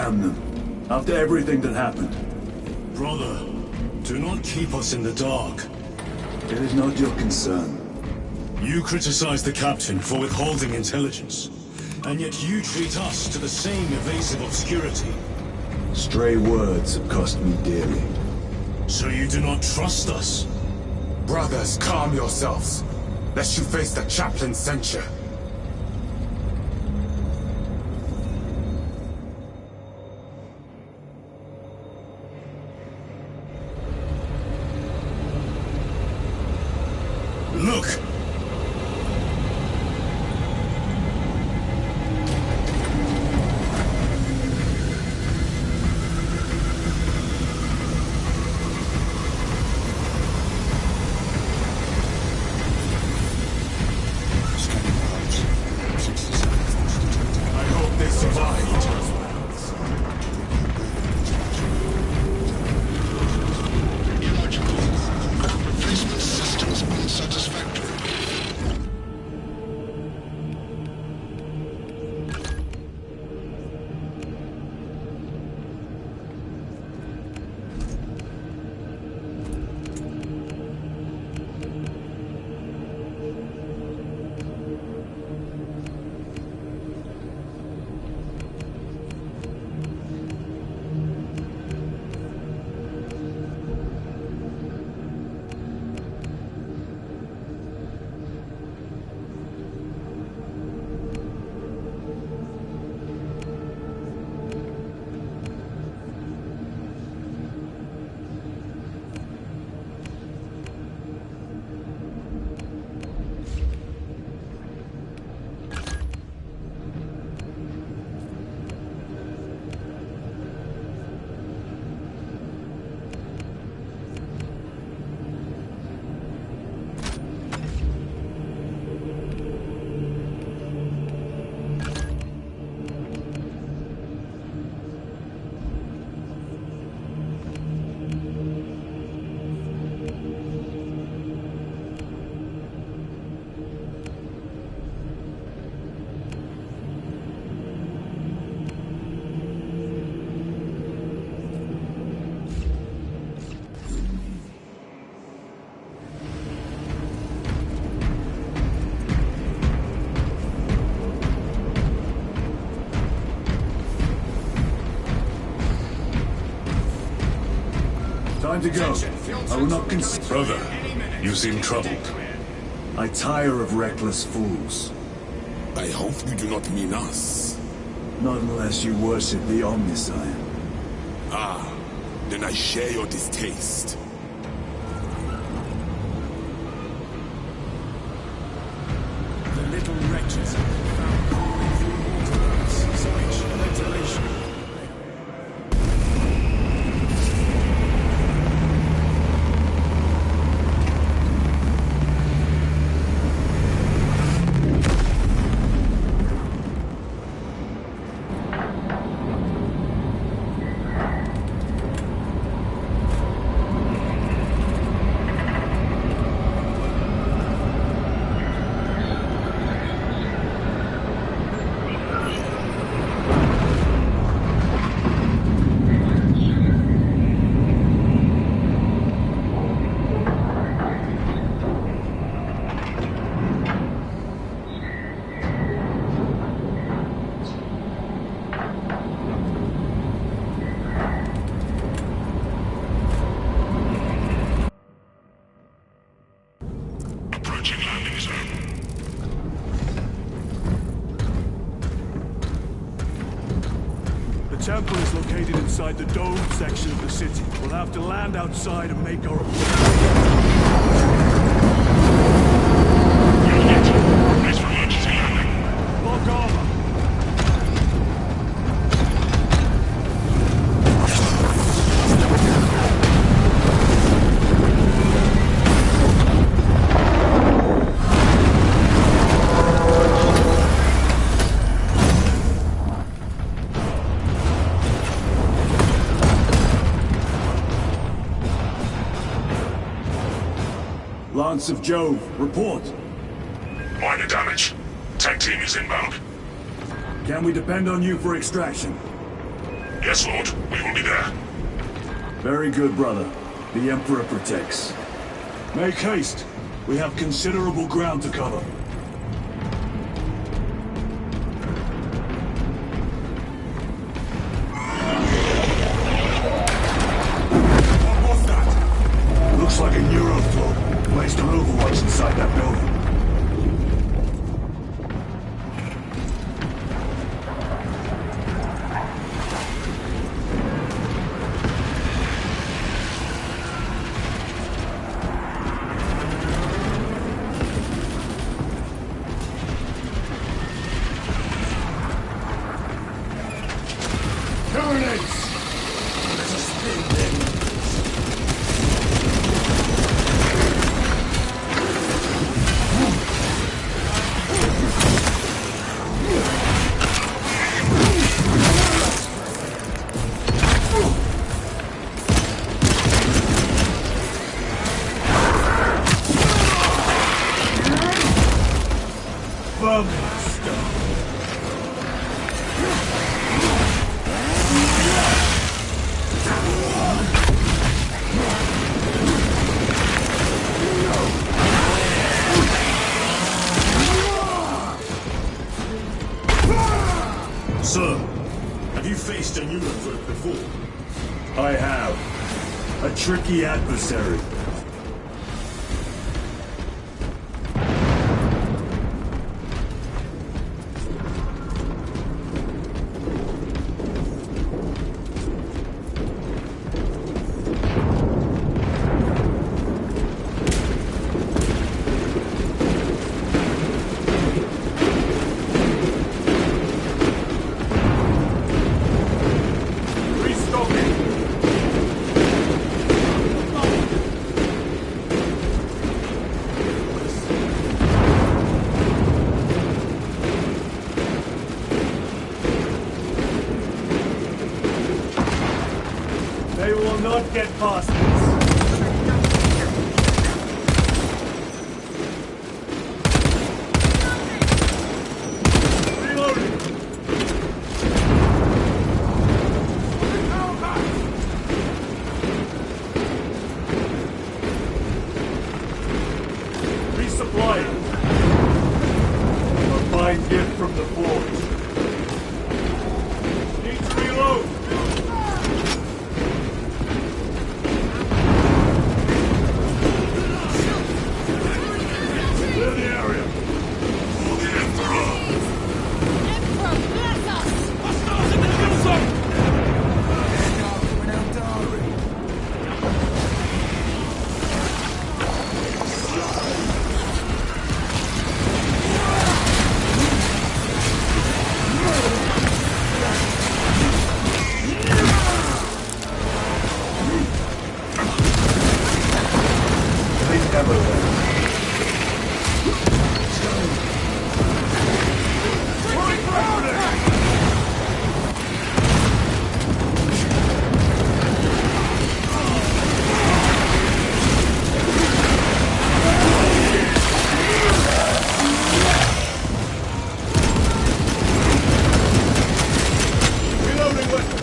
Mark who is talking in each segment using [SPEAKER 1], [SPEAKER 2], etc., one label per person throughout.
[SPEAKER 1] Damn them. After everything that happened.
[SPEAKER 2] Brother, do not keep us in the dark.
[SPEAKER 1] It is not your concern.
[SPEAKER 2] You criticize the captain for withholding intelligence, and yet you treat us to the same evasive obscurity.
[SPEAKER 1] Stray words have cost me dearly.
[SPEAKER 2] So you do not trust us?
[SPEAKER 3] Brothers, calm yourselves, lest you face the chaplain's censure.
[SPEAKER 2] Look!
[SPEAKER 3] I hope they survived.
[SPEAKER 4] Illogical. Replacement systems unsatisfactory.
[SPEAKER 1] Time to go. I will not
[SPEAKER 2] Brother, you seem troubled.
[SPEAKER 1] I tire of reckless fools.
[SPEAKER 3] I hope you do not mean us.
[SPEAKER 1] Not unless you worship the Omniscient.
[SPEAKER 3] Ah, then I share your distaste.
[SPEAKER 2] The little wretches have been found crawling through waterworks, sewage, ventilation.
[SPEAKER 5] The temple is located inside the dome section of the city. We'll have to land outside and make our approach.
[SPEAKER 4] Race for emergency landing.
[SPEAKER 5] Lock armor.
[SPEAKER 1] Lance of Jove, report.
[SPEAKER 4] Minor damage. Tech team is inbound.
[SPEAKER 1] Can we depend on you for extraction?
[SPEAKER 4] Yes, Lord. We will be there.
[SPEAKER 1] Very good, brother. The Emperor protects. Make haste. We have considerable ground to cover.
[SPEAKER 3] What was that?
[SPEAKER 1] Looks like a Euroflow. Placed on overwatch inside that building.
[SPEAKER 2] Sir, have you faced a Euroflow before?
[SPEAKER 1] I have. A tricky adversary.
[SPEAKER 5] They will not get past this. Reloading. Resupplying. A fine gift from the forge. Need to reload. Clear the area.
[SPEAKER 4] For the Emperor.
[SPEAKER 6] Emperor, bless us!
[SPEAKER 5] Hostiles in the hillside!
[SPEAKER 1] They never left.
[SPEAKER 5] Reloading weapon.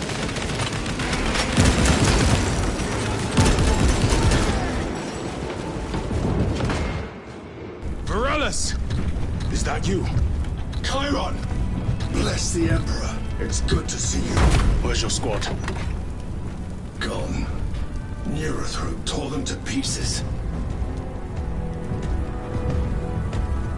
[SPEAKER 3] Varellus! Is that you? Chiron!
[SPEAKER 7] Bless the Emperor. It's good to see you.
[SPEAKER 3] Where's your squad?
[SPEAKER 7] Gone. Neurothroat tore them to pieces.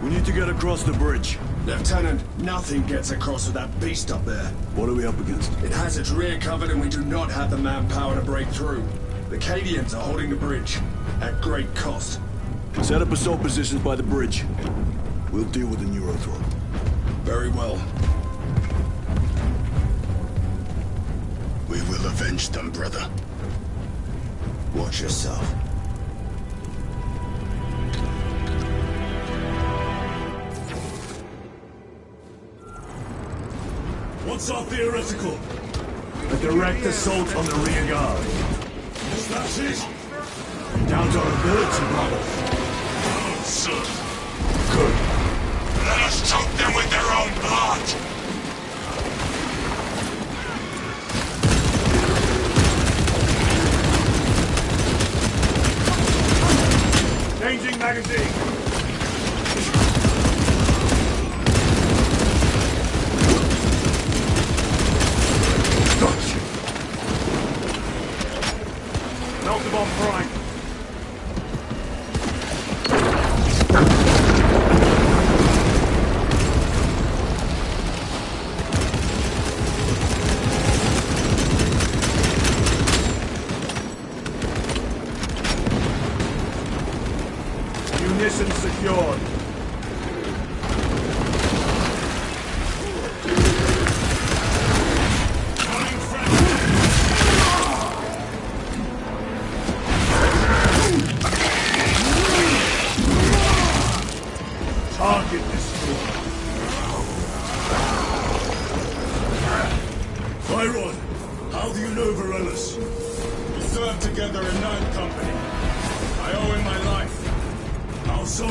[SPEAKER 1] We need to get across the bridge.
[SPEAKER 7] Lieutenant, nothing gets across with that beast up there.
[SPEAKER 1] What are we up against?
[SPEAKER 7] It has its rear covered and we do not have the manpower to break through. The Cadians are holding the bridge, at great cost.
[SPEAKER 1] Set up assault positions by the bridge. We'll deal with the Neurothroat.
[SPEAKER 7] Very well.
[SPEAKER 4] We will avenge them, brother.
[SPEAKER 7] Watch yourself.
[SPEAKER 2] What's our theoretical?
[SPEAKER 1] A direct assault on the rear guard.
[SPEAKER 2] Is that it?
[SPEAKER 1] Down to our ability, brother.
[SPEAKER 4] Oh, sir.
[SPEAKER 1] Good.
[SPEAKER 4] Let us choke them with their own blood.
[SPEAKER 5] magazine!
[SPEAKER 3] Gotcha.
[SPEAKER 5] Melter bomb prime. Munitions secured. Target destroyed.
[SPEAKER 2] Byron, how do you know Varellus?
[SPEAKER 3] We served together in Ninth Company. I owe him my life.
[SPEAKER 2] How so?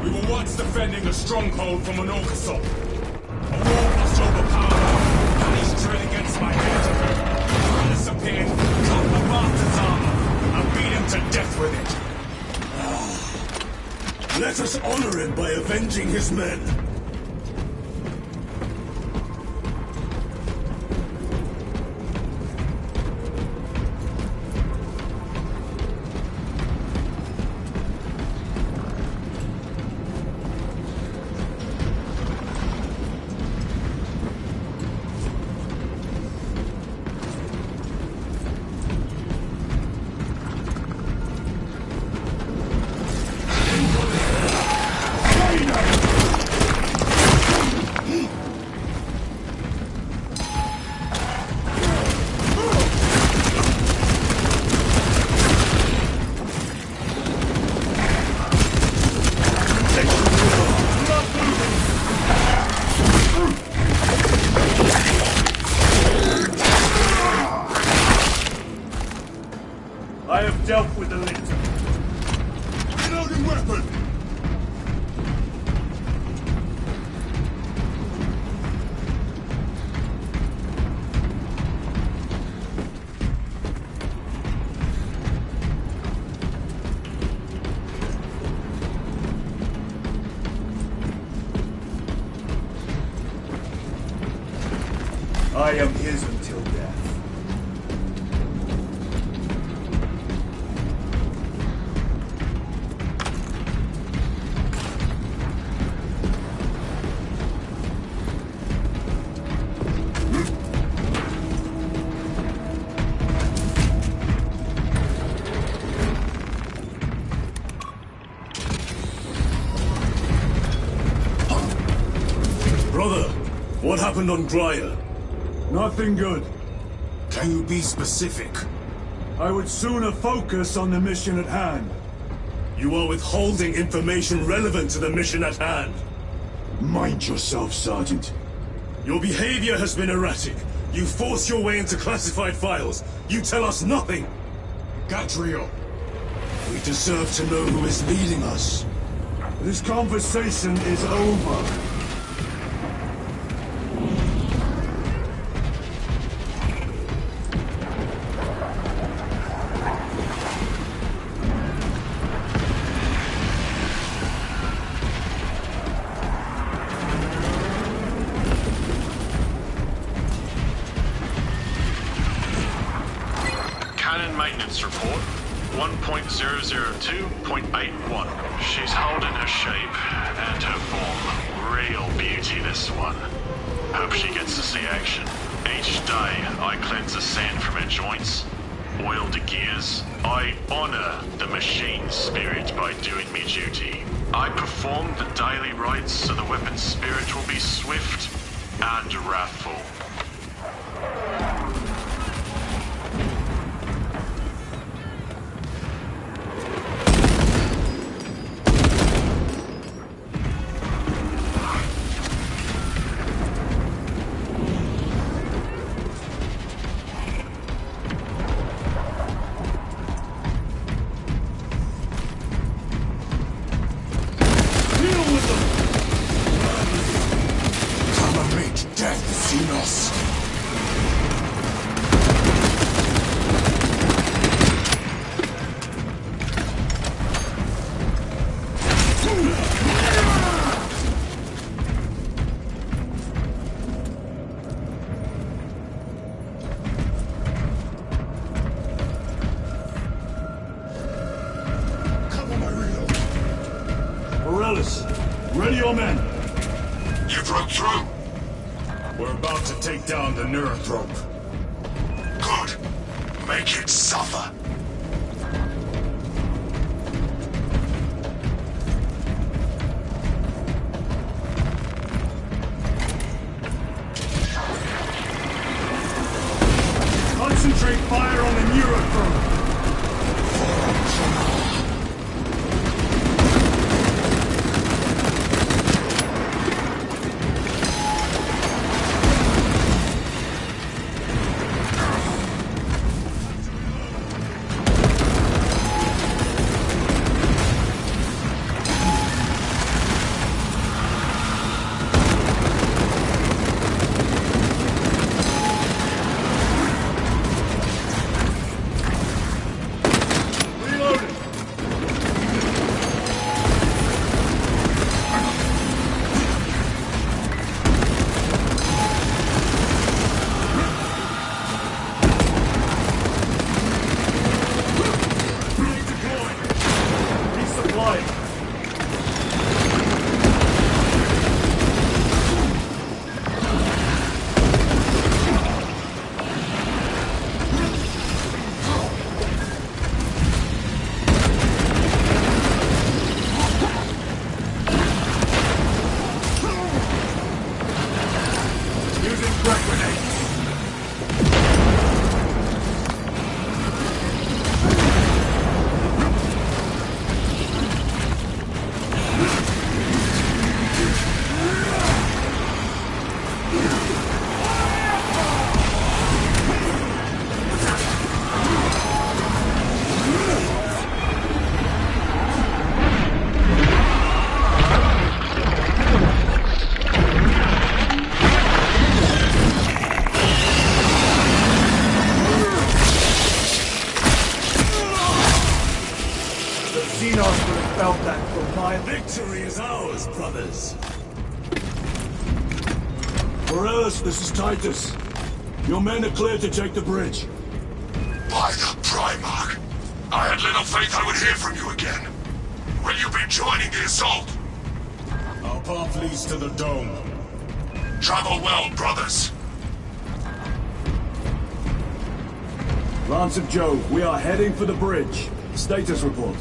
[SPEAKER 3] We were once defending a stronghold from an Orcasol. A warhorse overpowered, and he's trained against my head. Varellus appeared, cut the bastard's armor, and beat him to death with it.
[SPEAKER 2] Let us honor him by avenging his men.
[SPEAKER 5] I have dealt with the litter.
[SPEAKER 3] Reloading weapon!
[SPEAKER 5] I am his until death.
[SPEAKER 2] Brother, what happened on Gryer?
[SPEAKER 5] Nothing good.
[SPEAKER 3] Can you be specific?
[SPEAKER 5] I would sooner focus on the mission at hand.
[SPEAKER 2] You are withholding information relevant to the mission at hand.
[SPEAKER 1] Mind yourself, Sergeant.
[SPEAKER 2] Your behavior has been erratic. You force your way into classified files. You tell us nothing.
[SPEAKER 3] Gadriel.
[SPEAKER 2] We deserve to know who is leading us.
[SPEAKER 5] This conversation is over.
[SPEAKER 8] Cannon maintenance report 1.002.81. She's holding her shape and her form. Real beauty, this one. Hope she gets to see action. Each day, I cleanse the sand from her joints, oil the gears. I honor the machine's spirit by doing me duty. I perform the daily rites so the weapon's spirit will be swift and wrathful.
[SPEAKER 3] Come and meet death, Xenos.
[SPEAKER 1] Ready your men.
[SPEAKER 4] You broke through?
[SPEAKER 3] We're about to take down the Neurothrope.
[SPEAKER 4] Good. Make it suffer.
[SPEAKER 1] Concentrate fire on the Neurothrope.
[SPEAKER 2] Victory is ours, brothers.
[SPEAKER 1] Morellis, this is Titus. Your men are cleared to take the bridge.
[SPEAKER 4] By the Primarch! I had little faith I would hear from you again. Will you be joining the assault?
[SPEAKER 3] Our path leads to the dome.
[SPEAKER 4] Travel well, brothers.
[SPEAKER 1] Lance of Jove, we are heading for the bridge. Status report.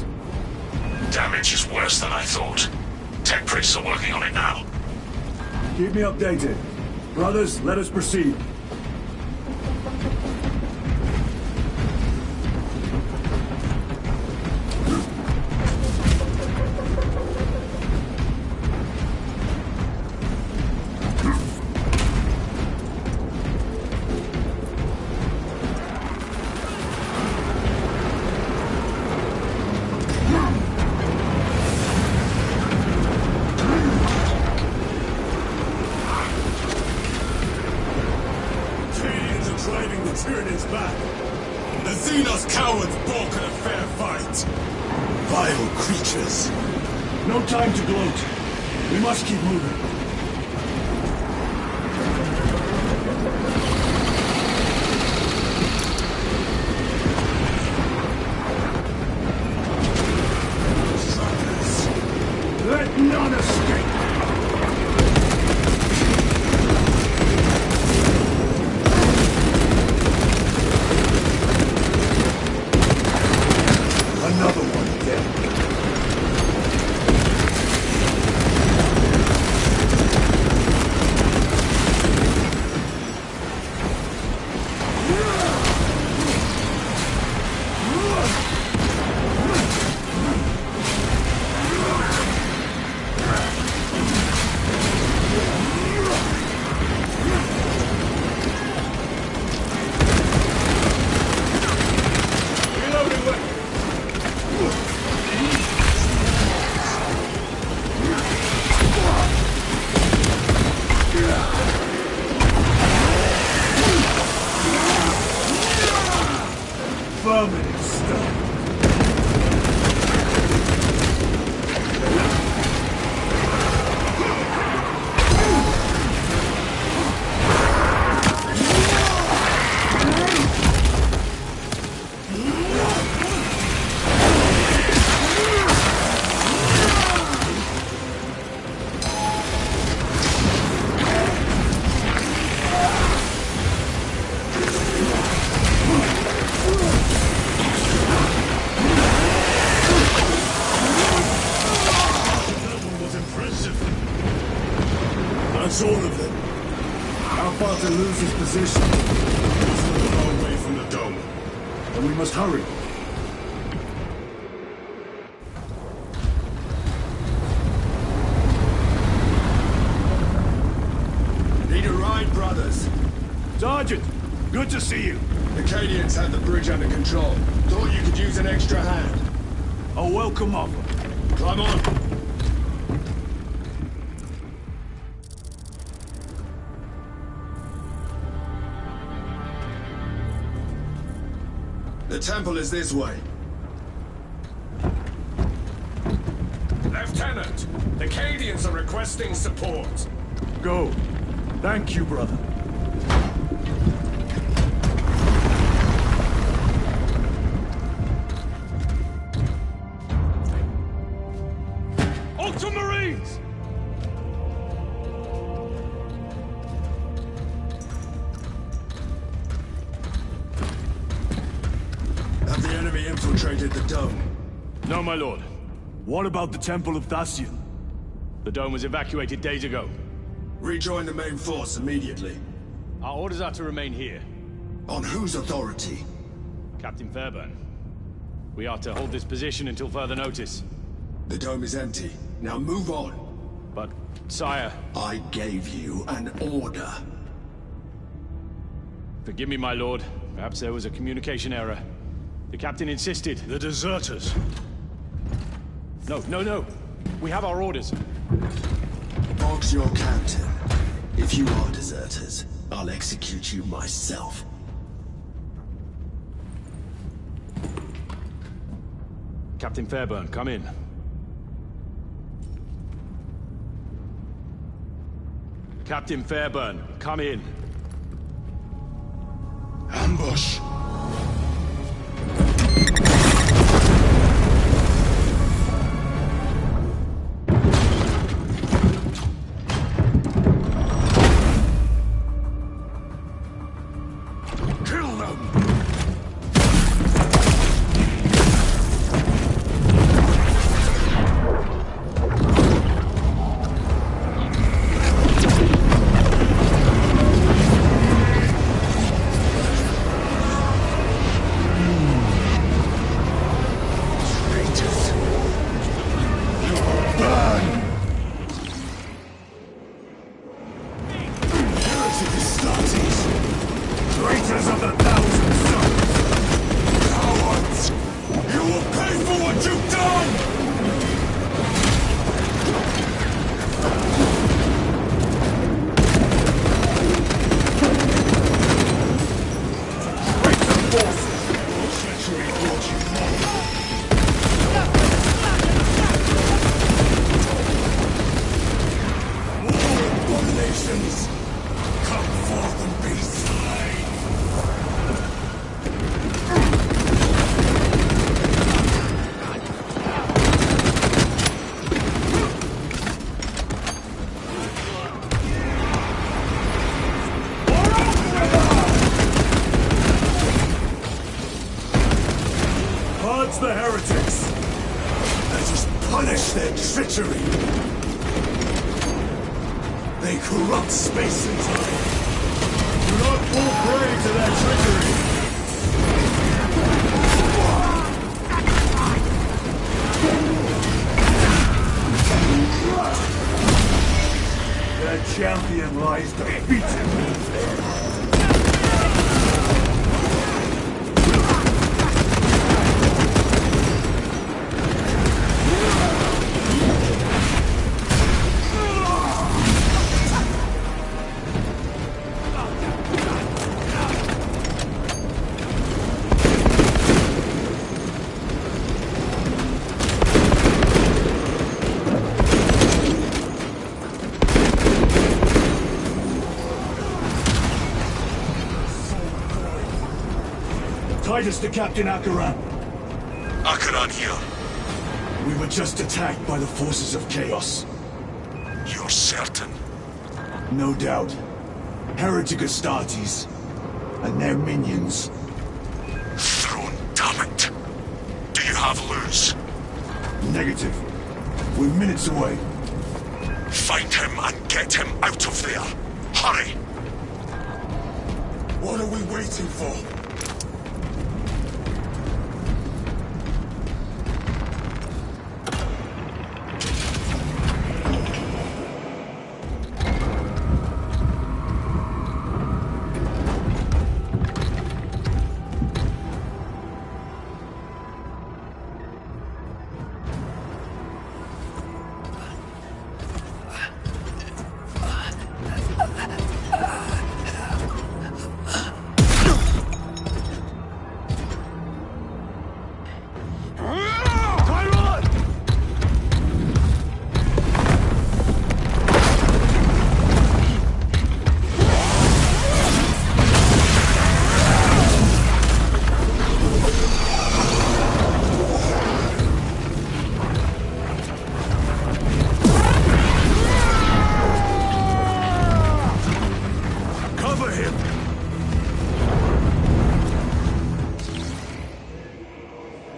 [SPEAKER 4] Damage is worse than I thought. Tech priests are working on it now.
[SPEAKER 1] Keep me updated. Brothers, let us proceed. No time to gloat. We must keep moving. Let none escape! Another one dead.
[SPEAKER 2] That's all of them.
[SPEAKER 1] How far to lose his position?
[SPEAKER 2] It's a little far away from the dome.
[SPEAKER 1] Then we must hurry.
[SPEAKER 7] Need a ride, brothers?
[SPEAKER 5] Sergeant, good to see you.
[SPEAKER 7] The Cadians had the bridge under control. Thought you could use an extra hand.
[SPEAKER 5] A welcome offer.
[SPEAKER 7] Climb on. The temple is this way.
[SPEAKER 3] Lieutenant, the Cadians are requesting support.
[SPEAKER 5] Go. Thank you, brother. Ultramarines!
[SPEAKER 7] Have the enemy infiltrated the dome?
[SPEAKER 9] No, my lord.
[SPEAKER 5] What about the Temple of Thasian?
[SPEAKER 9] The dome was evacuated days ago.
[SPEAKER 7] Rejoin the main force immediately.
[SPEAKER 9] Our orders are to remain here.
[SPEAKER 7] On whose authority?
[SPEAKER 9] Captain Fairburn. We are to hold this position until further notice.
[SPEAKER 7] The dome is empty. Now move on.
[SPEAKER 9] But, sire...
[SPEAKER 7] I gave you an order.
[SPEAKER 9] Forgive me, my lord. Perhaps there was a communication error. The captain insisted.
[SPEAKER 2] The deserters.
[SPEAKER 9] No. We have our orders.
[SPEAKER 7] Box your captain. If you are deserters, I'll execute you myself.
[SPEAKER 9] Captain Fairburn, come in. Captain Fairburn, come in.
[SPEAKER 2] Ambush!
[SPEAKER 1] The heretics! Let us punish their treachery! They corrupt space and time! Do not fall prey to their treachery! Their champion lies defeated! Titus to Captain Akaran.
[SPEAKER 4] Akaran here.
[SPEAKER 1] We were just attacked by the forces of chaos.
[SPEAKER 4] You're certain?
[SPEAKER 1] No doubt. Heretic Astartes. And their minions.
[SPEAKER 4] Throne, damn it. Do you have loose?
[SPEAKER 1] Negative. We're minutes away.
[SPEAKER 4] Find him and get him out of there. Hurry!
[SPEAKER 3] What are we waiting for?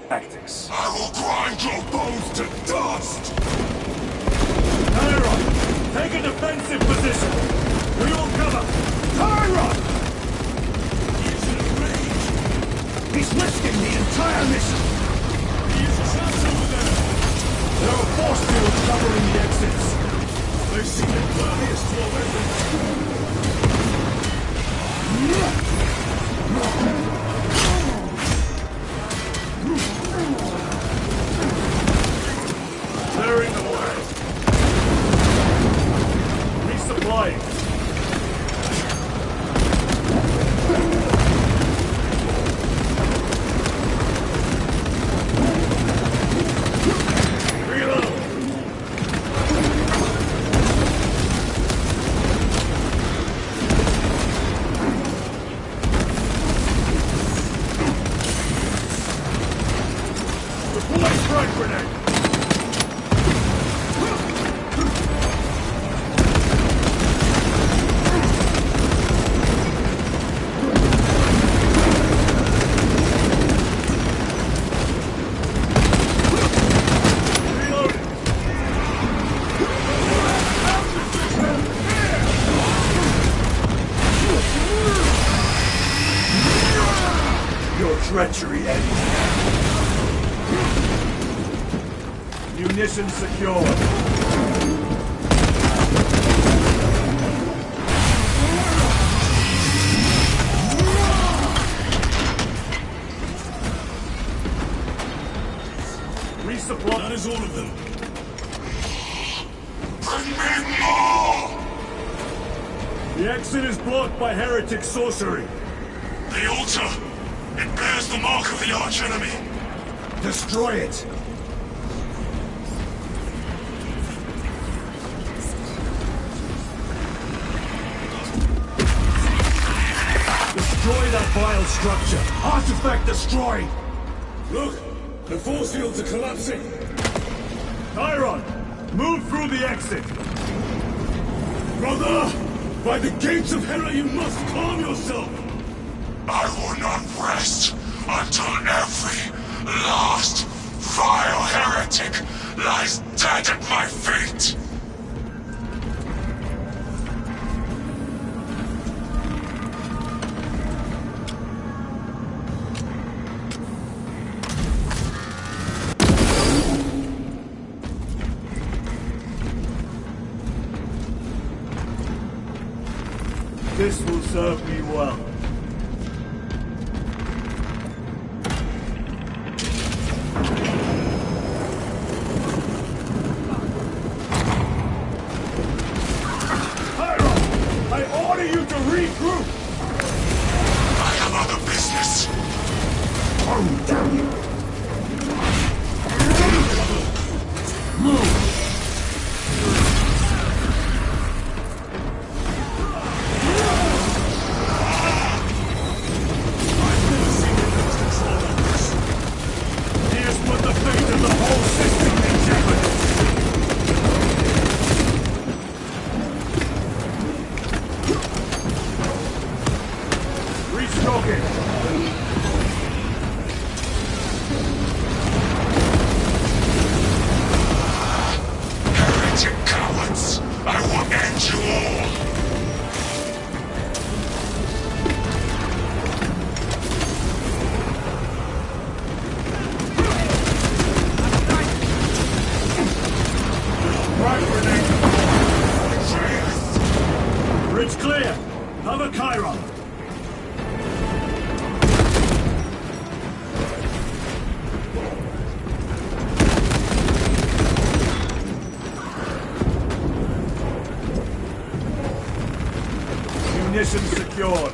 [SPEAKER 1] Tactics.
[SPEAKER 4] I will grind your bones to dust!
[SPEAKER 1] Tyron, take a defensive position. We will cover. Tyron!
[SPEAKER 3] He's in a rage.
[SPEAKER 1] He's risking the entire mission.
[SPEAKER 3] He's trapped over there.
[SPEAKER 1] There are force fields covering the exits.
[SPEAKER 3] They seem impervious to our weapons.
[SPEAKER 1] Clearing the way. Resupplying. Reload. Deploy strike grenade. Your treachery ends. Munitions secure. Resupply.
[SPEAKER 3] That is all of them.
[SPEAKER 4] Bring me more!
[SPEAKER 1] The exit is blocked by heretic sorcery.
[SPEAKER 4] The altar! It bears the mark of the archenemy!
[SPEAKER 1] Destroy it. Destroy that vile structure. Artifact destroyed.
[SPEAKER 3] Look! The force fields are collapsing!
[SPEAKER 1] Tyron, move through the exit.
[SPEAKER 3] Brother! By the gates of Hera, you must calm yourself!
[SPEAKER 4] I will not rest until every last vile heretic lies dead at my feet!
[SPEAKER 1] This will serve me well. Tyron, I order you to regroup!
[SPEAKER 4] I have other business.
[SPEAKER 1] Oh, damn you! Move!
[SPEAKER 4] Heretic cowards! end you all!
[SPEAKER 1] Bridge clear! Cover Chiron! Munitions secured.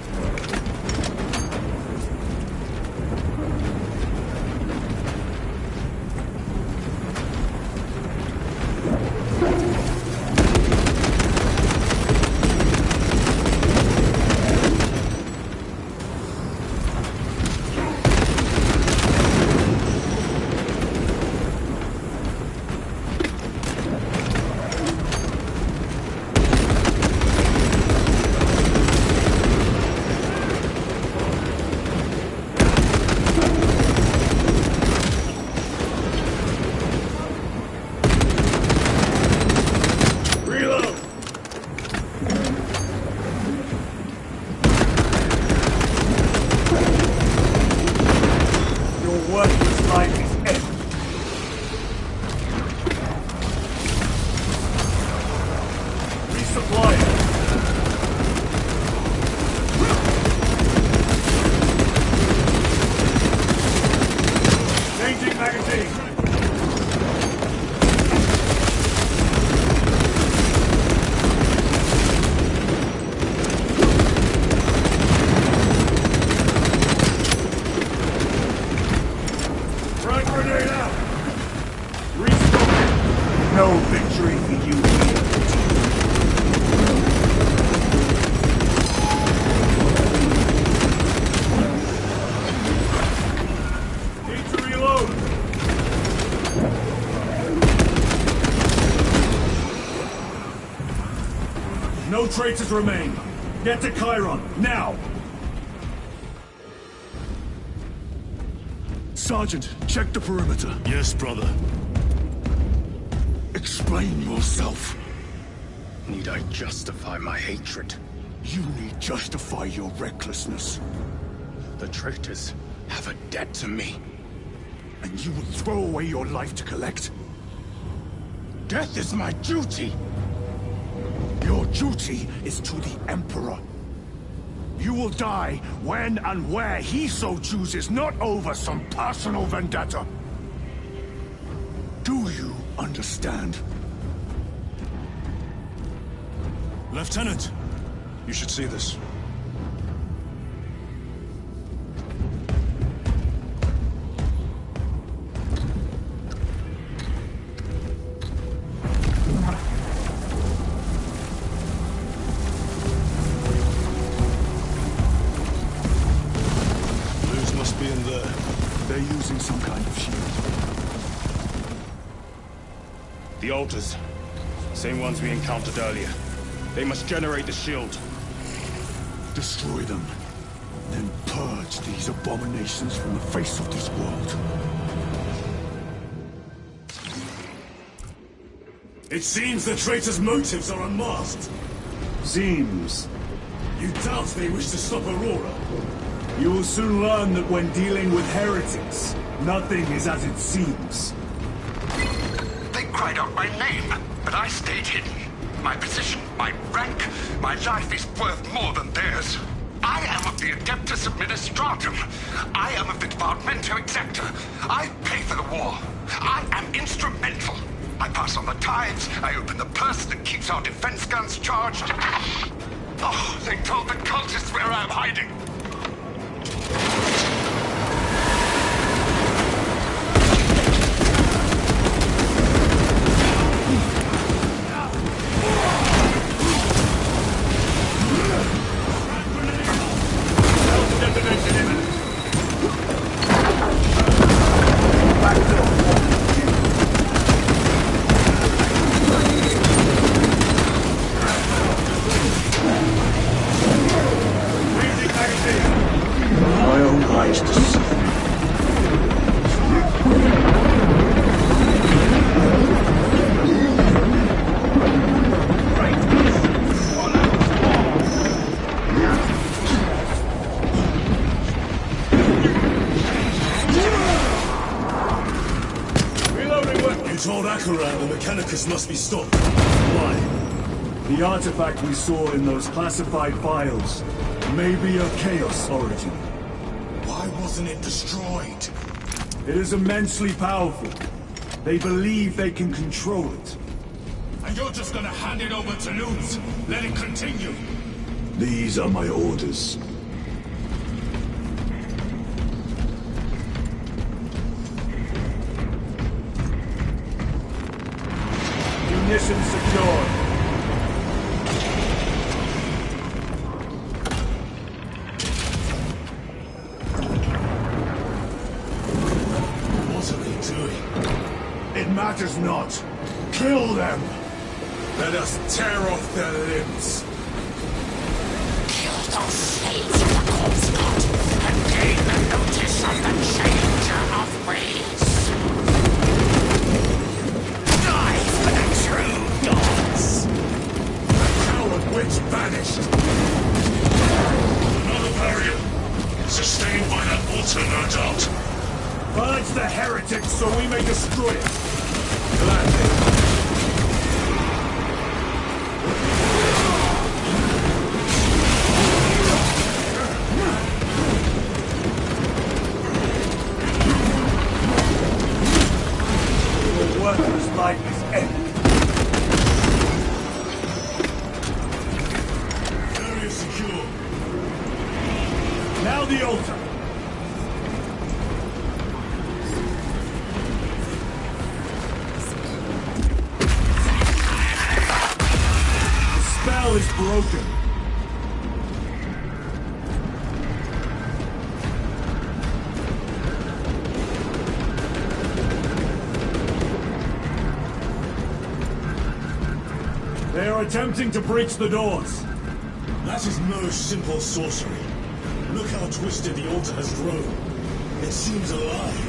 [SPEAKER 1] No traitors remain. Get to Chiron, now!
[SPEAKER 5] Sergeant, check the perimeter.
[SPEAKER 2] Yes, brother.
[SPEAKER 5] Explain yourself.
[SPEAKER 7] Need I justify my hatred?
[SPEAKER 5] You need justify your recklessness.
[SPEAKER 7] The traitors have a debt to me.
[SPEAKER 5] And you will throw away your life to collect?
[SPEAKER 7] Death is my duty!
[SPEAKER 5] Your duty is to the Emperor. You will die when and where he so chooses, not over some personal vendetta. Do you understand?
[SPEAKER 2] Lieutenant, you should see this.
[SPEAKER 5] Some kind of shield.
[SPEAKER 3] The altars. Same ones we encountered earlier. They must generate the shield.
[SPEAKER 5] Destroy them. Then purge these abominations from the face of this world.
[SPEAKER 2] It seems the traitors' motives are unmasked.
[SPEAKER 1] Seems.
[SPEAKER 2] You doubt they wish to stop Aurora?
[SPEAKER 1] You will soon learn that when dealing with heretics, nothing is as it seems.
[SPEAKER 4] They cried out my name, but I stayed hidden. My position, my rank, my life is worth more than theirs. I am of the Adeptus Administratum. I am of the Departamento Exacta. I pay for the war. I am instrumental. I pass on the tithes. I open the purse that keeps our defense guns charged. Oh, they told the cultists where I'm hiding.
[SPEAKER 1] Magazine!
[SPEAKER 2] Berserkers must be stopped.
[SPEAKER 1] Why? The artifact we saw in those classified files may be of Chaos origin.
[SPEAKER 3] Why wasn't it destroyed?
[SPEAKER 1] It is immensely powerful. They believe they can control it.
[SPEAKER 3] And you're just gonna hand it over to Lutz? Let it continue?
[SPEAKER 1] These are my orders. Munitions secured.
[SPEAKER 2] What are they doing?
[SPEAKER 1] It matters not. Kill them!
[SPEAKER 3] Let us tear off their limbs.
[SPEAKER 4] Kill those slaves of the corpse god and gain the notice of the changer of ways. Die for the true gods!
[SPEAKER 3] The coward witch vanished.
[SPEAKER 8] Another barrier. Sustained by that altar, no doubt.
[SPEAKER 1] Purge the heretics so we may destroy it.
[SPEAKER 3] Gladly.
[SPEAKER 1] Your worthless life is ended.
[SPEAKER 2] Area secure.
[SPEAKER 1] Now the altar. The spell is broken. They are attempting to breach the doors.
[SPEAKER 2] That is no simple sorcery. Look how twisted the altar has grown. It seems alive.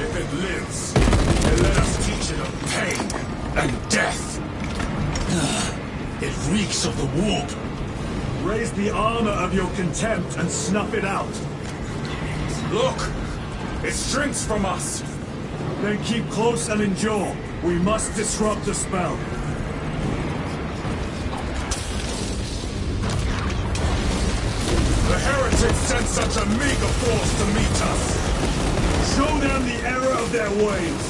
[SPEAKER 3] If it lives, then let us teach it of pain and death.
[SPEAKER 2] It reeks of the warp.
[SPEAKER 1] Raise the armor of your contempt and snuff it out.
[SPEAKER 3] Look! It shrinks from us!
[SPEAKER 1] Then keep close and endure. We must disrupt the spell.
[SPEAKER 3] The heretics sent such a meager force to meet us!
[SPEAKER 1] Show them the error of their ways.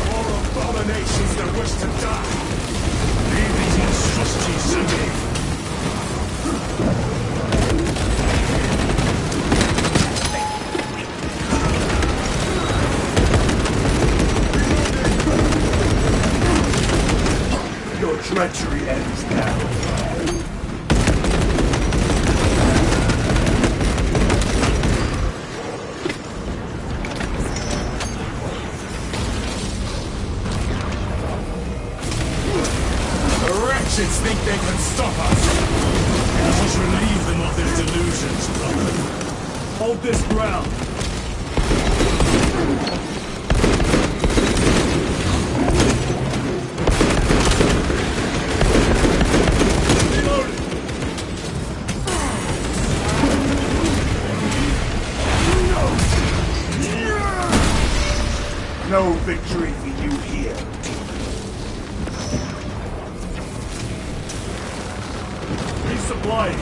[SPEAKER 3] More abominations that wish to die!
[SPEAKER 2] Leave these monstrosities to me.
[SPEAKER 1] Your treachery ends now.
[SPEAKER 3] The wretches think they can stop us!
[SPEAKER 2] Let us relieve them of their delusions, brother.
[SPEAKER 1] Hold this ground. No victory for you here. Resupplying.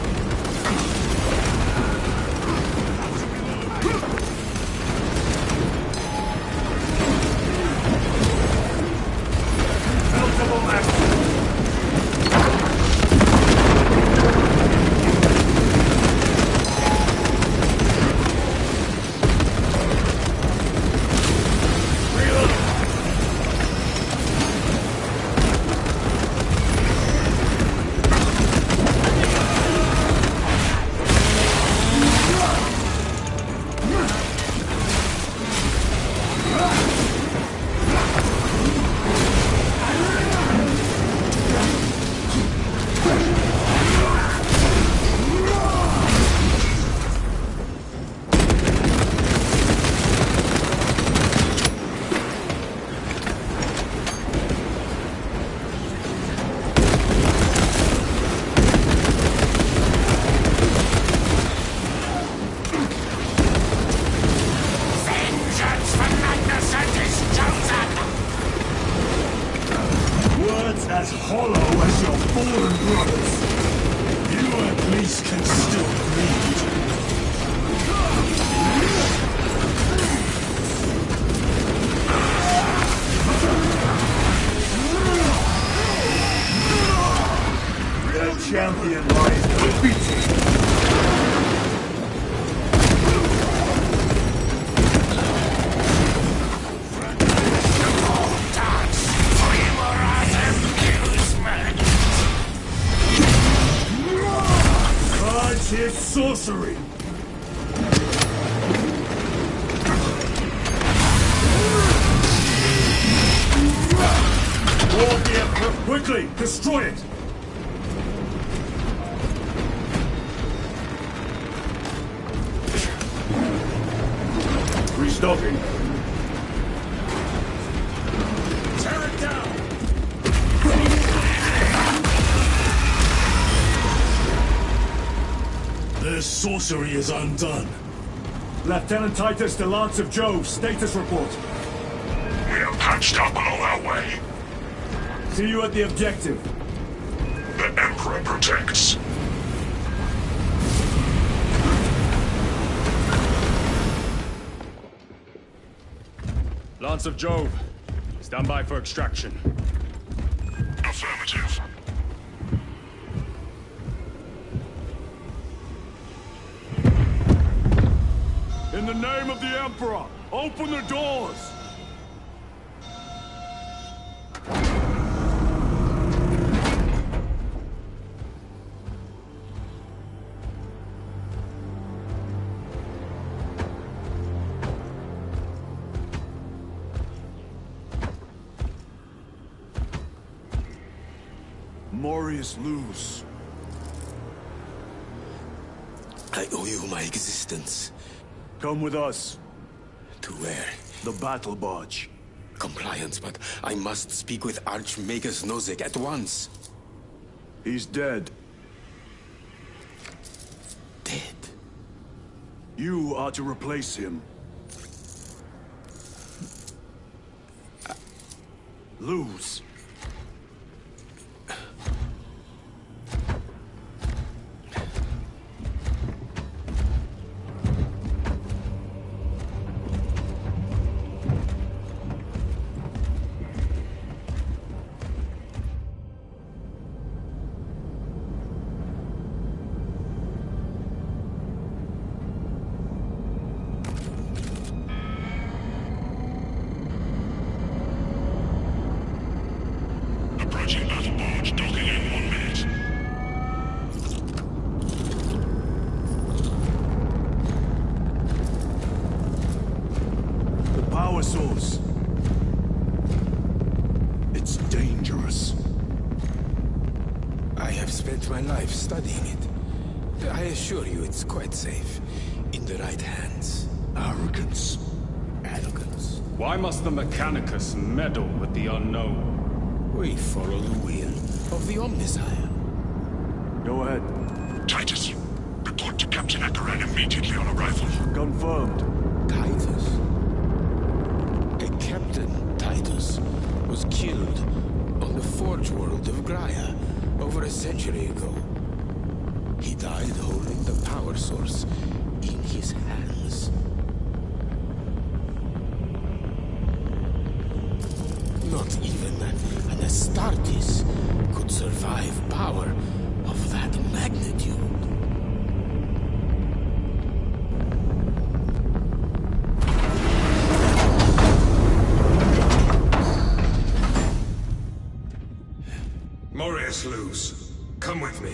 [SPEAKER 1] Multiple action. hollow as your fallen brothers.
[SPEAKER 2] You at least can still breathe.
[SPEAKER 1] Real champion lies defeated. It's sorcery! Ward the Emperor! Quickly! Destroy it! Restocking.
[SPEAKER 3] Tear it down!
[SPEAKER 2] Their sorcery is undone.
[SPEAKER 1] Lieutenant Titus, the Lance of Jove, status report.
[SPEAKER 5] We are patched up along our way.
[SPEAKER 1] See you at the objective.
[SPEAKER 5] The Emperor protects.
[SPEAKER 3] Lance of Jove, stand by for extraction.
[SPEAKER 5] Affirmative.
[SPEAKER 1] In the name of the Emperor, open the doors! Morius lose.
[SPEAKER 10] I owe you my existence.
[SPEAKER 1] Come with us.
[SPEAKER 10] To where?
[SPEAKER 1] The battle barge.
[SPEAKER 10] Compliance, but I must speak with Archmagus Nozick at once.
[SPEAKER 1] He's dead.
[SPEAKER 10] Dead?
[SPEAKER 1] You are to replace him. Lose.
[SPEAKER 5] Approaching battle barge, docking in 1 minute.
[SPEAKER 1] The power source. It's dangerous.
[SPEAKER 10] I have spent my life studying it. I assure you it's quite safe. In the right hands.
[SPEAKER 1] Arrogance.
[SPEAKER 10] Arrogance.
[SPEAKER 3] Why must the Mechanicus meddle with the unknown?
[SPEAKER 10] We follow the will of the Omnisire.
[SPEAKER 1] Go ahead.
[SPEAKER 5] Titus, report to Captain Akaran immediately on arrival.
[SPEAKER 1] Confirmed.
[SPEAKER 10] Titus? A Captain Titus was killed on the Forge World of Graia over a century ago. He died holding the power source in his hands. Not even an Astartes could survive power of that magnitude.
[SPEAKER 5] Morius lose. Come with me.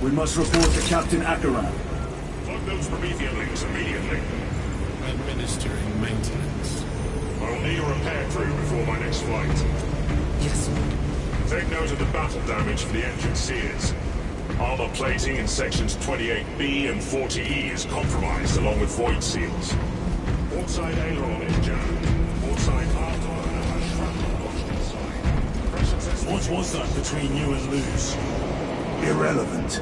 [SPEAKER 1] We must report to Captain Akaran.
[SPEAKER 3] Plug those Promethean links immediately.
[SPEAKER 10] Administering maintenance.
[SPEAKER 3] I'll need a repair crew before my next flight.
[SPEAKER 10] Yes.
[SPEAKER 3] Take note of the battle damage for the engine sears. Armor plating in sections 28B and 40E is compromised, along with void seals. Port side aileron in jahan. Port side afterburner has shrapnel lodged inside. Pressure test.
[SPEAKER 2] What was that between you and Luz?
[SPEAKER 1] Irrelevant.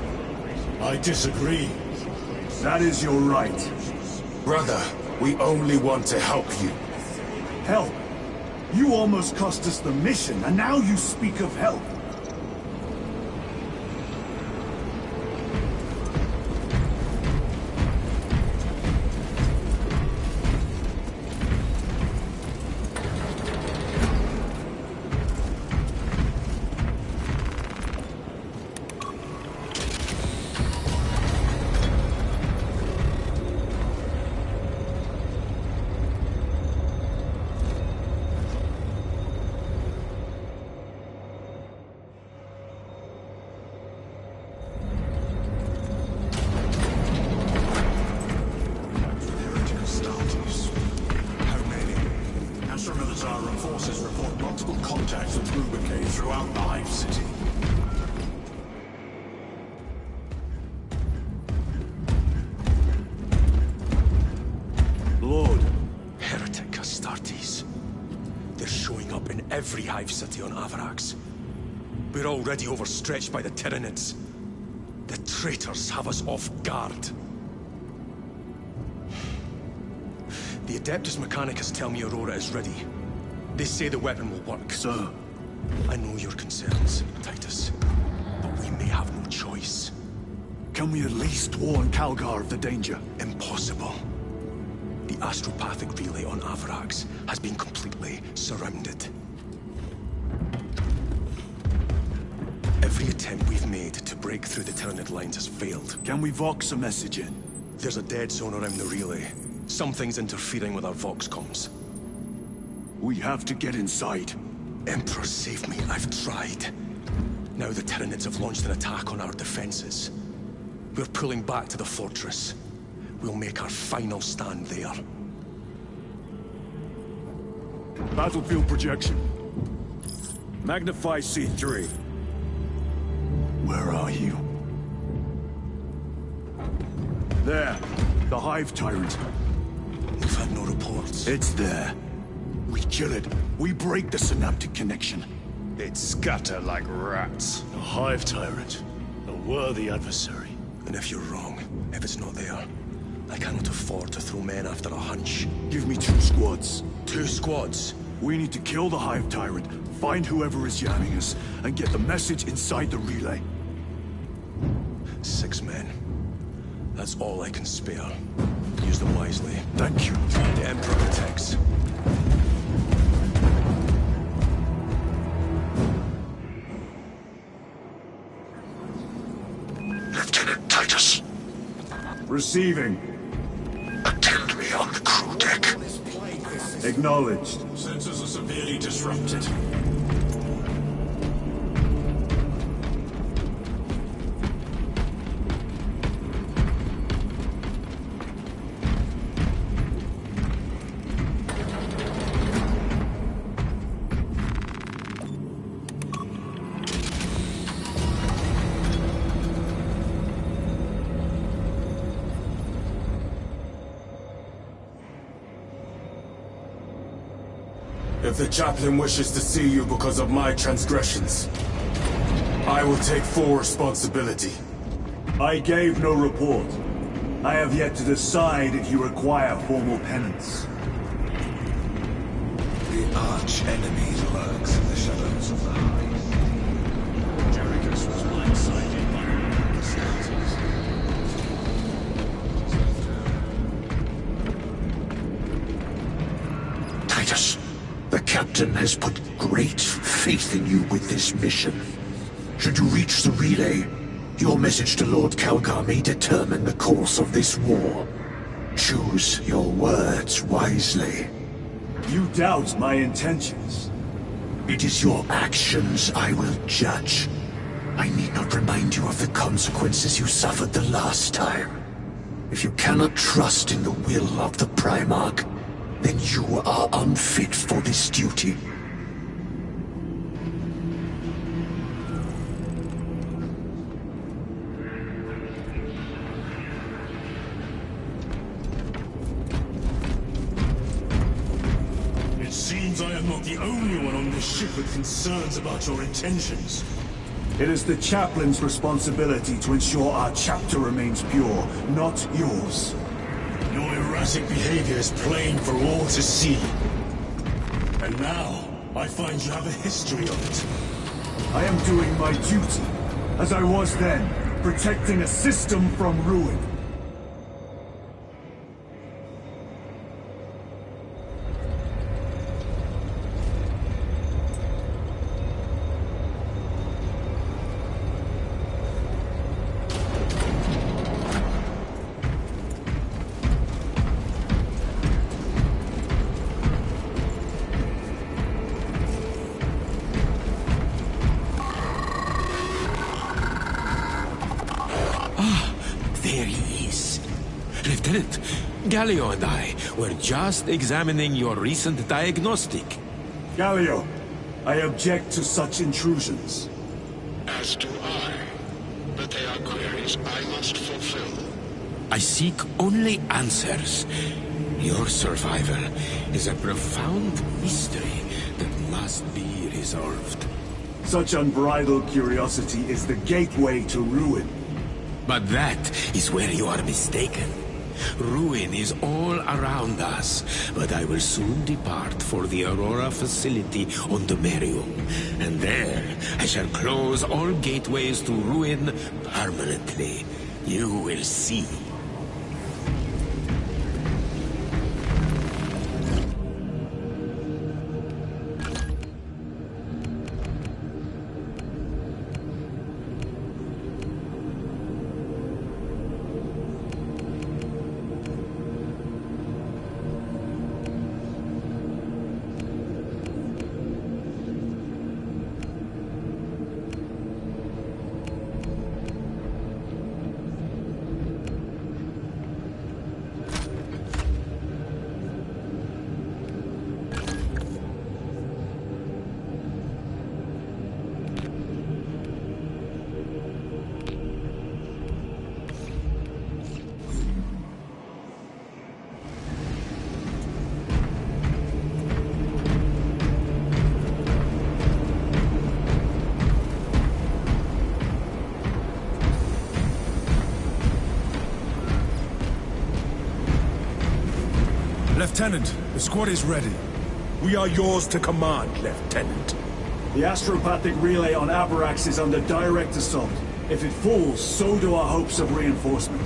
[SPEAKER 2] I disagree.
[SPEAKER 1] That is your right.
[SPEAKER 5] Brother, we only want to help you.
[SPEAKER 1] Help? You almost cost us the mission, and now you speak of help.
[SPEAKER 11] Every hive city on Avarax. We're already overstretched by the Tyranids. The traitors have us off guard. The Adeptus Mechanicus tell me Aurora is ready. They say the weapon will work.
[SPEAKER 1] Sir.
[SPEAKER 11] I know your concerns, Titus, but we may have no choice.
[SPEAKER 5] Can we at least warn Calgar of the danger?
[SPEAKER 11] Impossible. The astropathic relay on Avarax has been completely surrounded. Every attempt we've made to break through the Tyranid lines has failed.
[SPEAKER 5] Can we vox a message in?
[SPEAKER 11] There's a dead zone around the relay. Something's interfering with our vox comms.
[SPEAKER 5] We have to get inside.
[SPEAKER 11] Emperor, save me. I've tried. Now the Tyranids have launched an attack on our defenses. We're pulling back to the fortress. We'll make our final stand there.
[SPEAKER 5] Battlefield projection. Magnify C3. Where are you? There. The Hive Tyrant.
[SPEAKER 11] We've had no reports.
[SPEAKER 5] It's there. We kill it. We break the synaptic connection.
[SPEAKER 3] It scatter like rats.
[SPEAKER 2] A Hive Tyrant. A worthy adversary.
[SPEAKER 11] And if you're wrong, if it's not there, I cannot afford to throw men after a hunch.
[SPEAKER 5] Give me 2 squads.
[SPEAKER 11] 2 squads?
[SPEAKER 5] We need to kill the Hive Tyrant, find whoever is jamming us, and get the message inside the relay.
[SPEAKER 11] 6 men. That's all I can spare. Use them wisely.
[SPEAKER 5] Thank you.
[SPEAKER 11] The Emperor protects.
[SPEAKER 4] Lieutenant Titus.
[SPEAKER 1] Receiving.
[SPEAKER 4] Attend me on the crew deck.
[SPEAKER 1] Acknowledged.
[SPEAKER 2] Sensors are severely disrupted.
[SPEAKER 5] If the chaplain wishes to see you because of my transgressions, I will take full responsibility.
[SPEAKER 1] I gave no report. I have yet to decide if you require formal penance.
[SPEAKER 4] The arch-enemy lurks in the shadows of the Hive.
[SPEAKER 9] Jerichus was blindsided by the scouters.
[SPEAKER 4] Titus, the captain has put great faith in you with this mission. Should you reach the relay, your message to Lord Calgar may determine the course of this war. Choose your words wisely.
[SPEAKER 1] You doubt my intentions.
[SPEAKER 4] It is your actions I will judge.
[SPEAKER 5] I need not remind you of the consequences you suffered the last time. If you cannot trust in the will of the Primarch, then you are unfit for this duty.
[SPEAKER 2] It seems I am not the only one on this ship with concerns about your intentions.
[SPEAKER 1] It is the chaplain's responsibility to ensure our chapter remains pure, not yours.
[SPEAKER 2] Your erratic behavior is plain for all to see. And now, I find you have a history of it.
[SPEAKER 1] I am doing my duty, as I was then, protecting a system from ruin.
[SPEAKER 10] There he is. Lieutenant, Galio and I were just examining your recent diagnostic.
[SPEAKER 1] Galio, I object to such intrusions.
[SPEAKER 12] As do I. But they are queries I must fulfill.
[SPEAKER 10] I seek only answers. Your survival is a profound mystery that must be resolved.
[SPEAKER 1] Such unbridled curiosity is the gateway to ruin.
[SPEAKER 10] But that is where you are mistaken. Ruin is all around us, but I will soon depart for the Aurora facility on the Merium, and there I shall close all gateways to ruin permanently. You will see.
[SPEAKER 5] Lieutenant, the squad is ready. We are yours to command, Lieutenant.
[SPEAKER 1] The astropathic relay on Abarax is under direct assault. If it falls, so do our hopes of reinforcement.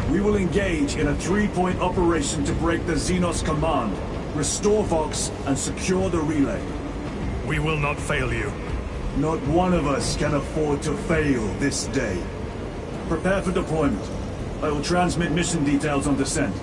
[SPEAKER 1] We will engage in a three-point operation to break the Xenos command, restore Vox, and secure the relay.
[SPEAKER 5] We will not fail you.
[SPEAKER 1] Not one of us can afford to fail this day. Prepare for deployment. I will transmit mission details on descent.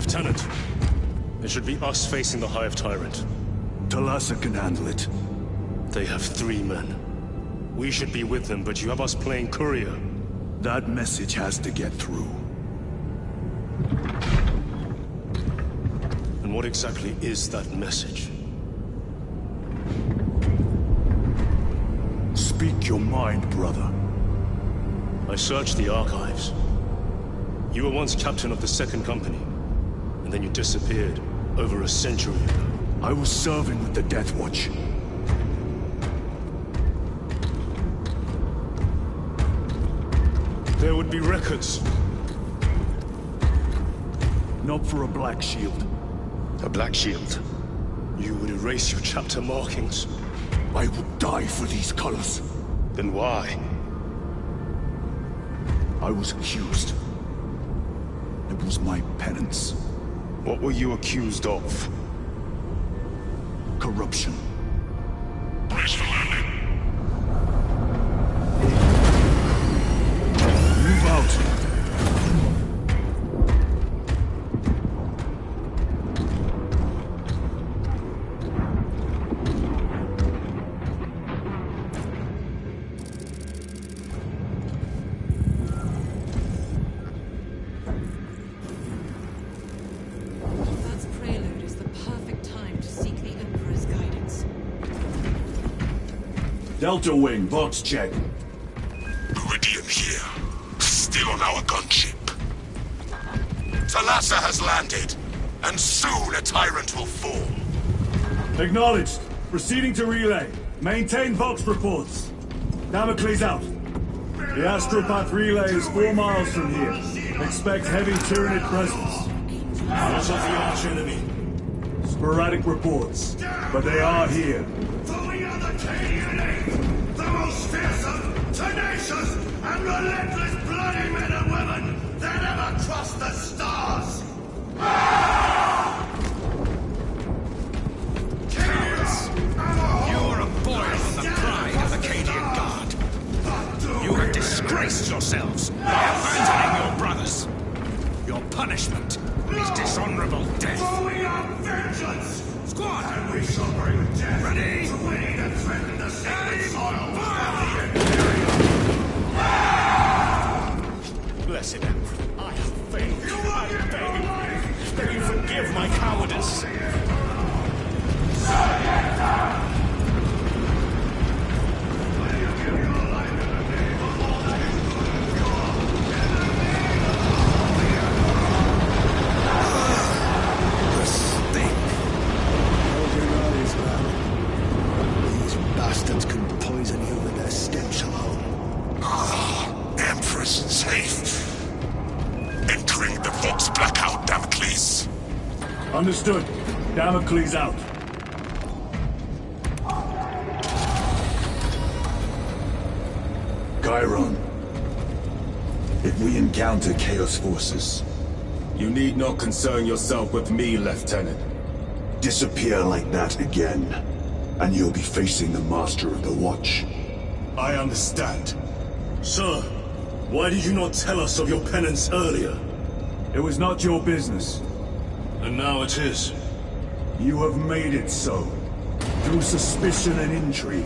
[SPEAKER 13] Lieutenant, it should be us facing the Hive Tyrant.
[SPEAKER 5] Talassa can handle it.
[SPEAKER 13] They have 3 men. We should be with them, but you have us playing courier.
[SPEAKER 5] That message has to get through.
[SPEAKER 13] And what exactly is that message?
[SPEAKER 5] Speak your mind, brother.
[SPEAKER 13] I searched the archives. You were once captain of the 2nd Company, and then you disappeared over a century ago.
[SPEAKER 5] I was serving with the Death Watch.
[SPEAKER 13] There would be records.
[SPEAKER 5] Not for a Black Shield.
[SPEAKER 13] A Black Shield? You would erase your chapter markings.
[SPEAKER 5] I would die for these colors.
[SPEAKER 13] Then why?
[SPEAKER 5] I was accused. It was my penance.
[SPEAKER 13] What were you accused of?
[SPEAKER 5] Corruption.
[SPEAKER 12] Brace for landing.
[SPEAKER 5] Move out.
[SPEAKER 6] That's prelude is the perfect time to seek the Emperor's guidance.
[SPEAKER 1] Delta Wing, box check.
[SPEAKER 4] Meridian here. Still on our gunship. Talassa has landed, and soon a tyrant will fall.
[SPEAKER 1] Acknowledged. Proceeding to relay. Maintain Vox reports. Damocles out. The Astropath relay is 4 miles from here. Expect heavy Tyranid presence.
[SPEAKER 13] What of the arch enemy?
[SPEAKER 1] Sporadic reports, but they are here.
[SPEAKER 5] For we are the Cadian, the most fearsome, tenacious, and relentless bloody men and women that ever crossed the stars!
[SPEAKER 11] You are a boy from the pride of the Cadian Guard. You have disgraced yourselves by abandoning your brothers. Your punishment is dishonorable death.
[SPEAKER 5] For we are vengeance!
[SPEAKER 11] Squad!
[SPEAKER 5] And we shall bring death
[SPEAKER 11] Ready?
[SPEAKER 5] to any that threaten the sacred soil of the Imperium!
[SPEAKER 13] Blessed Emperor, I have failed. I beg that you forgive my cowardice.
[SPEAKER 11] Bastards can poison you with their stench alone.
[SPEAKER 4] Empress safe. Entering the Vox blackout, Damocles.
[SPEAKER 1] Understood. Damocles out.
[SPEAKER 5] Chiron. If we encounter Chaos forces,
[SPEAKER 3] You need not concern yourself with me, Lieutenant.
[SPEAKER 5] disappear like that again, and you'll be facing the Master of the Watch.
[SPEAKER 3] I understand.
[SPEAKER 13] Sir, why did you not tell us of your penance earlier?
[SPEAKER 1] It was not your business.
[SPEAKER 13] And now it is.
[SPEAKER 1] You have made it so. Through suspicion and intrigue.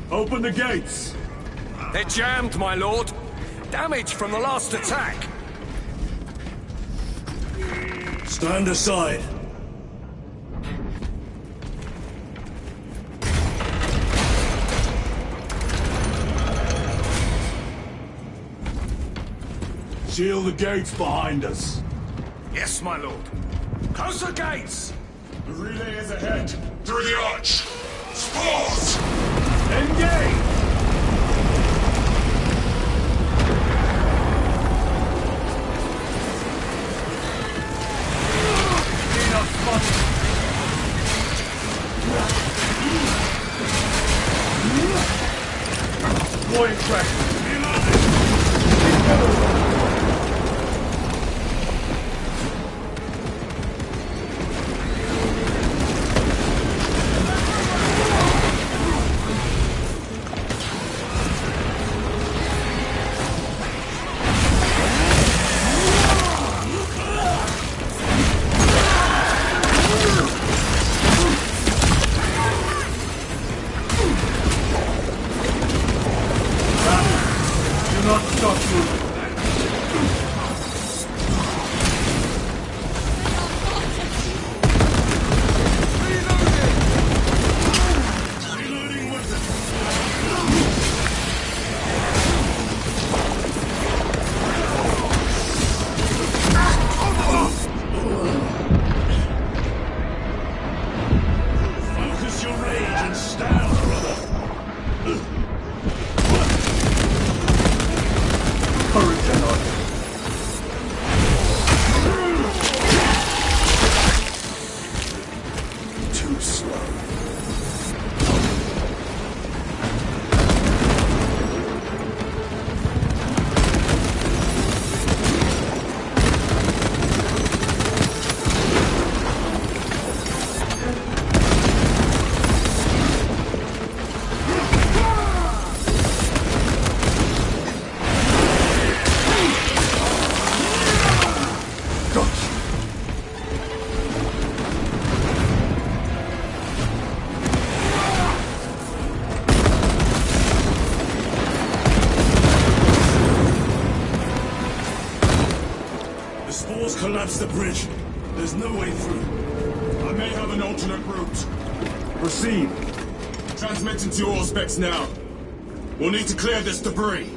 [SPEAKER 1] Open the gates!
[SPEAKER 11] They're jammed, my lord. Damage from the last attack.
[SPEAKER 13] Stand aside.
[SPEAKER 1] Seal the gates behind us.
[SPEAKER 11] Yes, my lord. Close the gates!
[SPEAKER 3] The relay is ahead.
[SPEAKER 4] Through the arch. Spores!
[SPEAKER 1] Engage! Enough fun! Point track! not stop moving.
[SPEAKER 3] Collapse the bridge. There's no way through. I may have an alternate route.
[SPEAKER 1] Proceed.
[SPEAKER 3] Transmitting to your specs now. We'll need to clear this debris.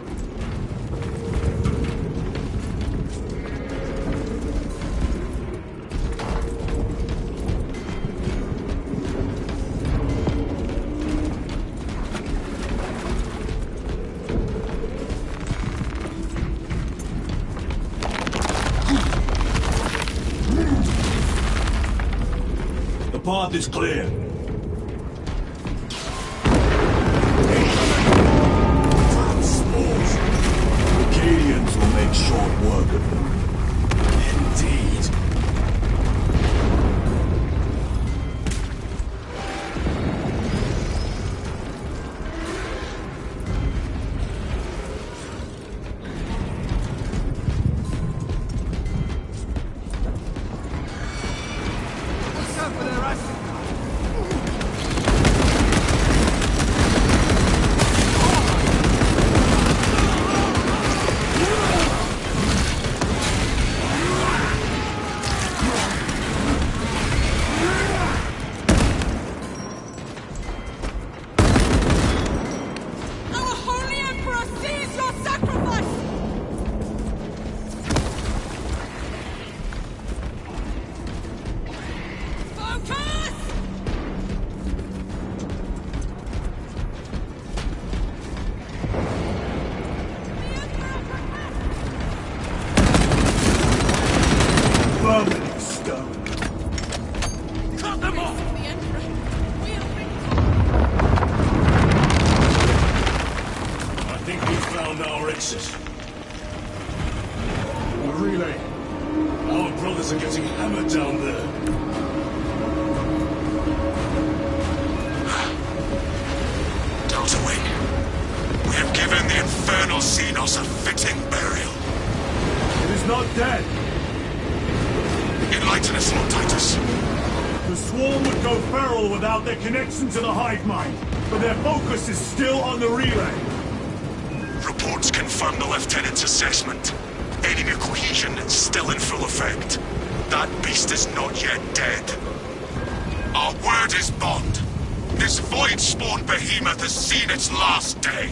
[SPEAKER 1] The path is clear. The Cadians will make short work of them.
[SPEAKER 3] Indeed.
[SPEAKER 1] Connection to the hive mind, but their focus is still on the relay.
[SPEAKER 4] Reports confirm the Lieutenant's assessment. Enemy cohesion is still in full effect. That beast is not yet dead. Our word is bond. This void-spawned behemoth has seen its last day.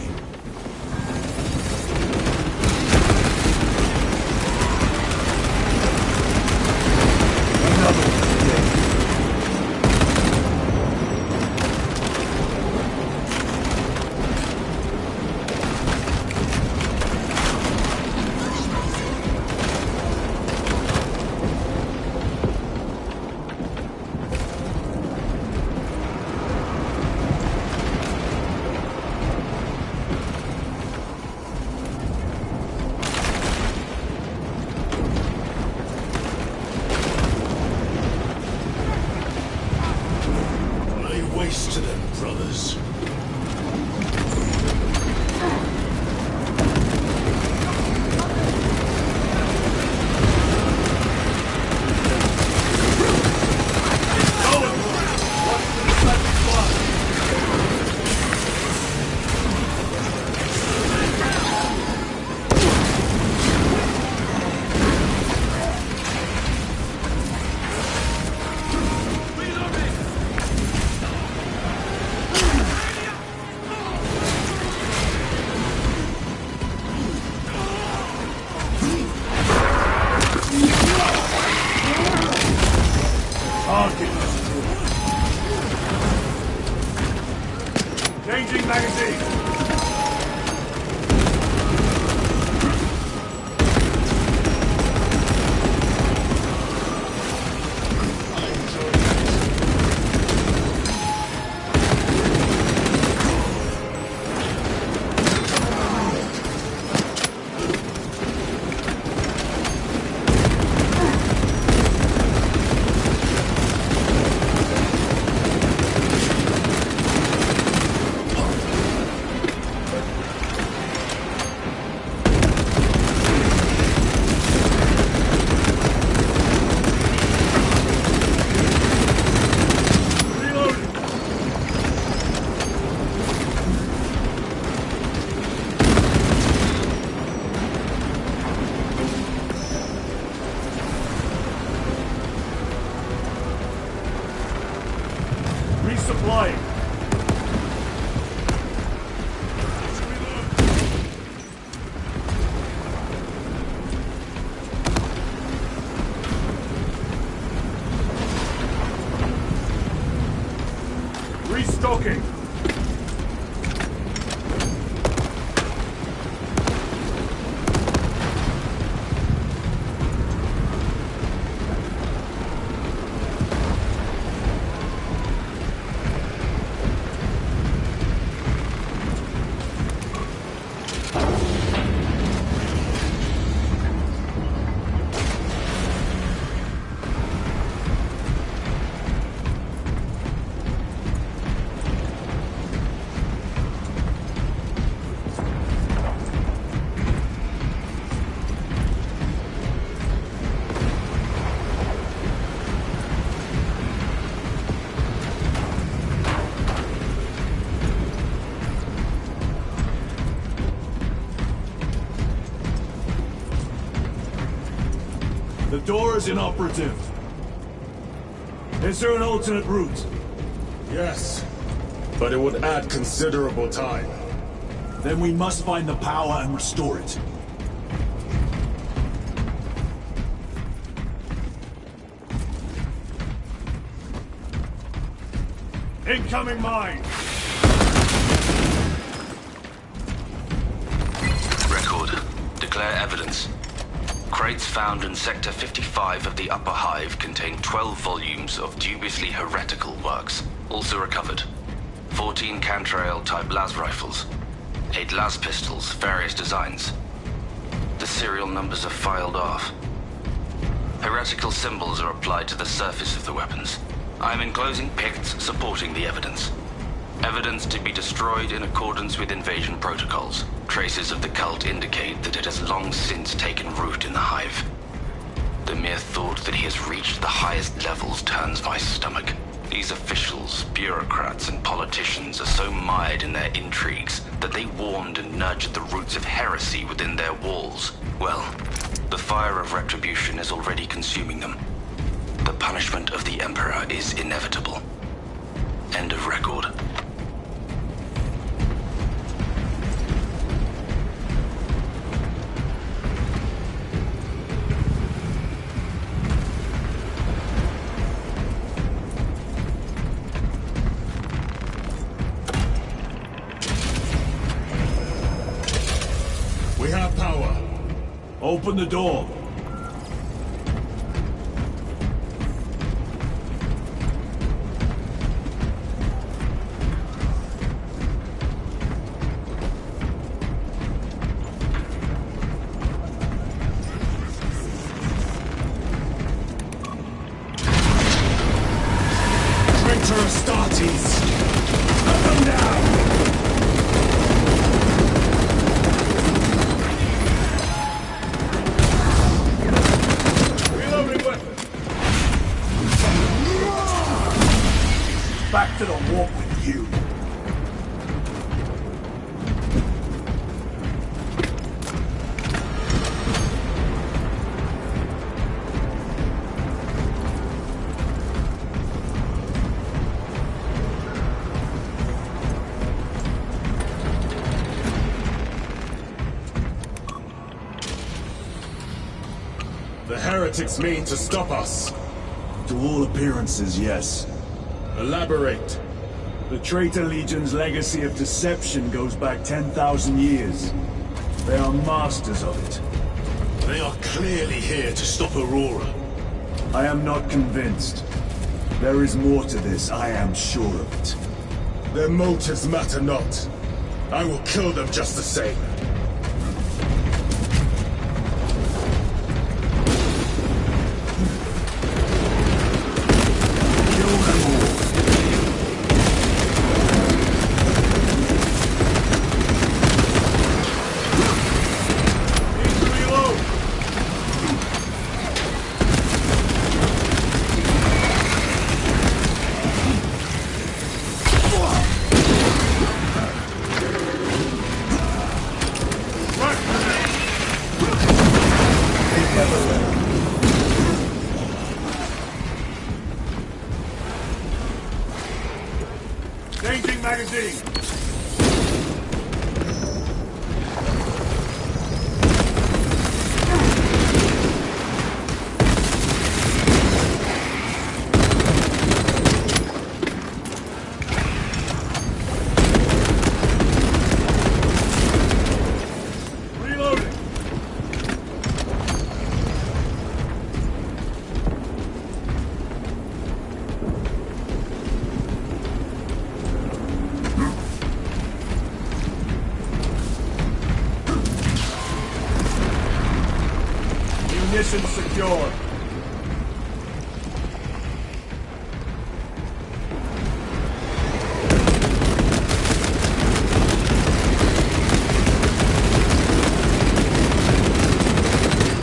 [SPEAKER 5] talking.
[SPEAKER 1] The door is inoperative. Is there an alternate route?
[SPEAKER 3] Yes, but it would add considerable time.
[SPEAKER 1] Then we must find the power and restore it. Incoming mine!
[SPEAKER 14] Record. Declare evidence. Crates found in Sector 55 of the Upper Hive contain 12 volumes of dubiously heretical works. Also recovered. 14 Cantrail-type las rifles. 8 las pistols, various designs. The serial numbers are filed off. Heretical symbols are applied to the surface of the weapons. I am enclosing picts supporting the evidence. Evidence to be destroyed in accordance with invasion protocols. Traces of the cult indicate that it has long since taken root in the Hive. The mere thought that he has reached the highest levels turns my stomach. These officials, bureaucrats, and politicians are so mired in their intrigues that they warmed and nurtured the roots of heresy within their walls. Well, the fire of retribution is already consuming them. The punishment of the Emperor is inevitable. End of record.
[SPEAKER 3] We have power.
[SPEAKER 1] Open the door.
[SPEAKER 3] Traitor Astartes! Cut them down!
[SPEAKER 1] Back to the warp with you.
[SPEAKER 3] The heretics mean to stop us.
[SPEAKER 1] To all appearances, yes.
[SPEAKER 3] Elaborate.
[SPEAKER 1] The Traitor Legion's legacy of deception goes back 10,000 years. They are masters of it.
[SPEAKER 13] They are clearly here to stop Aurora.
[SPEAKER 1] I am not convinced. There is more to this, I am sure of it.
[SPEAKER 3] Their motives matter not. I will kill them just the same.
[SPEAKER 1] Ammunition secure.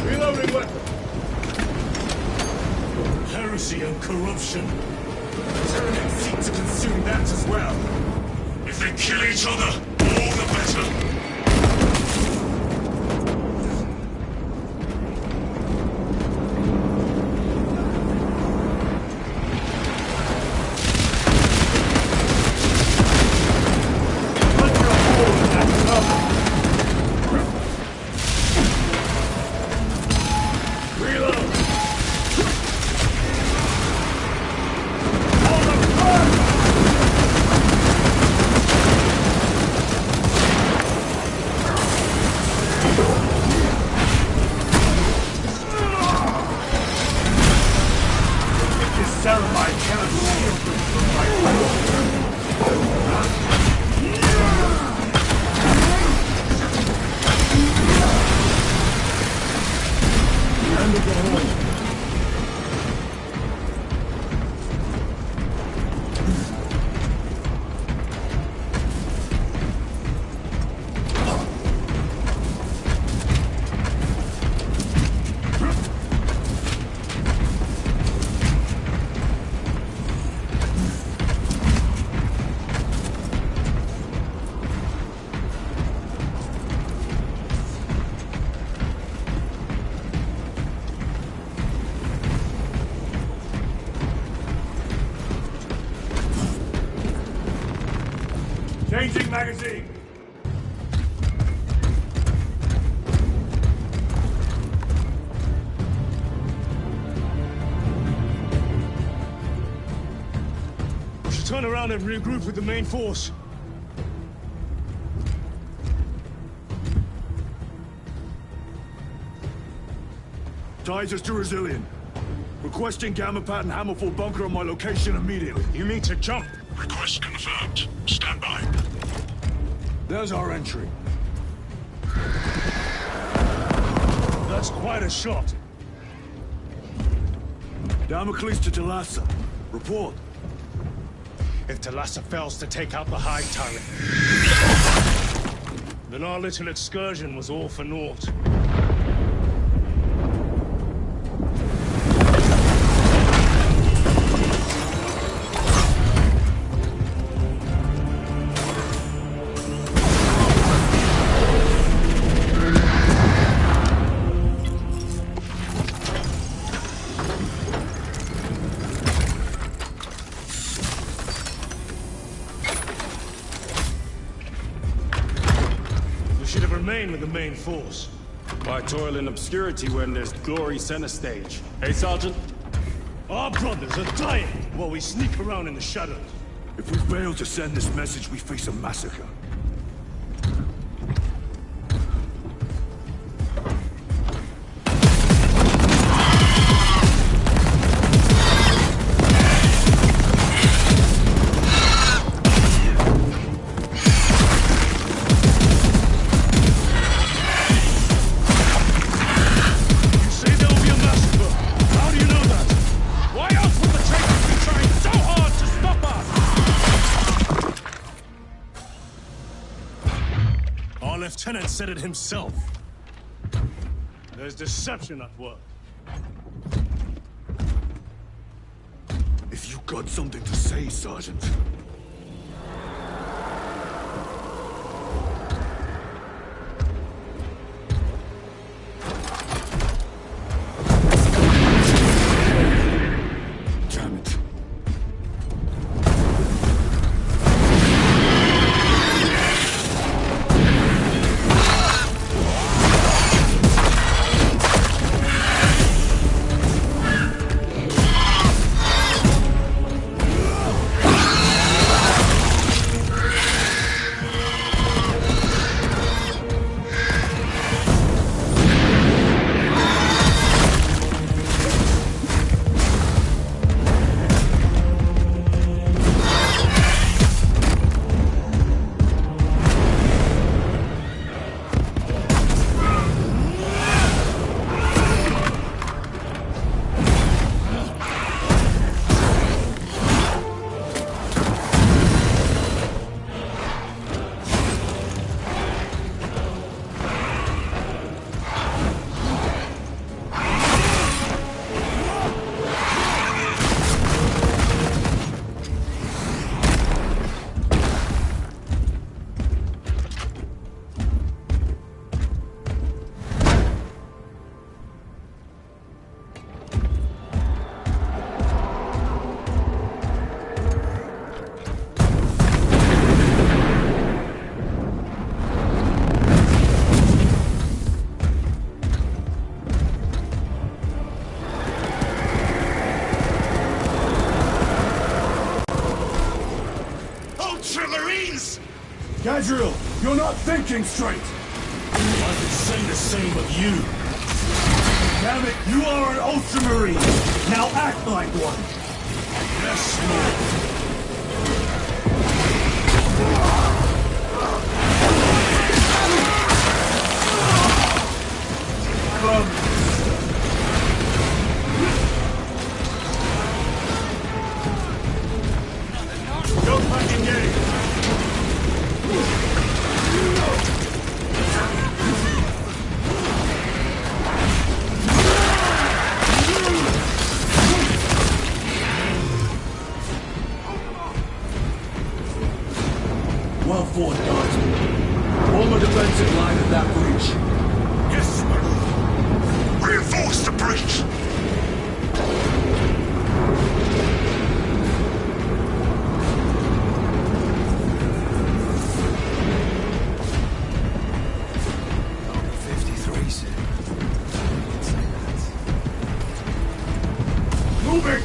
[SPEAKER 1] Reloading weapon.
[SPEAKER 2] Heresy and corruption. The Tyranids seek to consume that as well. If they kill each other, all the better.
[SPEAKER 1] Changing magazine.
[SPEAKER 13] We should turn around and regroup with the main force.
[SPEAKER 5] Titus to Resilient. Requesting Gamma Pad and Hammerfall bunker on my location immediately.
[SPEAKER 13] You mean to jump?
[SPEAKER 12] Request confirmed. Stand by.
[SPEAKER 5] There's our entry.
[SPEAKER 13] That's quite a shot.
[SPEAKER 5] Damocles to Talassa. Report.
[SPEAKER 13] If Talassa fails to take out the Hive turret, then our little excursion was all for naught. Remain with the main force.
[SPEAKER 9] Why toil in obscurity when there's glory center stage? Hey, Sergeant?
[SPEAKER 13] Our brothers are dying while we sneak around in the shadows.
[SPEAKER 5] If we fail to send this message, we face a massacre.
[SPEAKER 13] Lieutenant said it himself. There's deception at work.
[SPEAKER 5] If you got something to say, Sergeant. Damn it.
[SPEAKER 1] Galadriel, you're not thinking straight!
[SPEAKER 13] I could say the same of you.
[SPEAKER 1] Damn it, you are an Ultramarine! Now act like one!
[SPEAKER 13] Yes, Lord.
[SPEAKER 1] Don't fucking engage! Well fought, guys. Form a defensive line at that breach.
[SPEAKER 4] Yes, my lord. Reinforce the breach.
[SPEAKER 1] Moving!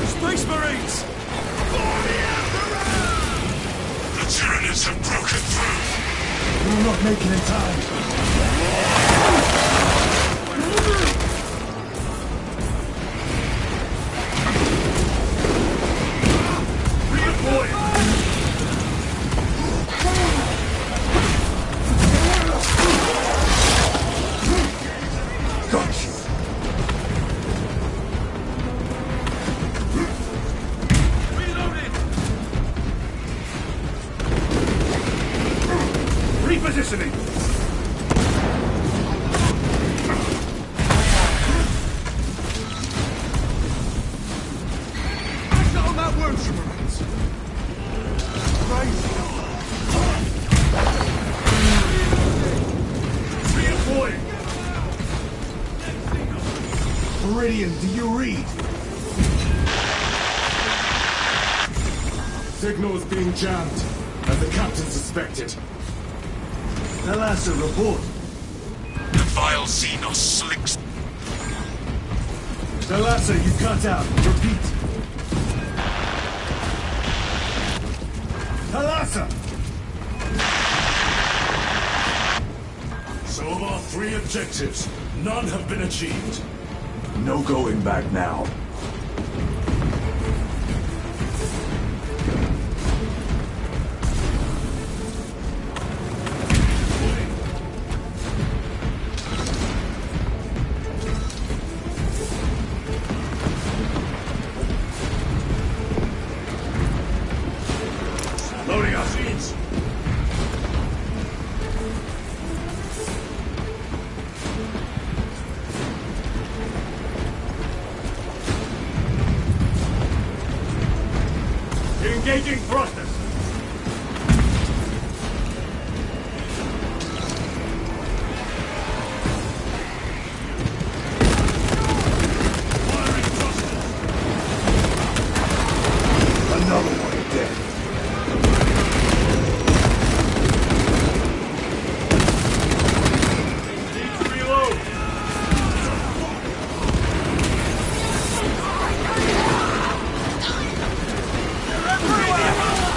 [SPEAKER 3] Space Marines!
[SPEAKER 4] The Tyranids have broken through.
[SPEAKER 1] We're not making it time. Gotcha. Repositioning!
[SPEAKER 3] Act on that word, Marines!
[SPEAKER 1] Redeploying! Meridian, do you read?
[SPEAKER 3] Signal is being jammed, as the captain suspected.
[SPEAKER 1] Thalassa, report.
[SPEAKER 4] The vile Xenos slicks.
[SPEAKER 1] Thalassa, you cut out. Repeat. Thalassa!
[SPEAKER 13] So of our 3 objectives, none have been achieved.
[SPEAKER 1] No going back now.
[SPEAKER 13] Loading our seats.
[SPEAKER 1] Engaging thrusters. Another one dead. Need to reload. They're everywhere!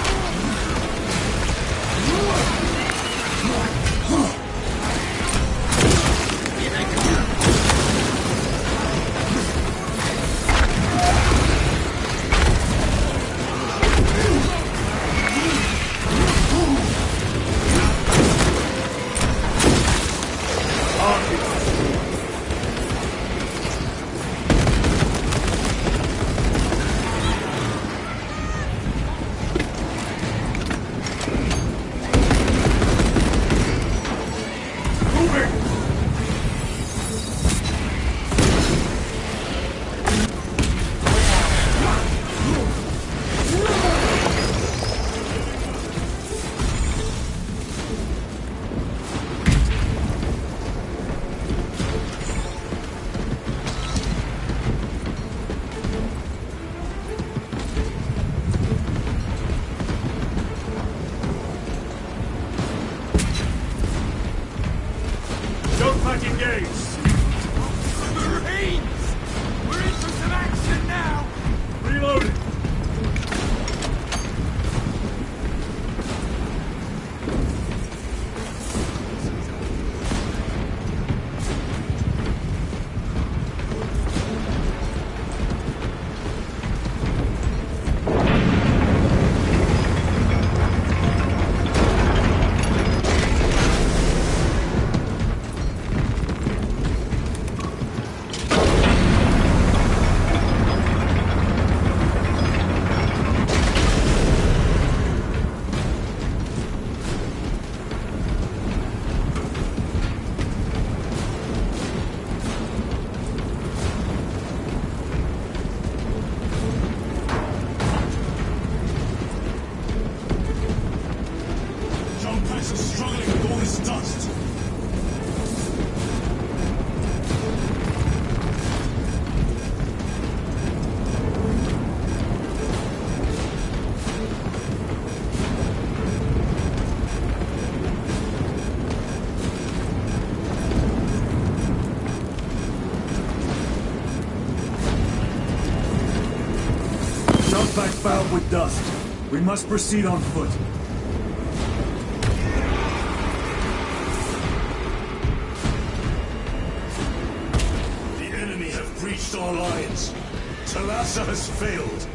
[SPEAKER 1] brigades!
[SPEAKER 3] Marines! We're into some action now!
[SPEAKER 1] Reloading! Fouled with dust. We must proceed on foot.
[SPEAKER 13] The enemy have breached our lines. Talassa has failed.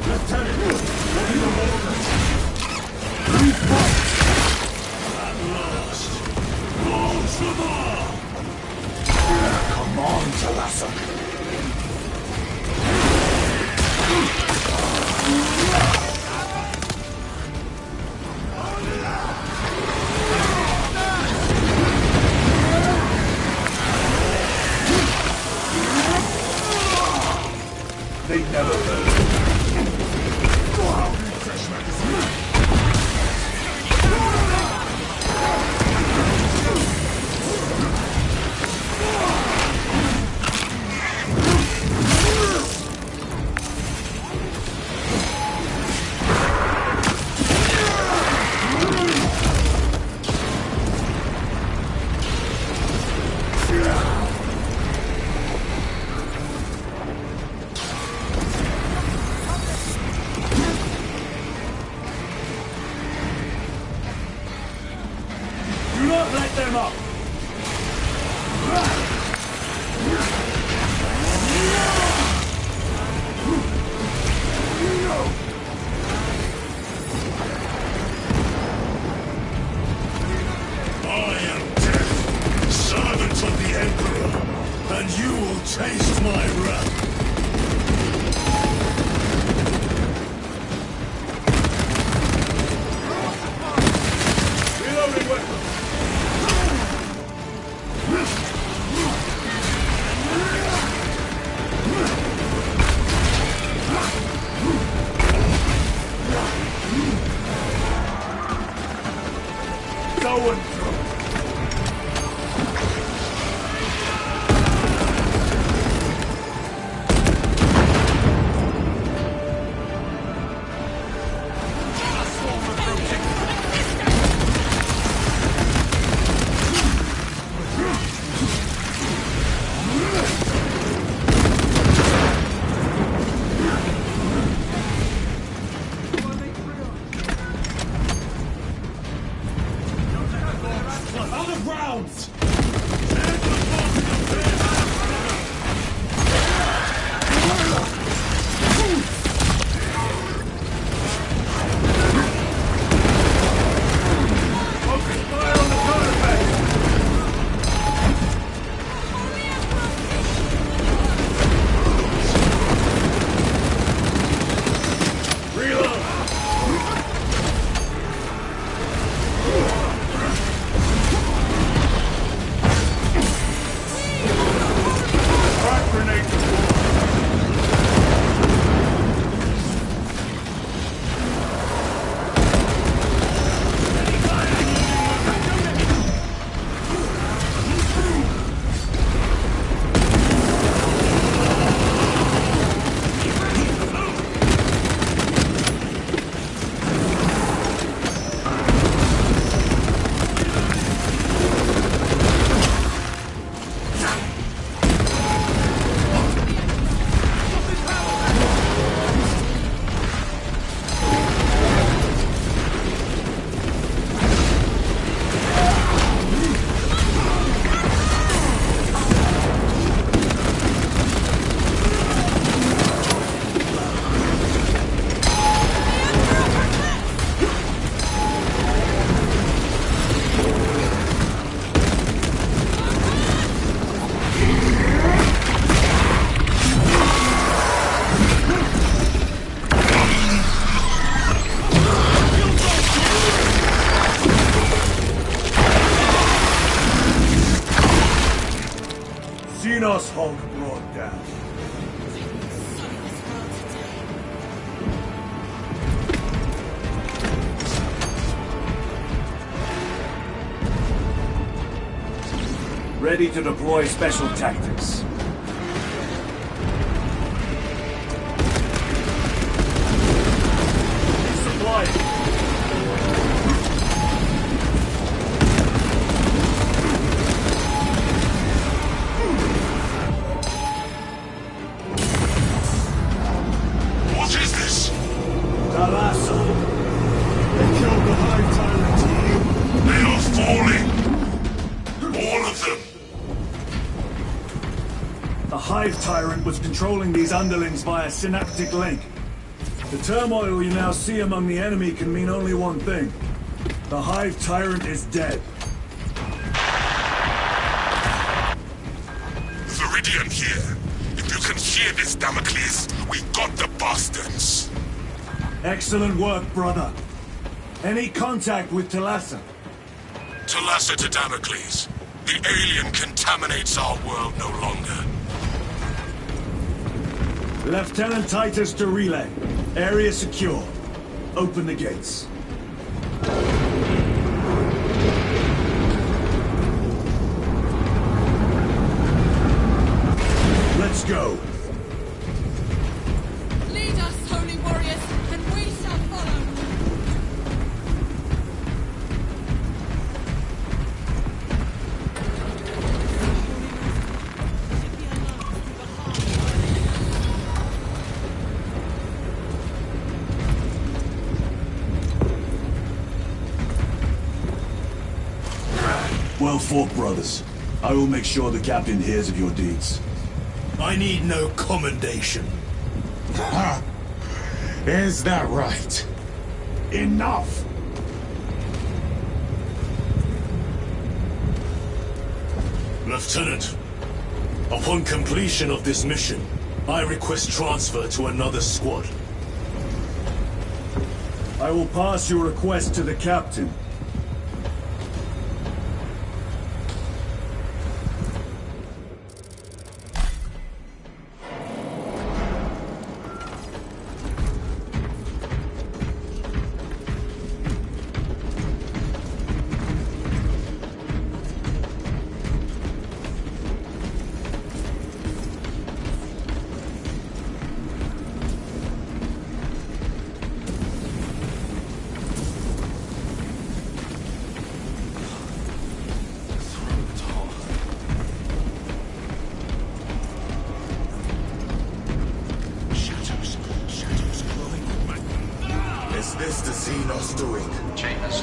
[SPEAKER 13] Lieutenant, what is the movement? At last. Launch the bar!
[SPEAKER 5] Come on, Talassa.
[SPEAKER 1] They never heard.
[SPEAKER 13] Taste my wrath!
[SPEAKER 1] Reloading weapons! Going through! Xenos Hulk brought down. Ready to deploy special tactics. Supply. Tyrant was controlling these underlings via synaptic link. The turmoil you now see among the enemy can mean only one thing. The Hive Tyrant is dead.
[SPEAKER 3] Viridian here. If you can hear this, Damocles, we got the bastards.
[SPEAKER 1] Excellent work, brother. Any contact with Talassa?
[SPEAKER 3] Talassa to Damocles. The alien contaminates our world no longer.
[SPEAKER 1] Lieutenant Titus to relay. Area secure. Open the gates. Let's go.
[SPEAKER 6] Lead us, holy warriors, and we shall follow.
[SPEAKER 1] Well fought, brothers. I will make sure the captain hears of your deeds.
[SPEAKER 2] I need no commendation. Is that right?
[SPEAKER 5] Enough!
[SPEAKER 13] Lieutenant, upon completion of this mission, I request transfer to another squad.
[SPEAKER 1] I will pass your request to the captain.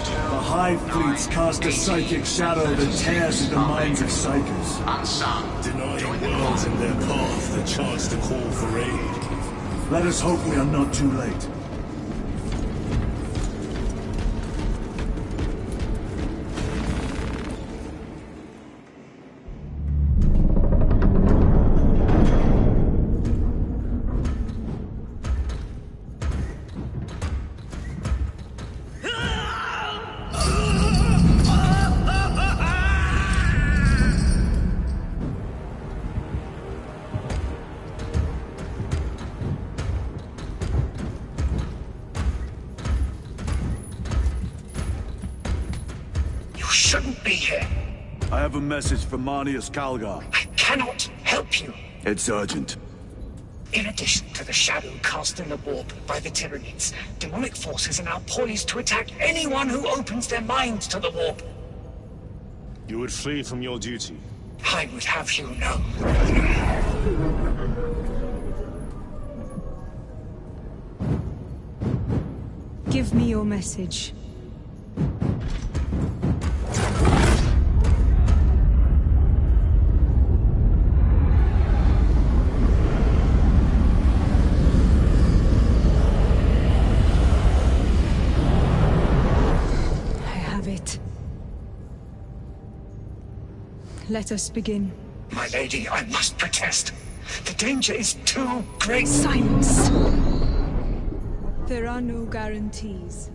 [SPEAKER 1] The Hive fleets cast a psychic shadow that tears at the minds of psychers.
[SPEAKER 13] Denying worlds in their path the chance to call for aid.
[SPEAKER 1] Let us hope we are not too late.
[SPEAKER 4] Shouldn't be here.
[SPEAKER 1] I have a message from Marnius Calgar.
[SPEAKER 4] I cannot help you.
[SPEAKER 1] It's urgent.
[SPEAKER 4] In addition to the shadow cast in the warp by the Tyranids, demonic forces are now poised to attack anyone who opens their minds to the warp.
[SPEAKER 13] You would flee from your duty.
[SPEAKER 4] I would have you know.
[SPEAKER 15] Give me your message. Let us begin.
[SPEAKER 4] My lady, I must protest. The danger is too great.
[SPEAKER 15] Silence! There are no guarantees.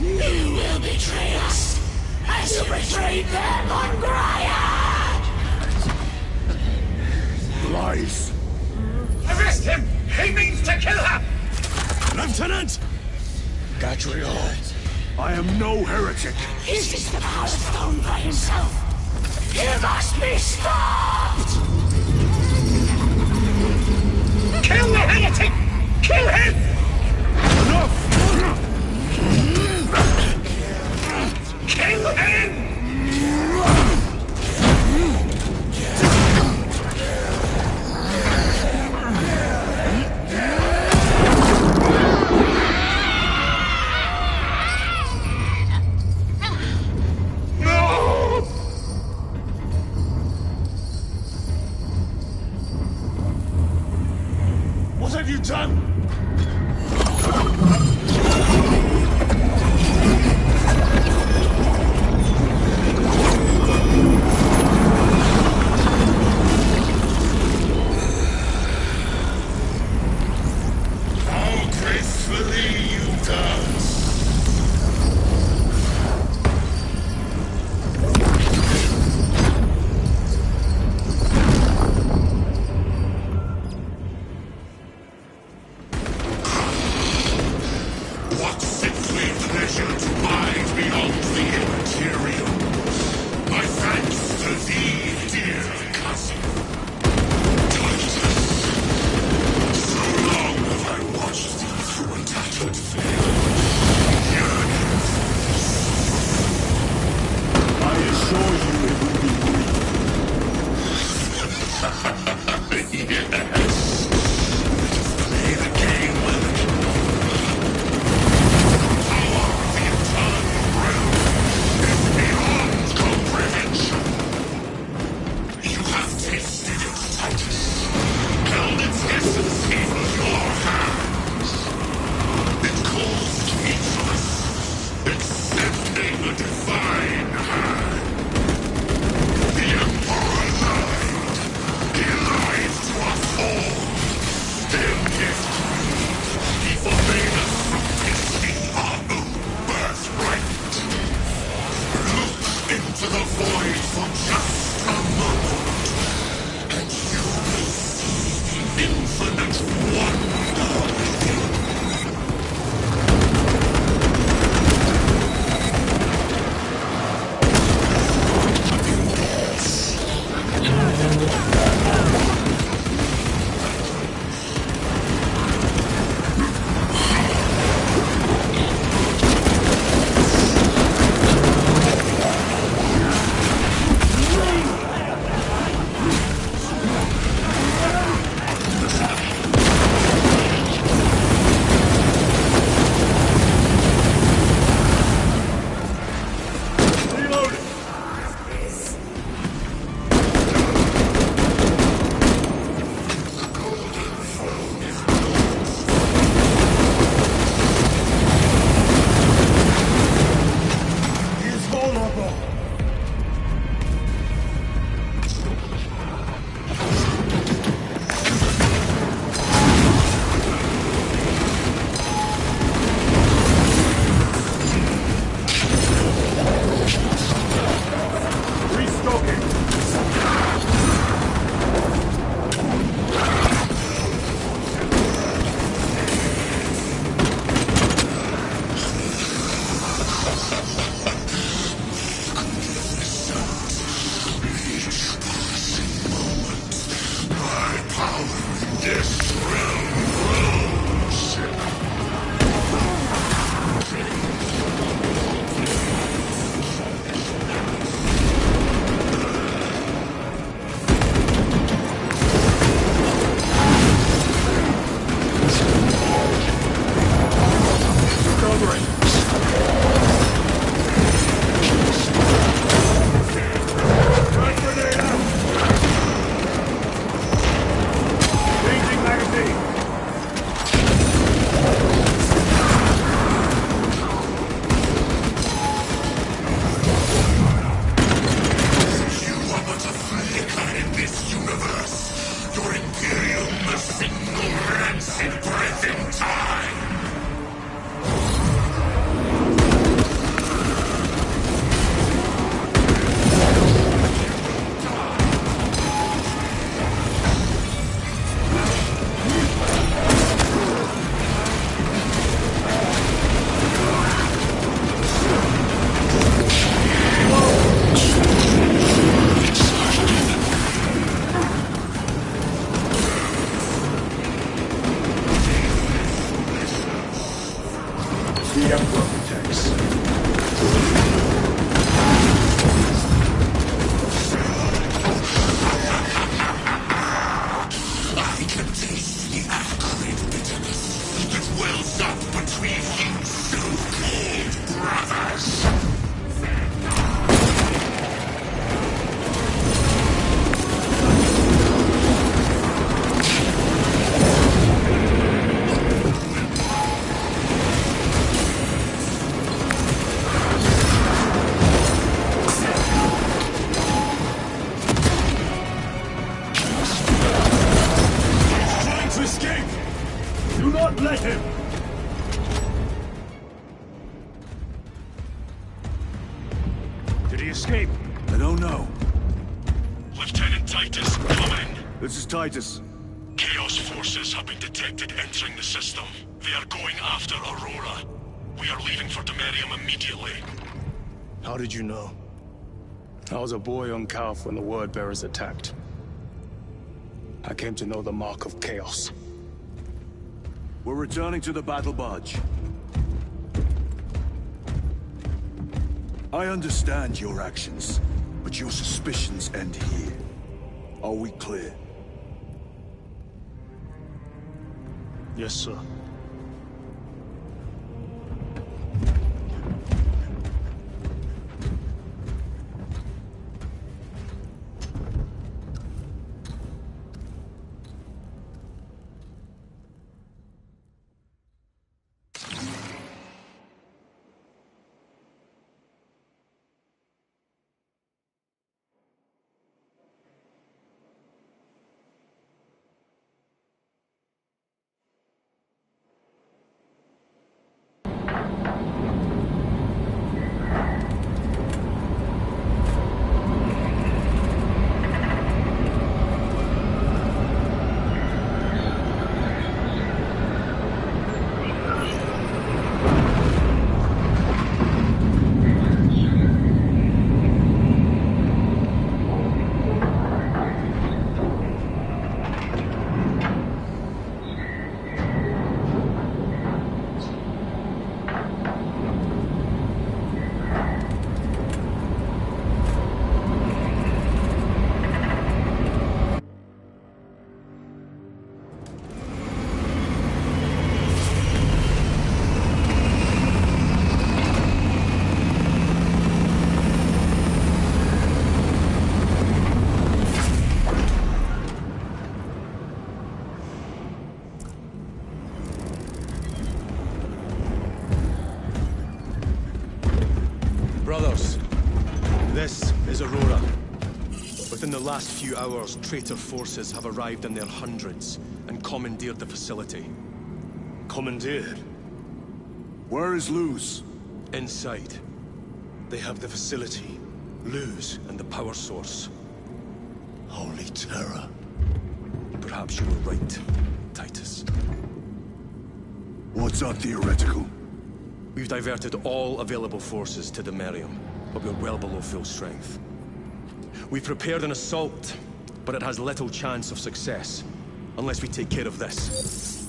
[SPEAKER 16] You will betray us, as you betrayed them on Graia!
[SPEAKER 5] Lies!
[SPEAKER 16] Arrest him! He means to kill her!
[SPEAKER 5] Lieutenant! Gatriel, I am no heretic.
[SPEAKER 16] Is this the power stone by himself? He must be stopped! Kill the heretic! Kill him!
[SPEAKER 5] Enough!
[SPEAKER 16] Kill him!
[SPEAKER 5] What have you done?
[SPEAKER 16] How gracefully you dance! What sickly pleasure to hide beyond the immaterial. My thanks to thee, dear cousin. Titus, so long have I watched thee through a tattered veil, yearning for this.
[SPEAKER 5] I assure you it will be brief.
[SPEAKER 16] Yes. Play the game well. You have tasted it, Titus. Held its essence in your hands. It calls
[SPEAKER 5] The Emperor protects.
[SPEAKER 16] I can taste the acrid bitterness that wells up between you so-called brothers.
[SPEAKER 1] Let him!
[SPEAKER 13] Did he escape?
[SPEAKER 1] I don't know.
[SPEAKER 16] Lieutenant Titus, come in.
[SPEAKER 1] This is Titus.
[SPEAKER 16] Chaos forces have been detected entering the system. They are going after Aurora. We are leaving for Demerium immediately.
[SPEAKER 13] How did you know? I was a boy on Calf when the Word Bearers attacked. I came to know the mark of chaos.
[SPEAKER 1] We're returning to the battle barge. I understand your actions, but your suspicions end here. Are we clear?
[SPEAKER 13] Yes, sir.
[SPEAKER 17] Brothers, this is Aurora. Within the last few hours, traitor forces have arrived in their hundreds and commandeered the facility.
[SPEAKER 13] Commandeered?
[SPEAKER 1] Where is Luz?
[SPEAKER 17] Inside. They have the facility, Luz, and the power source.
[SPEAKER 16] Holy terror.
[SPEAKER 17] Perhaps you were right, Titus.
[SPEAKER 1] What's our theoretical?
[SPEAKER 17] We've diverted all available forces to Demerium, but we're well below full strength. We've prepared an assault, but it has little chance of success, unless we take care of this.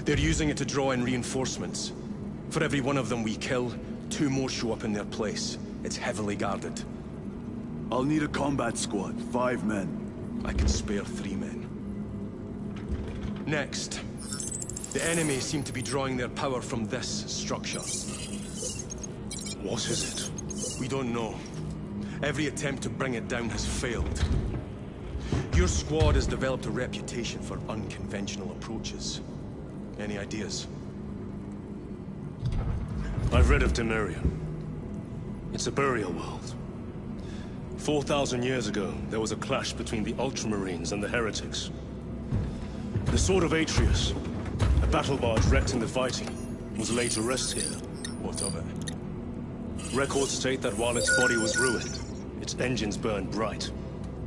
[SPEAKER 17] They're using it to draw in reinforcements. For every one of them we kill, 2 more show up in their place. It's heavily guarded.
[SPEAKER 1] I'll need a combat squad, 5 men.
[SPEAKER 17] I can spare 3 men. Next, the enemy seem to be drawing their power from this structure.
[SPEAKER 13] What is it?
[SPEAKER 17] We don't know. Every attempt to bring it down has failed. Your squad has developed a reputation for unconventional approaches. Any ideas?
[SPEAKER 13] I've read of Demerium. It's a burial world. 4,000 years ago, there was a clash between the Ultramarines and the Heretics. The Sword of Atreus, a battle barge wrecked in the fighting, was laid to rest here.
[SPEAKER 17] What of it?
[SPEAKER 13] Records state that while its body was ruined, its engines burned bright,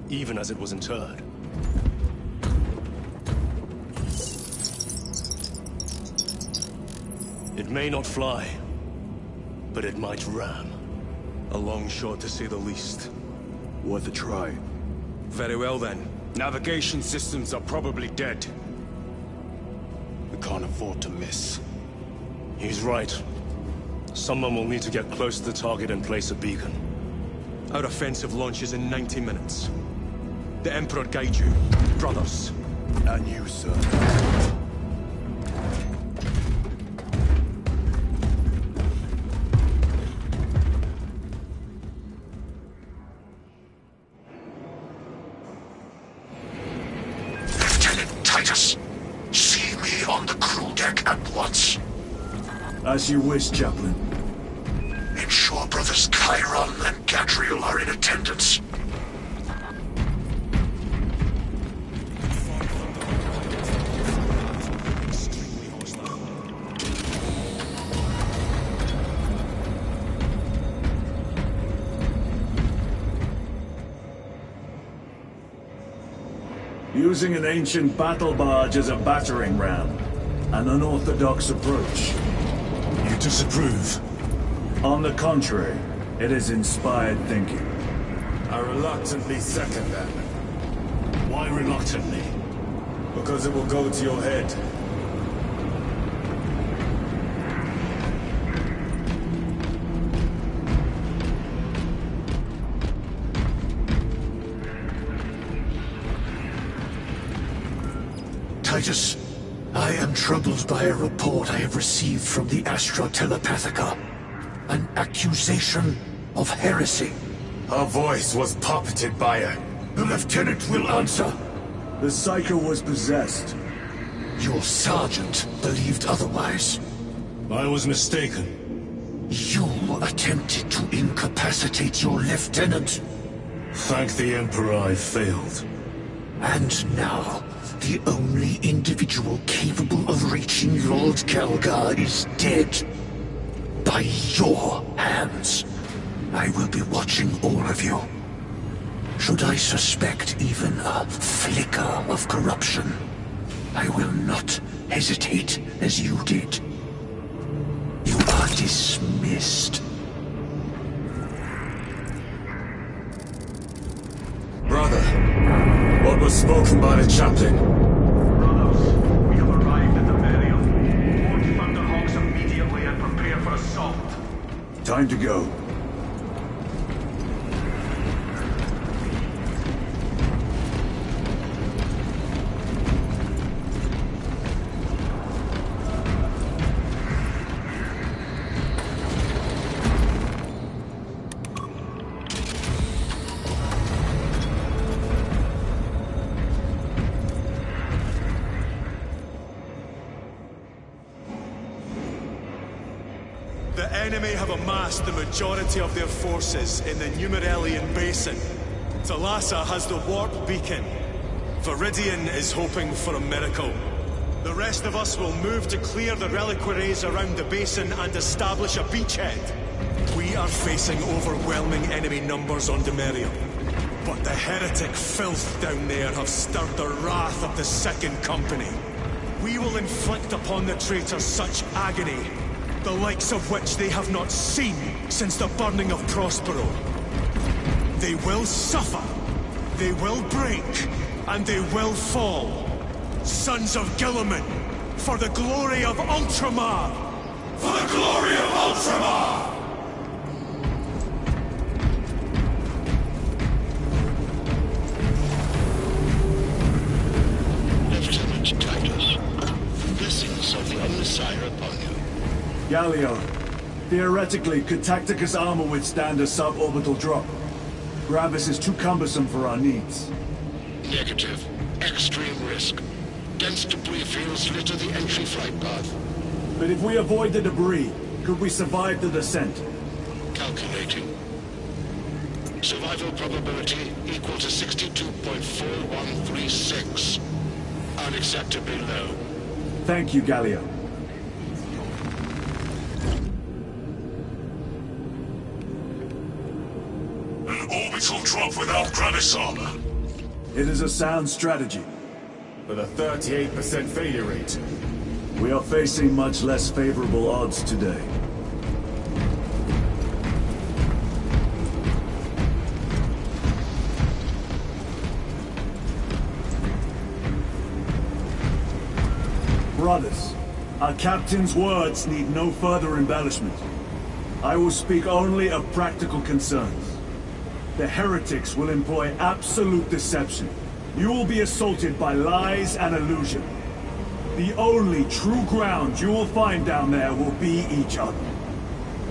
[SPEAKER 13] even as it was interred. It may not fly, but it might ram.
[SPEAKER 17] A long shot, to say the least.
[SPEAKER 1] Worth a try.
[SPEAKER 17] Very well, then.
[SPEAKER 11] Navigation systems are probably dead. We can't afford to miss.
[SPEAKER 13] You He's right. Someone will need to get close to the target and place a beacon.
[SPEAKER 17] Our offensive launches in 90 minutes. The Emperor guide you, brothers.
[SPEAKER 5] And you, sir.
[SPEAKER 16] Lieutenant Titus, see me on the crew deck at once.
[SPEAKER 1] As you wish, Chaplain.
[SPEAKER 16] Ensure brothers Chiron and Gadriel are in attendance.
[SPEAKER 1] Using an ancient battle barge as a battering ram. An unorthodox approach.
[SPEAKER 13] You disapprove?
[SPEAKER 1] On the contrary, it is inspired thinking.
[SPEAKER 3] I reluctantly second that.
[SPEAKER 13] Why reluctantly?
[SPEAKER 3] Because it will go to your head.
[SPEAKER 16] Titus, I am troubled by a report I have received from the Astra Telepathica. An accusation of heresy.
[SPEAKER 3] Her voice was puppeted by her.
[SPEAKER 16] The lieutenant will answer.
[SPEAKER 1] The Psycho was possessed.
[SPEAKER 16] Your sergeant believed otherwise.
[SPEAKER 13] I was mistaken.
[SPEAKER 16] You attempted to incapacitate your lieutenant.
[SPEAKER 13] Thank the Emperor I failed.
[SPEAKER 16] And now, the only individual capable of reaching Lord Kelgar is dead. By your hands. I will be watching all of you. Should I suspect even a flicker of corruption, I will not hesitate as you did. You are dismissed.
[SPEAKER 3] Brother, what was spoken by the chaplain?
[SPEAKER 5] Brothers, we have arrived at the Merium. Board Thunderhawks immediately and prepare for assault.
[SPEAKER 1] Time to go.
[SPEAKER 17] The enemy have amassed the majority of their forces in the Numeralian Basin. Thalassa has the warp beacon. Viridian is hoping for a miracle. The rest of us will move to clear the reliquaries around the basin and establish a beachhead. We are facing overwhelming enemy numbers on Demerium. But the heretic filth down there have stirred the wrath of the Second Company. We will inflict upon the traitors such agony, the likes of which they have not seen since the burning of Prospero. They will suffer, they will break, and they will fall. Sons of Gilliman, for the glory of Ultramar!
[SPEAKER 16] For the glory of Ultramar! Lieutenant Titus, blessings of the Omnissiah upon you.
[SPEAKER 1] Galio, theoretically, could Tacticus armor withstand a suborbital drop? Gravis is too cumbersome for our needs.
[SPEAKER 16] Negative. Extreme risk. Dense debris fields litter the entry flight path.
[SPEAKER 1] But if we avoid the debris, could we survive the descent?
[SPEAKER 16] Calculating. Survival probability equal to 62.4136. Unacceptably low.
[SPEAKER 1] Thank you, Galio.
[SPEAKER 16] An orbital drop without Gravis armor.
[SPEAKER 1] It is a sound strategy.
[SPEAKER 3] With a 38% failure rate.
[SPEAKER 1] We are facing much less favorable odds today. Brothers, I Our captain's words need no further embellishment. I will speak only of practical concerns. The heretics will employ absolute deception. You will be assaulted by lies and illusion. The only true ground you will find down there will be each other.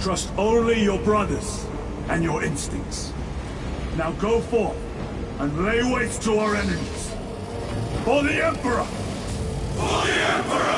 [SPEAKER 1] Trust only your brothers and your instincts. Now go forth and lay waste to our enemies. For the Emperor! For the Emperor!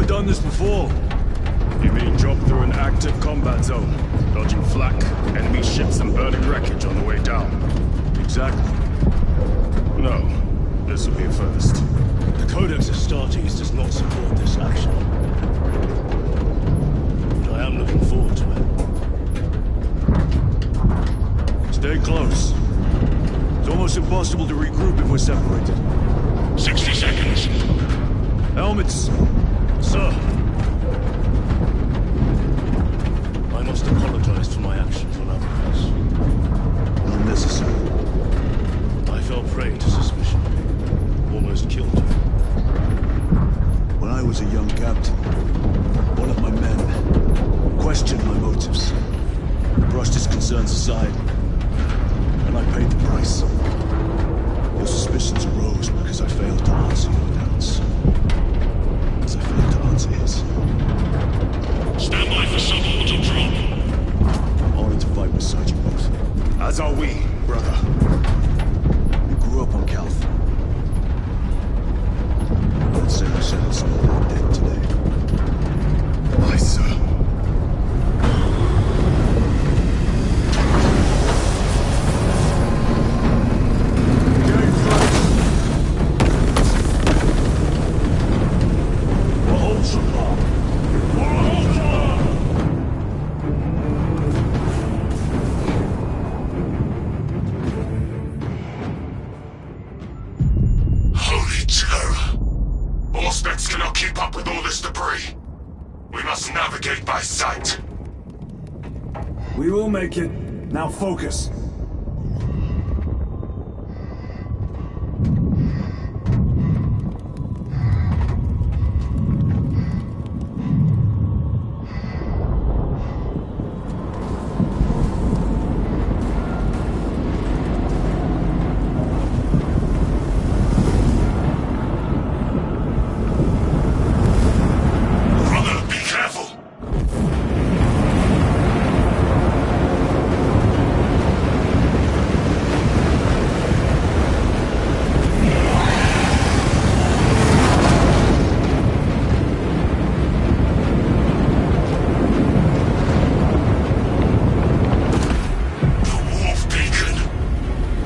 [SPEAKER 13] Done this before. You mean drop through an active combat zone, dodging flak, enemy ships and burning wreckage on the way down? Exactly. No, this will be a first. The Codex Astartes does not support this action. But I am looking forward to it. Stay close. It's almost impossible to regroup if we're separated.
[SPEAKER 16] 60 seconds.
[SPEAKER 13] Helmets! Sir! I must apologize for my actions on Abracus.
[SPEAKER 1] Unnecessary.
[SPEAKER 13] I fell prey to suspicion. Almost killed you.
[SPEAKER 1] When I was a young captain, one of my men questioned my motives, brushed his concerns aside, and I paid the price. Your suspicions arose because I failed to answer your doubts. As I failed to answer his.
[SPEAKER 16] Stand by for suborbital drop.
[SPEAKER 1] Honored to fight beside you both.
[SPEAKER 13] As are we, brother.
[SPEAKER 1] We grew up on Calth. Let's say we settled some of our debt today.
[SPEAKER 13] Aye, sir.
[SPEAKER 16] Holy terror! Auspex cannot keep up with all this debris. We must navigate by sight.
[SPEAKER 1] We will make it. Now focus.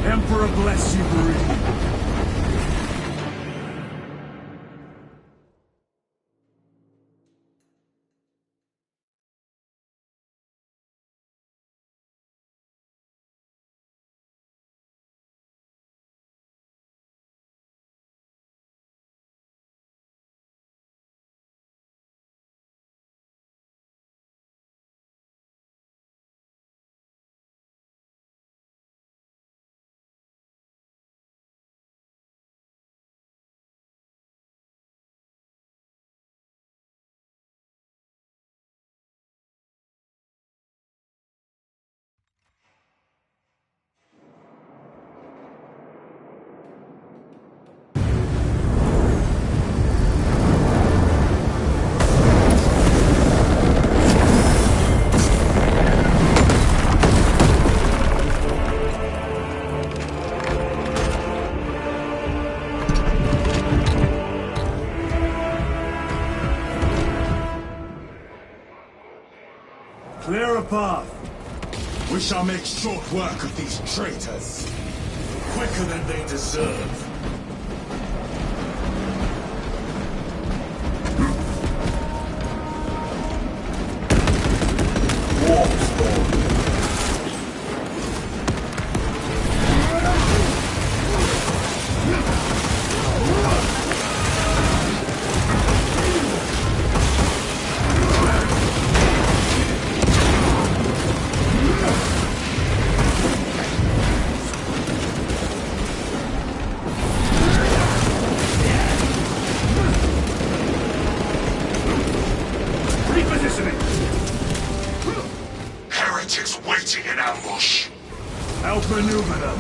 [SPEAKER 1] Emperor bless you, Viridian. path. We shall make short work of these traitors.
[SPEAKER 2] Quicker than they deserve.
[SPEAKER 16] Heretics waiting in ambush.
[SPEAKER 1] Outmaneuver them.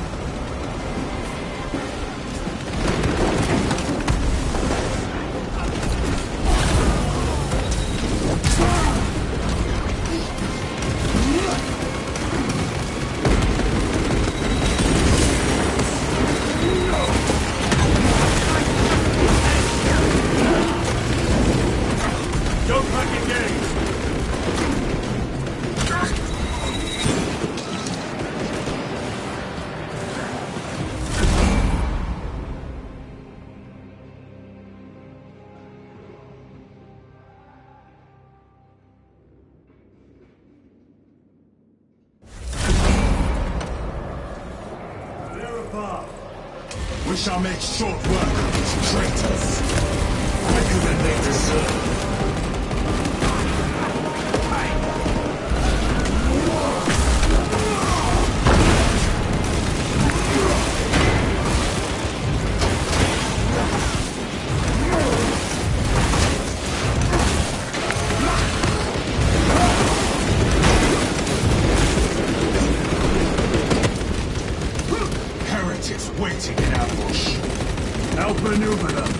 [SPEAKER 1] Don't back engage. We shall make short work of these traitors. Quicker than they deserve. Heretics waiting in ambush. Outmaneuver them.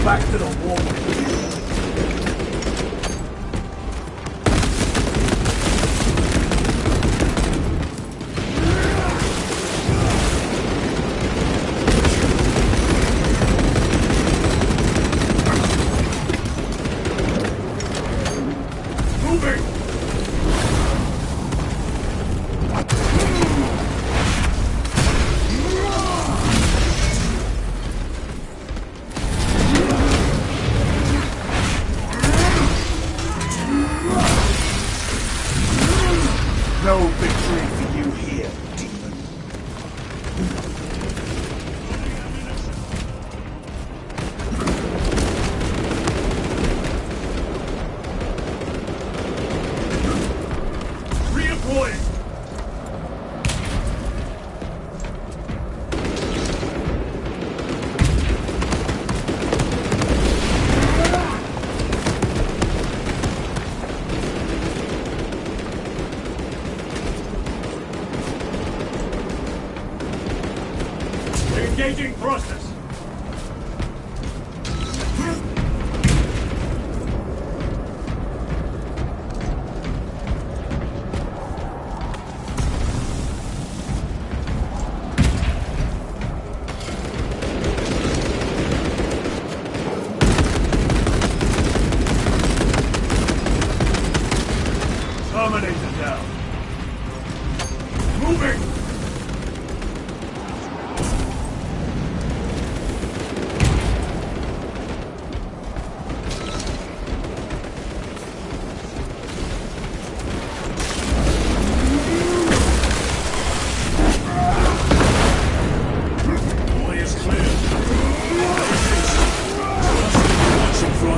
[SPEAKER 1] Back to the wall. No victory for you here, demon. Reemploying! Engaging thrusters. Terminator down. Moving.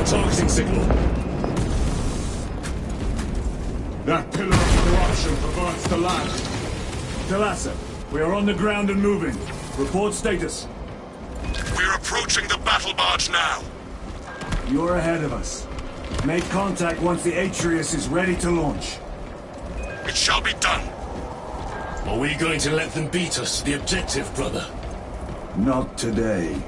[SPEAKER 2] Targeting signal.
[SPEAKER 1] That pillar of corruption perverts the land. Talassa, we are on the ground and moving. Report status.
[SPEAKER 16] We're approaching the battle barge now.
[SPEAKER 1] You're ahead of us. Make contact once the Atreus is ready to launch.
[SPEAKER 16] It shall be done.
[SPEAKER 2] Are we going to let them beat us to the objective, brother?
[SPEAKER 1] Not today.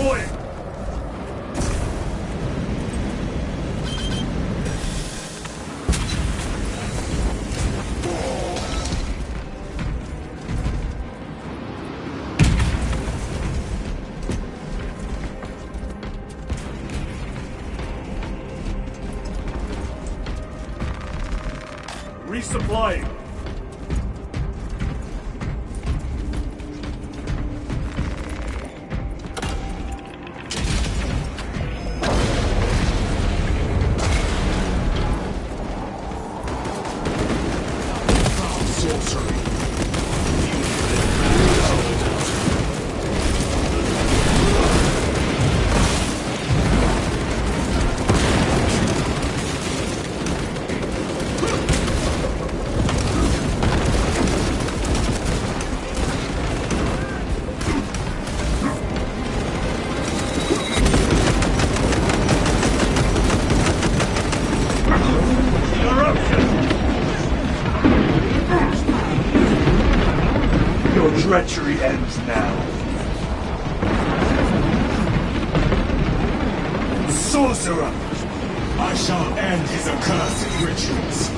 [SPEAKER 1] Redeploying! Resupplying. Treachery ends now. Sorcerer!
[SPEAKER 3] I shall end his accursed rituals.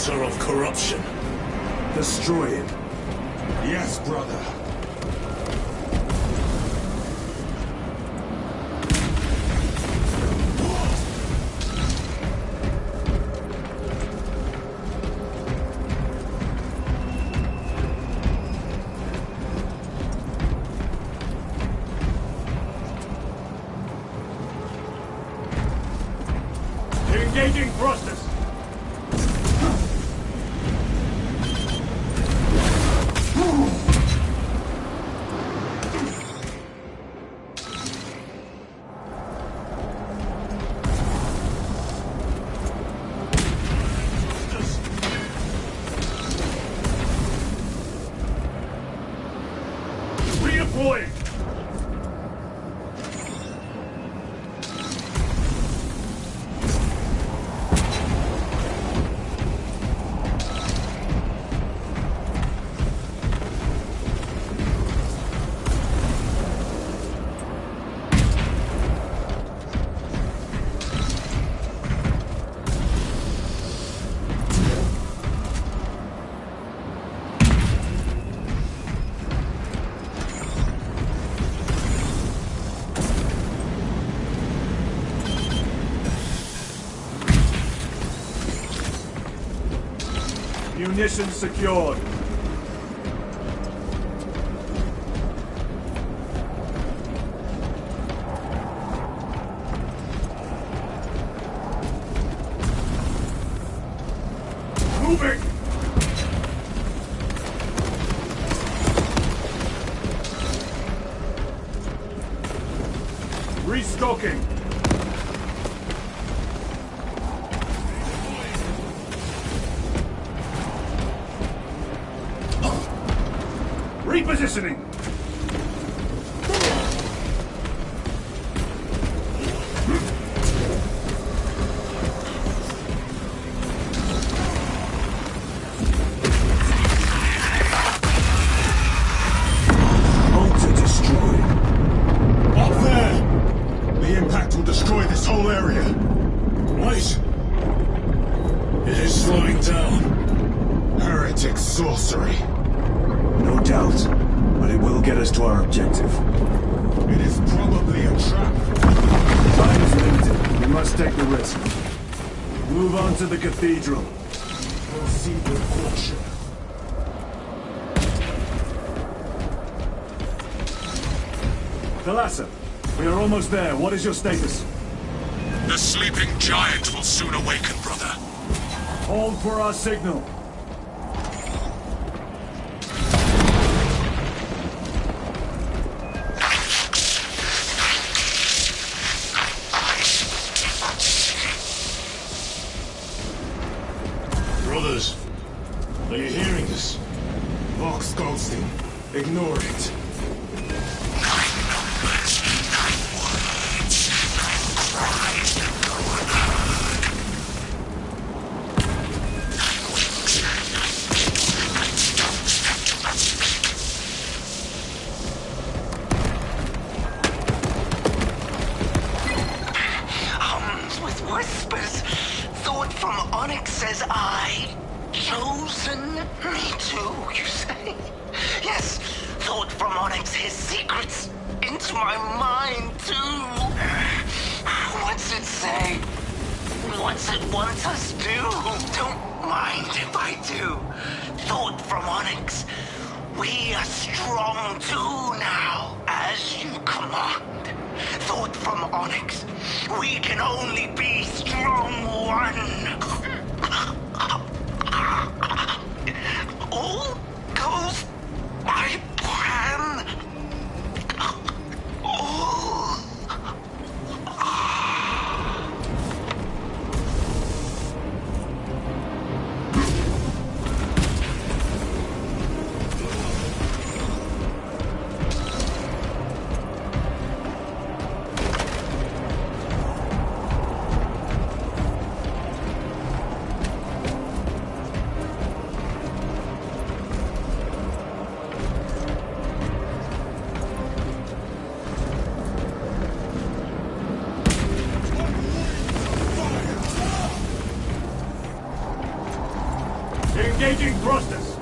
[SPEAKER 2] Of corruption.
[SPEAKER 1] Destroy it.
[SPEAKER 3] Yes, brother.
[SPEAKER 1] Engaging thrusters. Redeploying. Munitions secured. Moving! Restocking. Repositioning!
[SPEAKER 2] down. Heretic sorcery.
[SPEAKER 1] No doubt, but it will get us to our objective.
[SPEAKER 2] It is probably a trap.
[SPEAKER 1] Time is limited. We must take the risk. Move on to the cathedral.
[SPEAKER 2] Proceed with caution.
[SPEAKER 1] Thalassa, we are almost there. What is your status?
[SPEAKER 16] The sleeping giant will soon awaken, brother.
[SPEAKER 1] Hold for our signal.
[SPEAKER 2] Brothers, are you hearing this? Vox ghosting. Ignore it.
[SPEAKER 1] Engaging thrusters.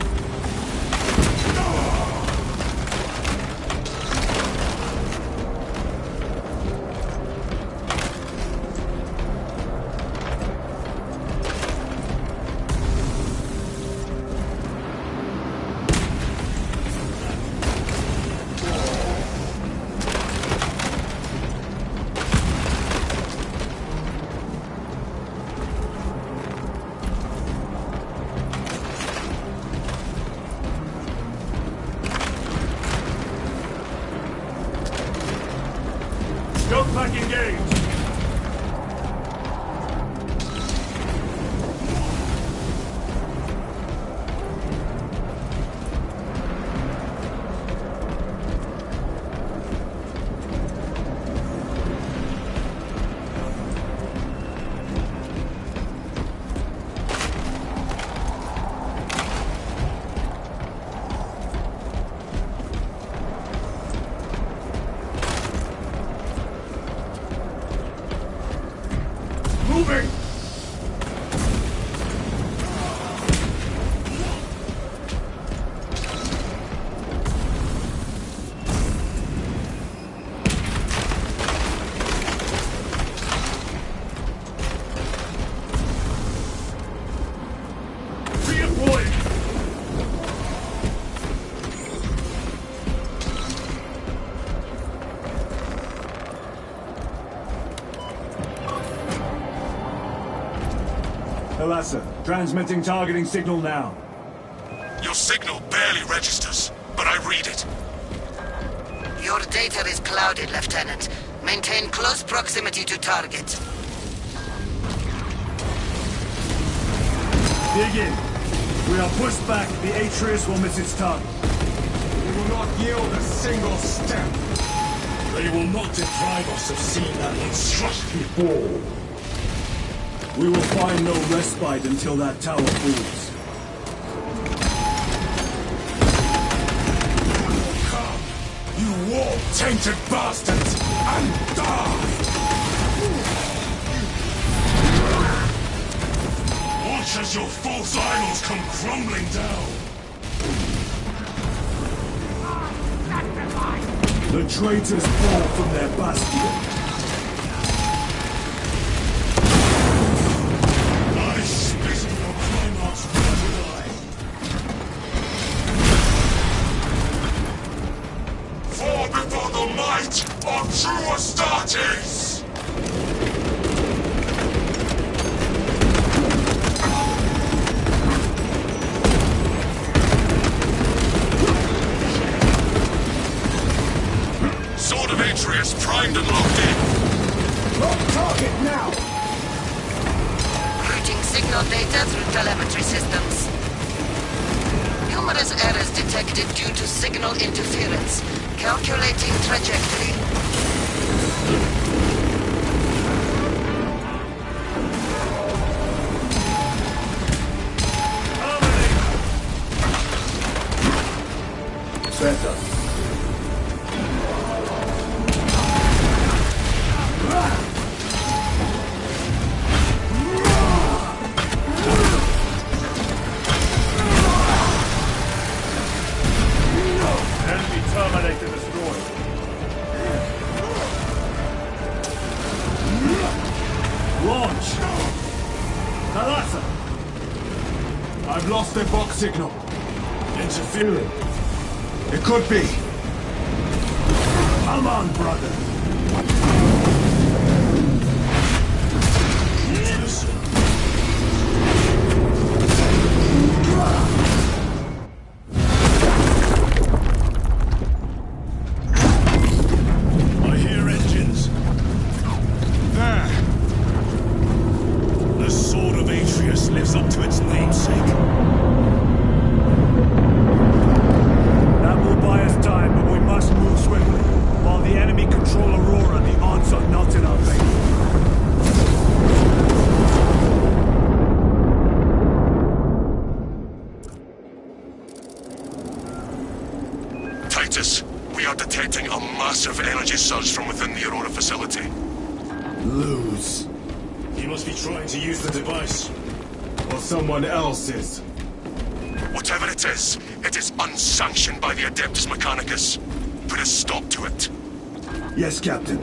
[SPEAKER 1] Back engaged. Moving! Thalassa, transmitting targeting signal now.
[SPEAKER 16] Your signal barely registers, but I read it.
[SPEAKER 18] Your data is clouded, Lieutenant. Maintain close proximity to target.
[SPEAKER 1] Dig in. If we are pushed back, the Atreus will miss its target.
[SPEAKER 2] We will not yield a single step. They will not deprive us of seeing that monstrosity fall.
[SPEAKER 1] We will find no respite until that tower falls.
[SPEAKER 2] Come, you war-tainted bastards, and die! Watch
[SPEAKER 16] Watch as your false idols come crumbling down.
[SPEAKER 1] The traitors fall from their bastion.
[SPEAKER 16] I spit in your Primarch's blooded eye. Fall before the might of true Astartes! Sword of Atreus primed and locked in.
[SPEAKER 5] Lock target now!
[SPEAKER 18] Routing signal data through telemetry systems. Numerous errors detected due to signal interference. Calculating trajectory.
[SPEAKER 1] Better.
[SPEAKER 3] Enemy terminated destroyed.
[SPEAKER 1] Launch! Thalassa! I've lost their box signal.
[SPEAKER 13] Interfering.
[SPEAKER 1] It could be. Come on, brother.
[SPEAKER 13] I hear engines.
[SPEAKER 1] There.
[SPEAKER 13] The Sword of Atreus lives up to its namesake.
[SPEAKER 1] That will buy us time, but we must move swiftly. While the enemy control Aurora, the odds are not in our favor.
[SPEAKER 16] Titus, we are detecting a massive energy surge from within the Aurora facility.
[SPEAKER 1] Lose.
[SPEAKER 13] He must be trying to use the device.
[SPEAKER 1] Or someone else is.
[SPEAKER 16] Whatever it is unsanctioned by the Adeptus Mechanicus. Put a stop to it.
[SPEAKER 1] Yes, Captain.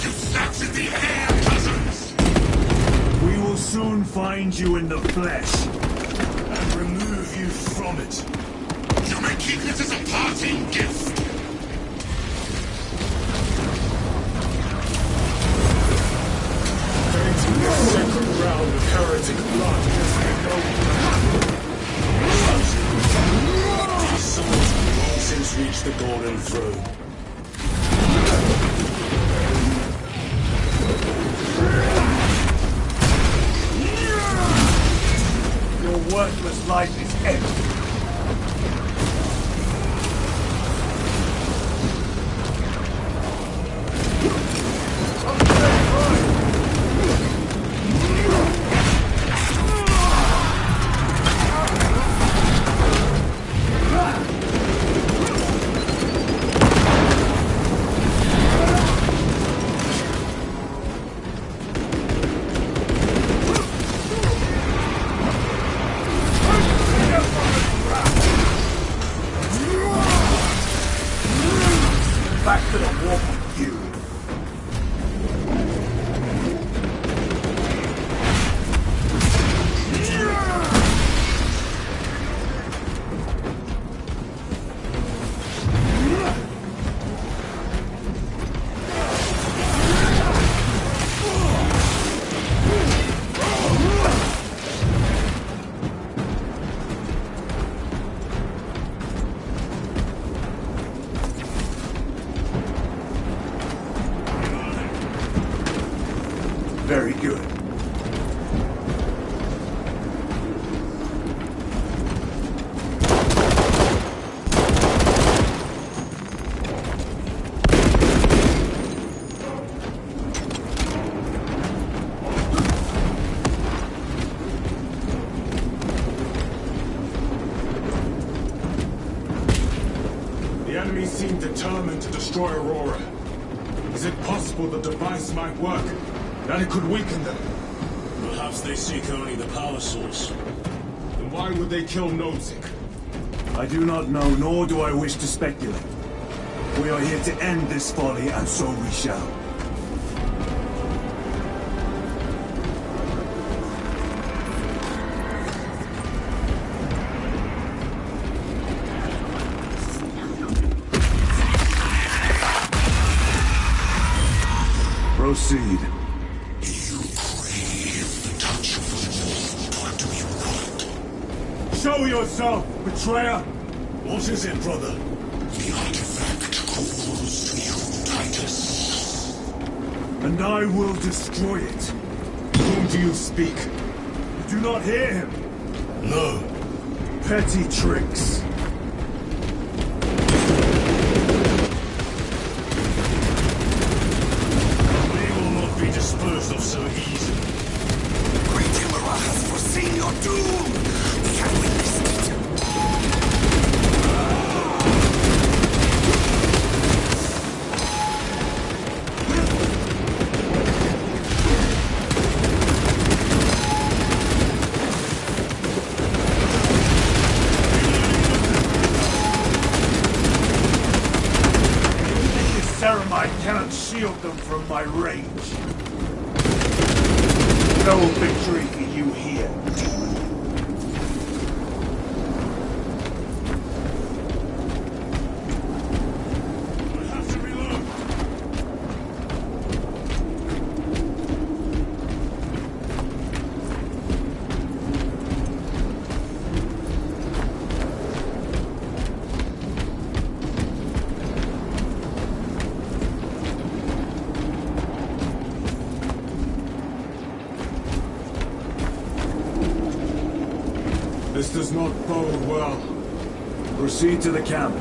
[SPEAKER 16] You sats in the air, cousins!
[SPEAKER 1] We will soon find you in the flesh.
[SPEAKER 13] And remove you from it.
[SPEAKER 16] You may keep this as a parting gift.
[SPEAKER 13] Sacred ground of heretic blood has been no. These souls have long since reached the Golden Throne.
[SPEAKER 1] Your worthless life is empty.
[SPEAKER 3] enemy seem determined to destroy Aurora. Is it possible the device might work? That it could weaken them?
[SPEAKER 13] Perhaps they seek only the power source.
[SPEAKER 3] Then why would they kill Nozick?
[SPEAKER 1] I do not know, nor do I wish to speculate. We are here to end this folly, and so we shall. Proceed.
[SPEAKER 16] You crave the touch of the Lord, or do you not?
[SPEAKER 1] Show yourself, betrayer!
[SPEAKER 13] What is it, brother?
[SPEAKER 16] The artifact calls to you, Titus.
[SPEAKER 1] And I will destroy it.
[SPEAKER 3] Whom do you speak?
[SPEAKER 1] You do not hear him?
[SPEAKER 13] No.
[SPEAKER 1] Petty tricks.
[SPEAKER 13] Disposed of so easily.
[SPEAKER 16] Great Emperor has foreseen your doom! We have witnessed it!
[SPEAKER 1] This ceramide cannot shield them from my range. No victory for you here, demon.
[SPEAKER 3] I have to reload. This does not bode well.
[SPEAKER 1] Proceed to the camp.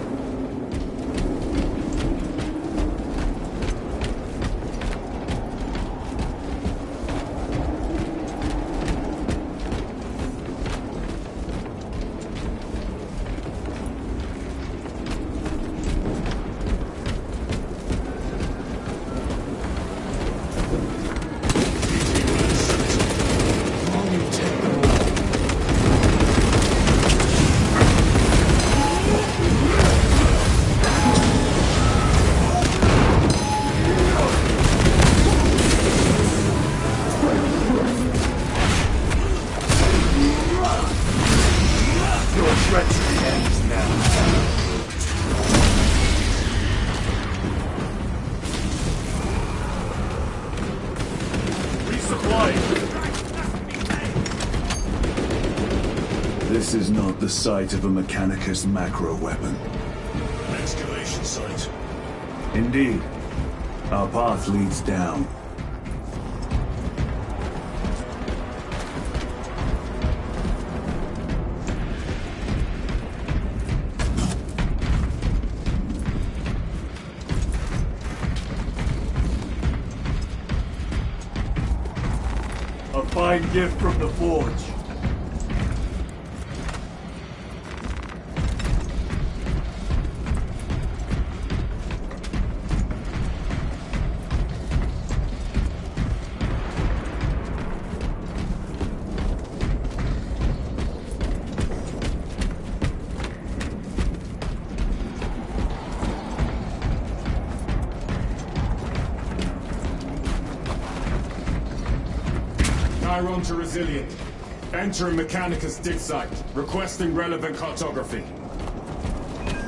[SPEAKER 1] This is not the site of a Mechanicus macro weapon.
[SPEAKER 13] An excavation site.
[SPEAKER 1] Indeed. Our path leads down. A fine gift from the forge.
[SPEAKER 3] Chiron to Resilient. Entering Mechanicus dig site. Requesting relevant cartography.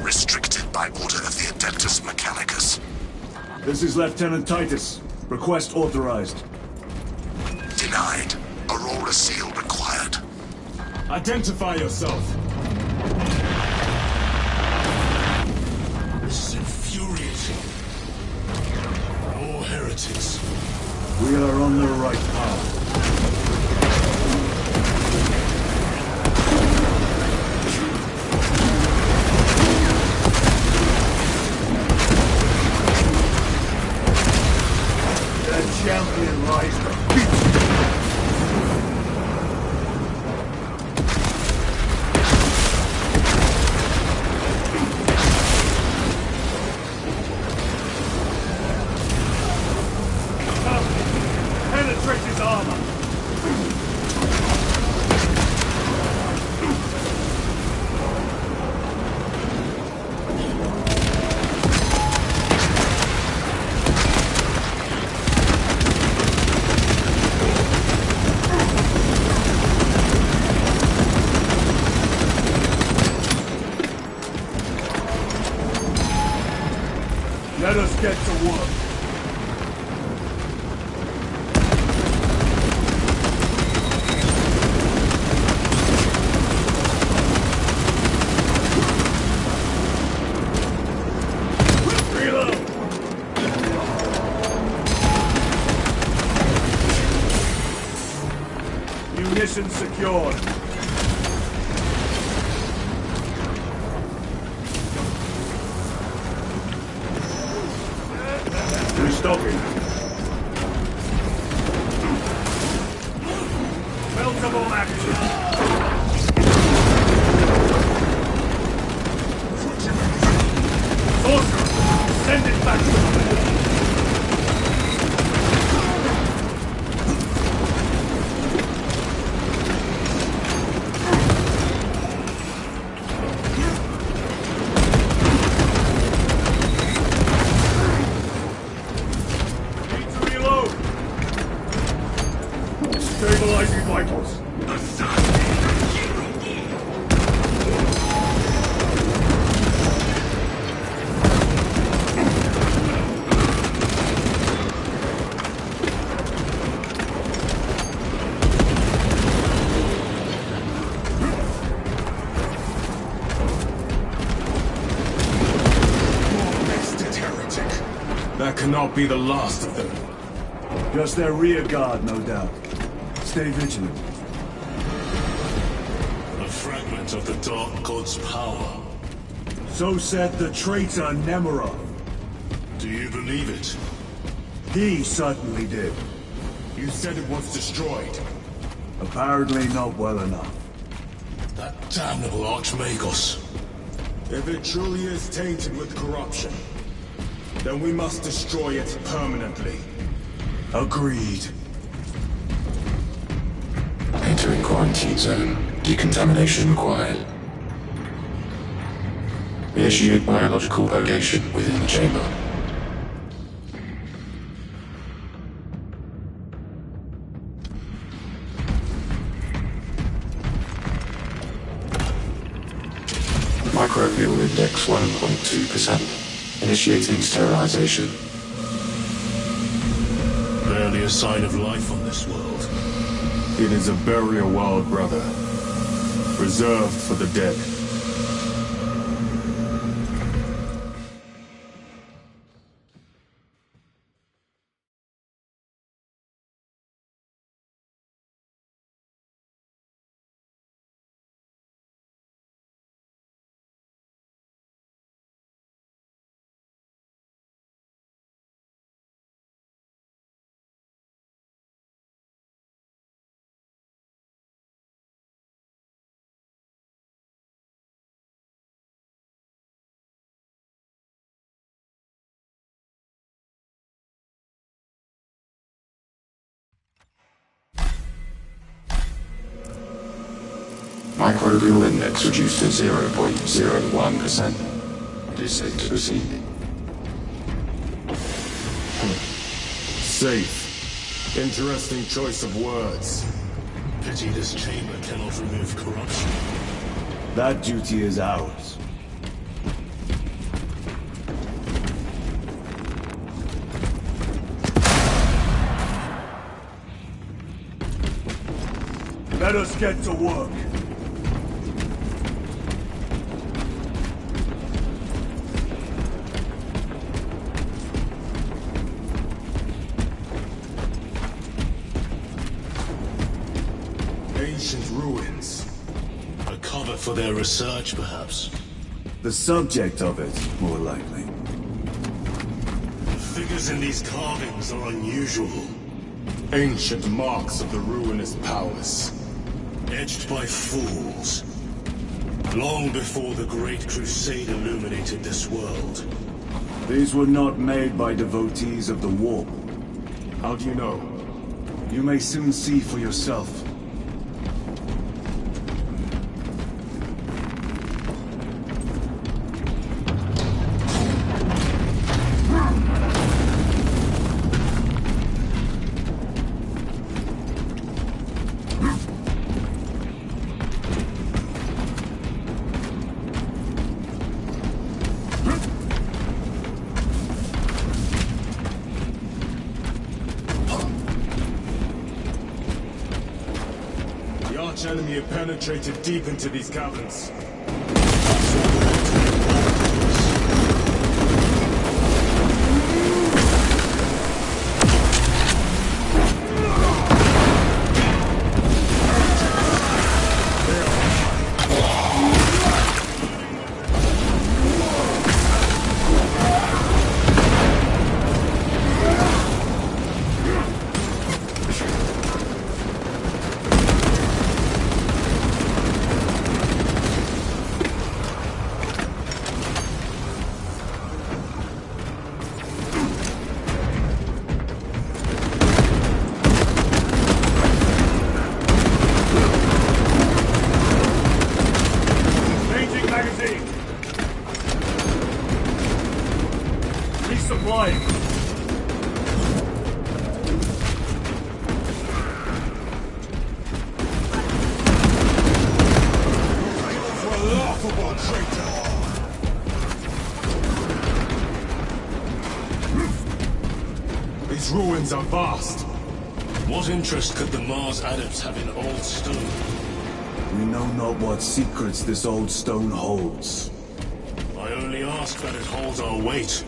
[SPEAKER 16] Restricted by order of the Adeptus Mechanicus.
[SPEAKER 1] This is Lieutenant Titus. Request authorized.
[SPEAKER 16] Denied. Aurora seal required.
[SPEAKER 3] Identify yourself.
[SPEAKER 13] This is infuriating. More heretics.
[SPEAKER 1] We are on the right path. The champion lies defeated. get to work. Munitions secured. Restocking. Multiple action. Sorcerer, send it back to the stabilizing vitals.
[SPEAKER 3] That cannot be the last of them.
[SPEAKER 1] Just their rear guard, no doubt. Stay vigilant.
[SPEAKER 2] A fragment of the Dark God's power.
[SPEAKER 1] So said the traitor Nemera.
[SPEAKER 2] Do you believe it?
[SPEAKER 1] He certainly did.
[SPEAKER 3] You said it was destroyed.
[SPEAKER 1] Apparently not well enough.
[SPEAKER 2] That damnable Archmagos.
[SPEAKER 3] If it truly is tainted with corruption, then we must destroy it permanently.
[SPEAKER 1] Agreed.
[SPEAKER 12] Entering quarantine zone. Decontamination required. Initiate biological purgation within the chamber. Microbial index 1.2%. Initiating sterilization.
[SPEAKER 2] Barely a sign of life on this world.
[SPEAKER 3] It is a burial world, brother. Reserved for the dead.
[SPEAKER 12] Microbial index reduced to 0.01%. It is safe to proceed.
[SPEAKER 3] Safe. Interesting choice of words.
[SPEAKER 2] Pity this chamber cannot remove corruption.
[SPEAKER 1] That duty is ours. Let us get to work.
[SPEAKER 3] Ancient ruins.
[SPEAKER 2] A cover for their research, perhaps.
[SPEAKER 1] The subject of it, more likely.
[SPEAKER 2] The figures in these carvings are unusual.
[SPEAKER 3] Ancient marks of the ruinous powers.
[SPEAKER 2] Edged by fools. Long before the Great Crusade illuminated this world.
[SPEAKER 1] These were not made by devotees of the warp.
[SPEAKER 3] How do you know?
[SPEAKER 1] You may soon see for yourself.
[SPEAKER 3] arch enemy have penetrated deep into these caverns. These ruins are vast.
[SPEAKER 13] What interest could the Mars adepts have in old stone?
[SPEAKER 1] We know not what secrets this old stone holds.
[SPEAKER 13] I only ask that it holds our weight.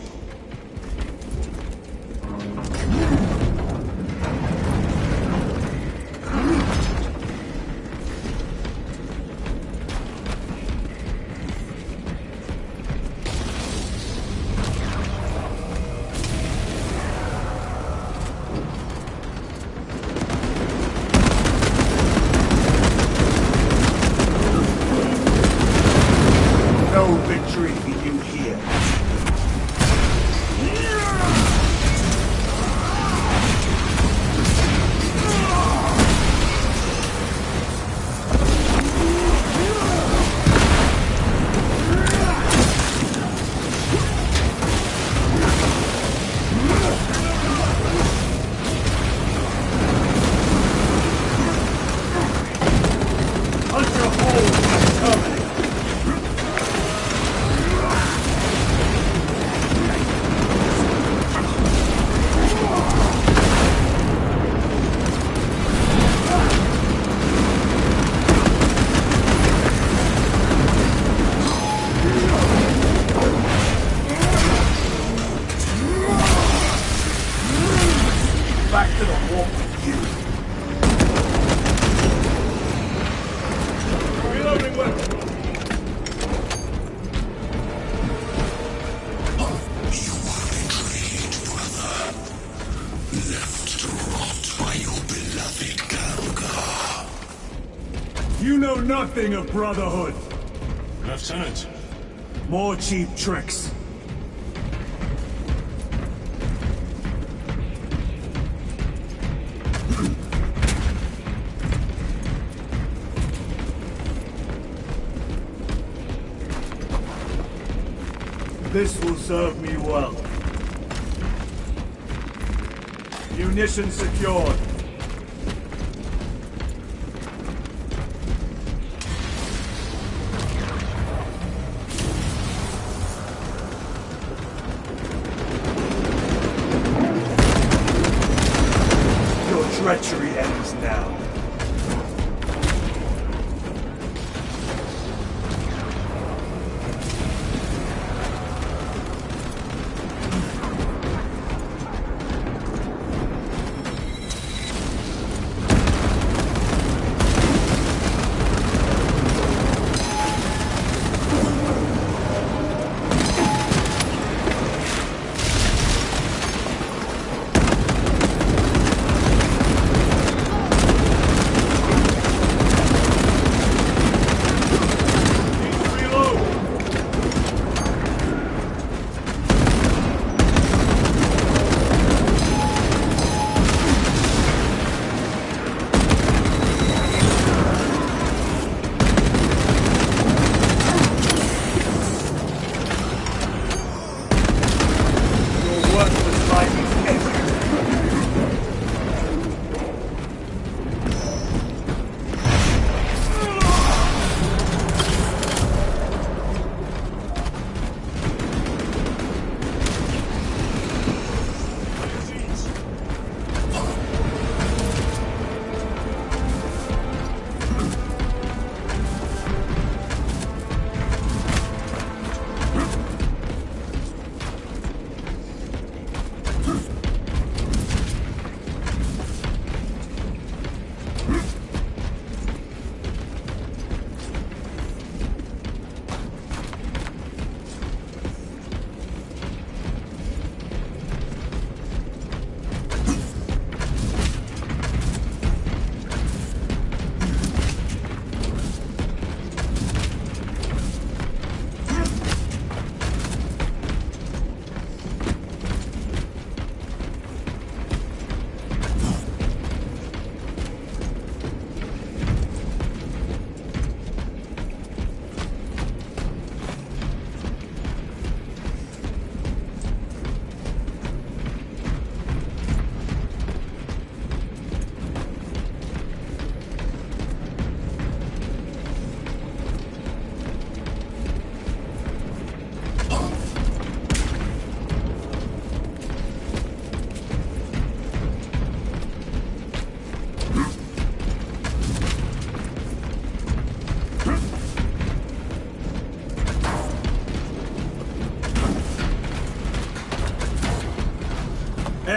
[SPEAKER 1] You know nothing of brotherhood.
[SPEAKER 13] Lieutenant.
[SPEAKER 1] More cheap tricks. This will serve me well. Munitions secured. Treachery ends now.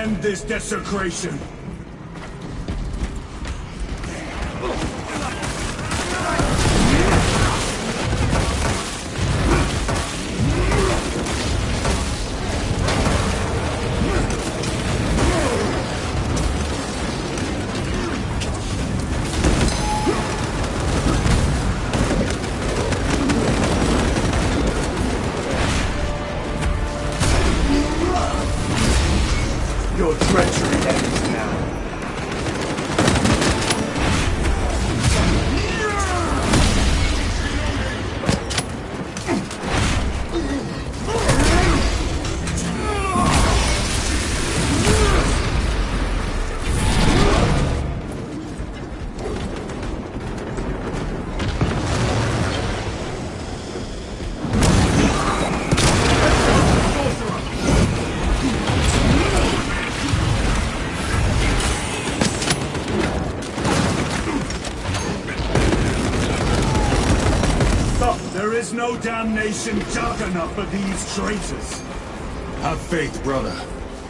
[SPEAKER 1] End this desecration. Your treachery ends now. There is no damnation dark enough for these traitors.
[SPEAKER 3] Have faith, brother.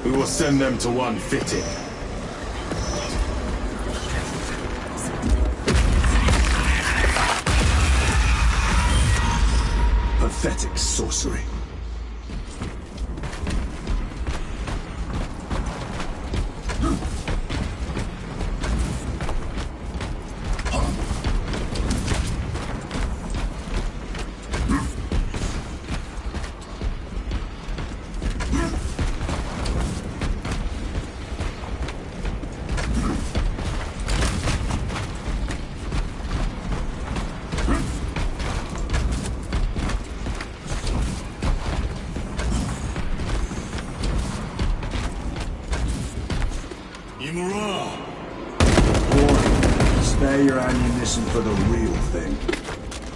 [SPEAKER 3] We will send them to one fitting.
[SPEAKER 1] Pathetic sorcery. Spare your ammunition for the real thing.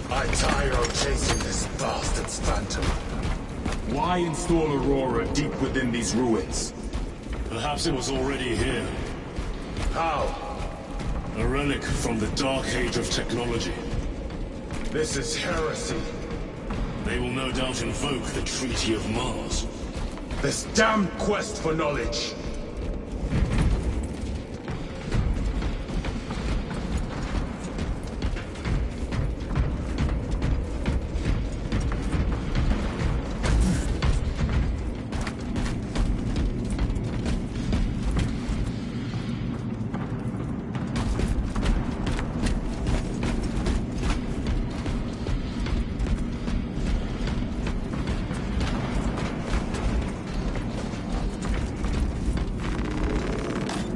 [SPEAKER 3] I tire of chasing this bastard's phantom. Why install Aurora deep within these ruins?
[SPEAKER 13] Perhaps it was already here.
[SPEAKER 3] How?
[SPEAKER 13] A relic from the Dark Age of technology.
[SPEAKER 3] This is heresy.
[SPEAKER 13] They will no doubt invoke the Treaty of Mars.
[SPEAKER 3] This damned quest for knowledge.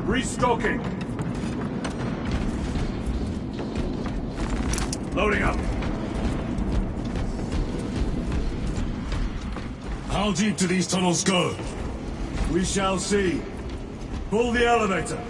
[SPEAKER 1] Restocking. Loading up.
[SPEAKER 13] How deep do these tunnels go?
[SPEAKER 1] We shall see. Pull the elevator.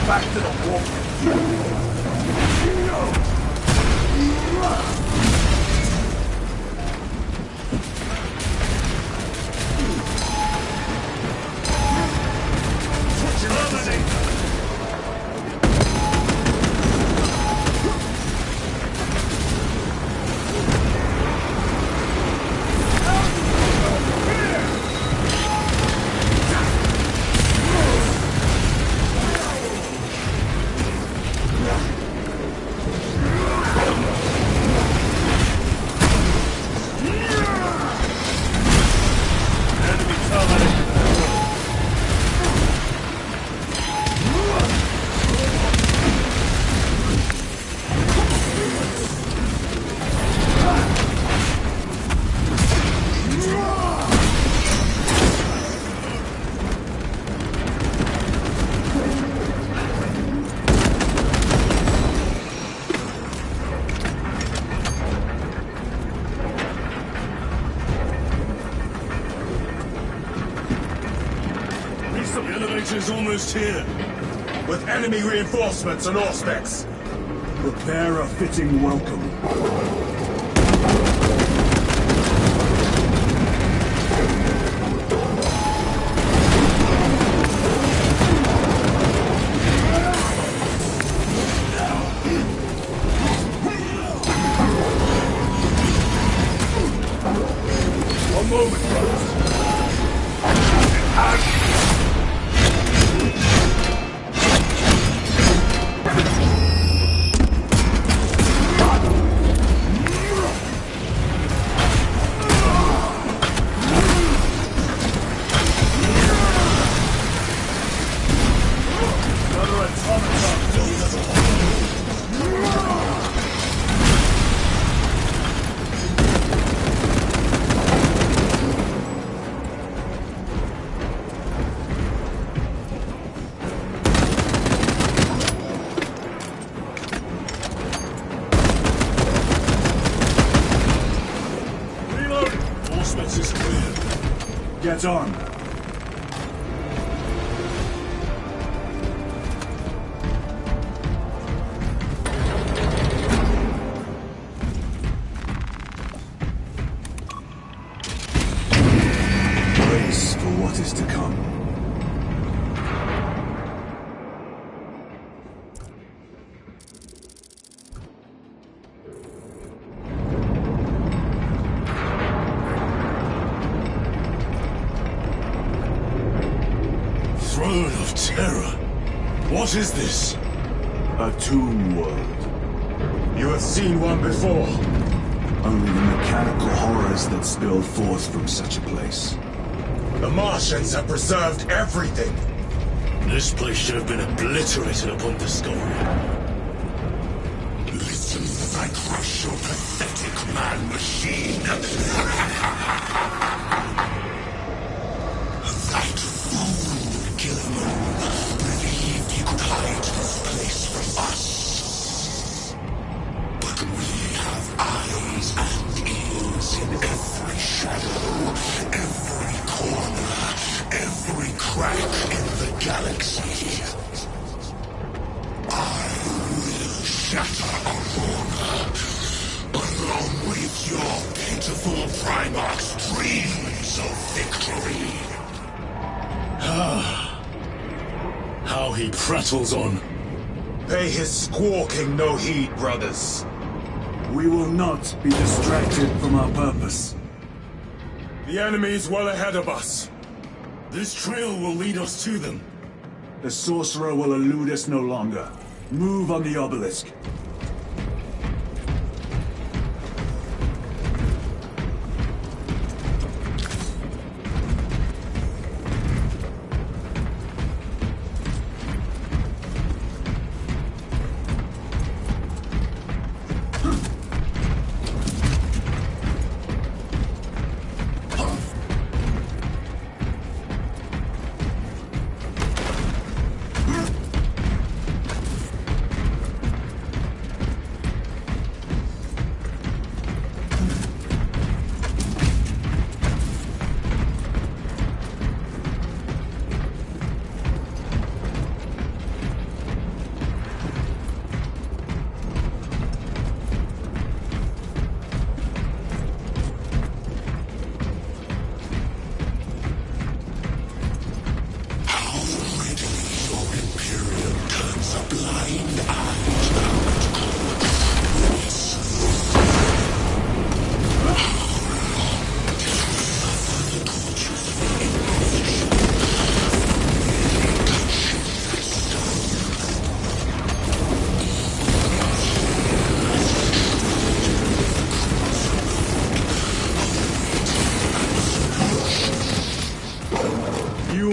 [SPEAKER 1] Back to the wall.
[SPEAKER 13] is almost here.
[SPEAKER 3] With enemy reinforcements and auspex.
[SPEAKER 1] Prepare a fitting welcome.
[SPEAKER 3] One moment, brothers.
[SPEAKER 1] Get on. Brace for what is to come.
[SPEAKER 13] Throne of Terror. What is this?
[SPEAKER 1] A tomb world.
[SPEAKER 3] You have seen one before.
[SPEAKER 1] Only the mechanical horrors that spilled forth from such a place.
[SPEAKER 3] The Martians have preserved everything.
[SPEAKER 13] This place should have been obliterated upon discovery.
[SPEAKER 16] Listen as I crush your pathetic man-machine. That fool, Gilman, believed he could hide this place from us. But we have eyes and ears in every shadow, every corner, every crack in the galaxy. I will shatter Aurora, along with your pitiful Primarch's dreams of victory.
[SPEAKER 13] How he prattles on.
[SPEAKER 3] Pay his squawking no heed, brothers.
[SPEAKER 1] We will not be distracted from our purpose.
[SPEAKER 3] The enemy's well ahead of us.
[SPEAKER 13] This trail will lead us to them.
[SPEAKER 1] The sorcerer will elude us no longer. Move on the obelisk.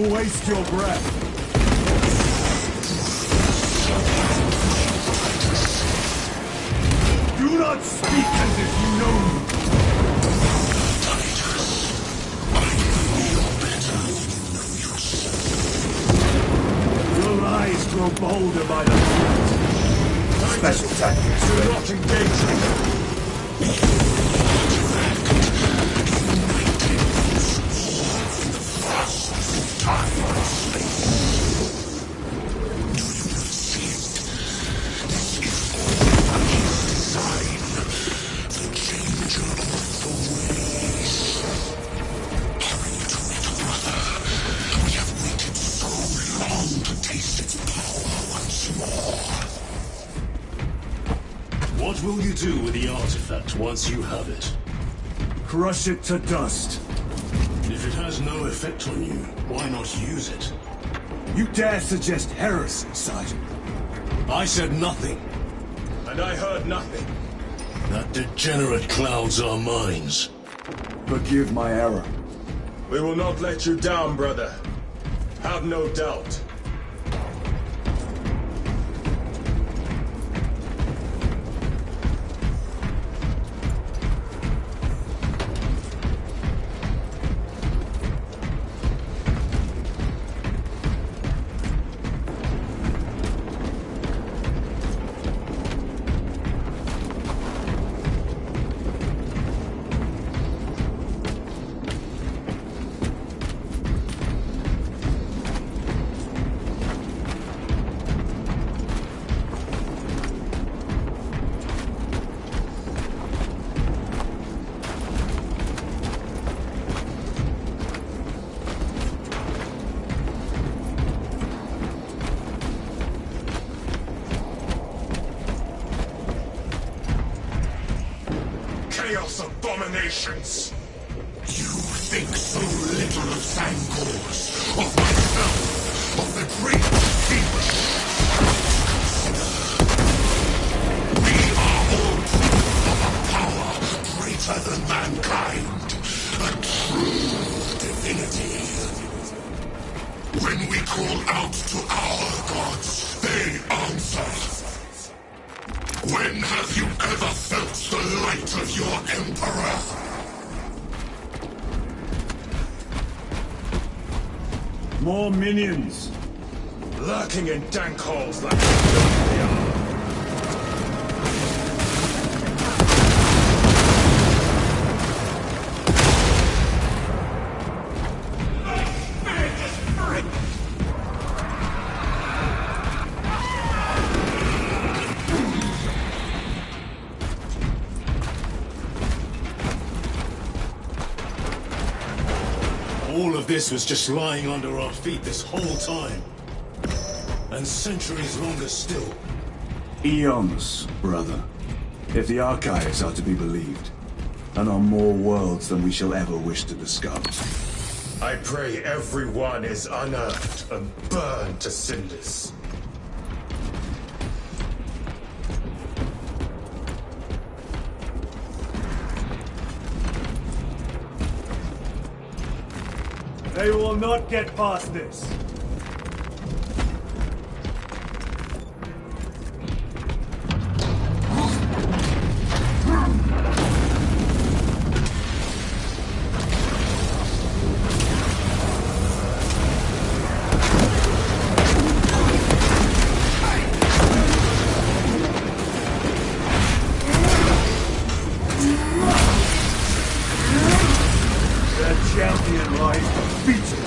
[SPEAKER 1] Waste your breath. Do not speak as if you know me. Your lies grow bolder by the minute. Special tactics.
[SPEAKER 3] Do not engage me.
[SPEAKER 13] What will you do with the artifact once you have it?
[SPEAKER 1] Crush it to dust.
[SPEAKER 13] If it has no effect on you, why not use it?
[SPEAKER 1] You dare suggest heresy, Sergeant?
[SPEAKER 13] I said nothing.
[SPEAKER 3] And I heard nothing.
[SPEAKER 13] That degenerate clouds our minds.
[SPEAKER 1] Forgive my error.
[SPEAKER 3] We will not let you down, brother. Have no doubt.
[SPEAKER 16] Chaos abominations! You think so little of Sangors, of myself, of the great Phoebus. Consider, we are all proof of a power greater than mankind, a true divinity. When we call out to our gods, they answer. When have you ever felt the light of your Emperor?
[SPEAKER 1] More minions!
[SPEAKER 3] Lurking in dank holes like they are.
[SPEAKER 13] All of this was just lying under our feet this whole time. And centuries longer still.
[SPEAKER 1] Eons, brother. If the archives are to be believed. And on more worlds than we shall ever wish to discover.
[SPEAKER 3] I pray everyone is unearthed and burned to cinders.
[SPEAKER 1] They will not get past this. Champion lies defeated.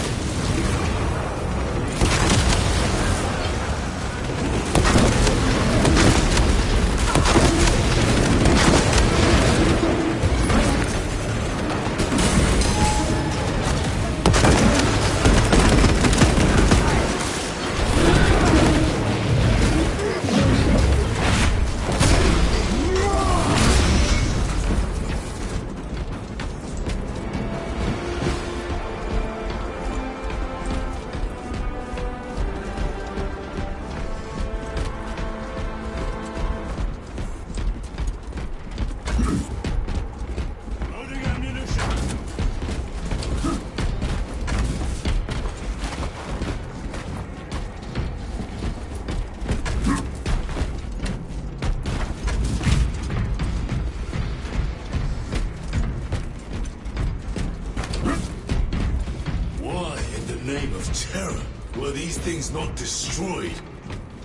[SPEAKER 13] Terror? Were these things not destroyed?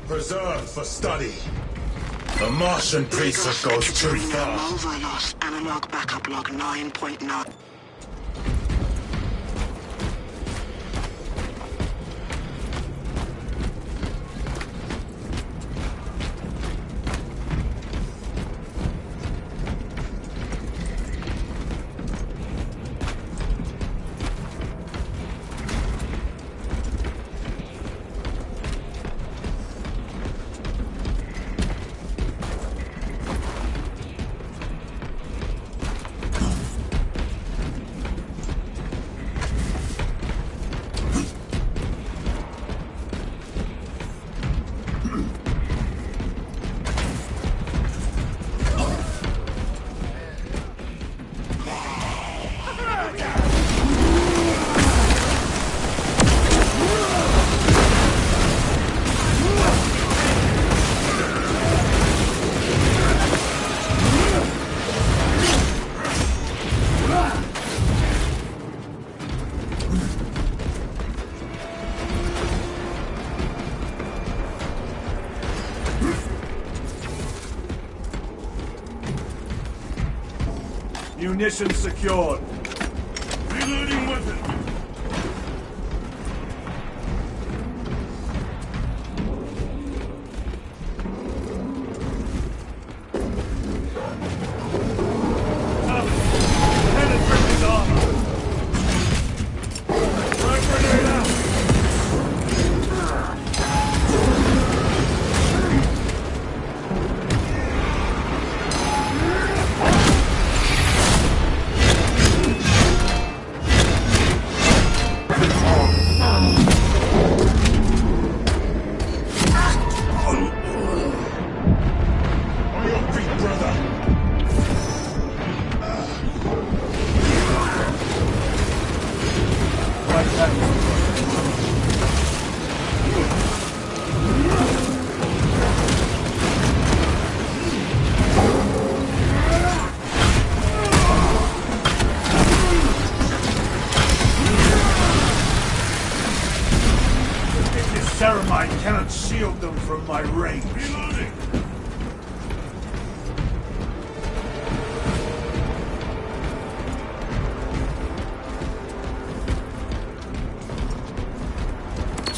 [SPEAKER 3] Preserved for study. The Martian priesthood goes too far.
[SPEAKER 18] Lost analog backup log 9.9.
[SPEAKER 1] Munitions secured.
[SPEAKER 16] Reloading weapon.
[SPEAKER 1] Penetrate his armor. Frag grenade out.
[SPEAKER 16] On your feet, brother.
[SPEAKER 1] Right back. This ceramide cannot shield them from my range.
[SPEAKER 16] Reloading.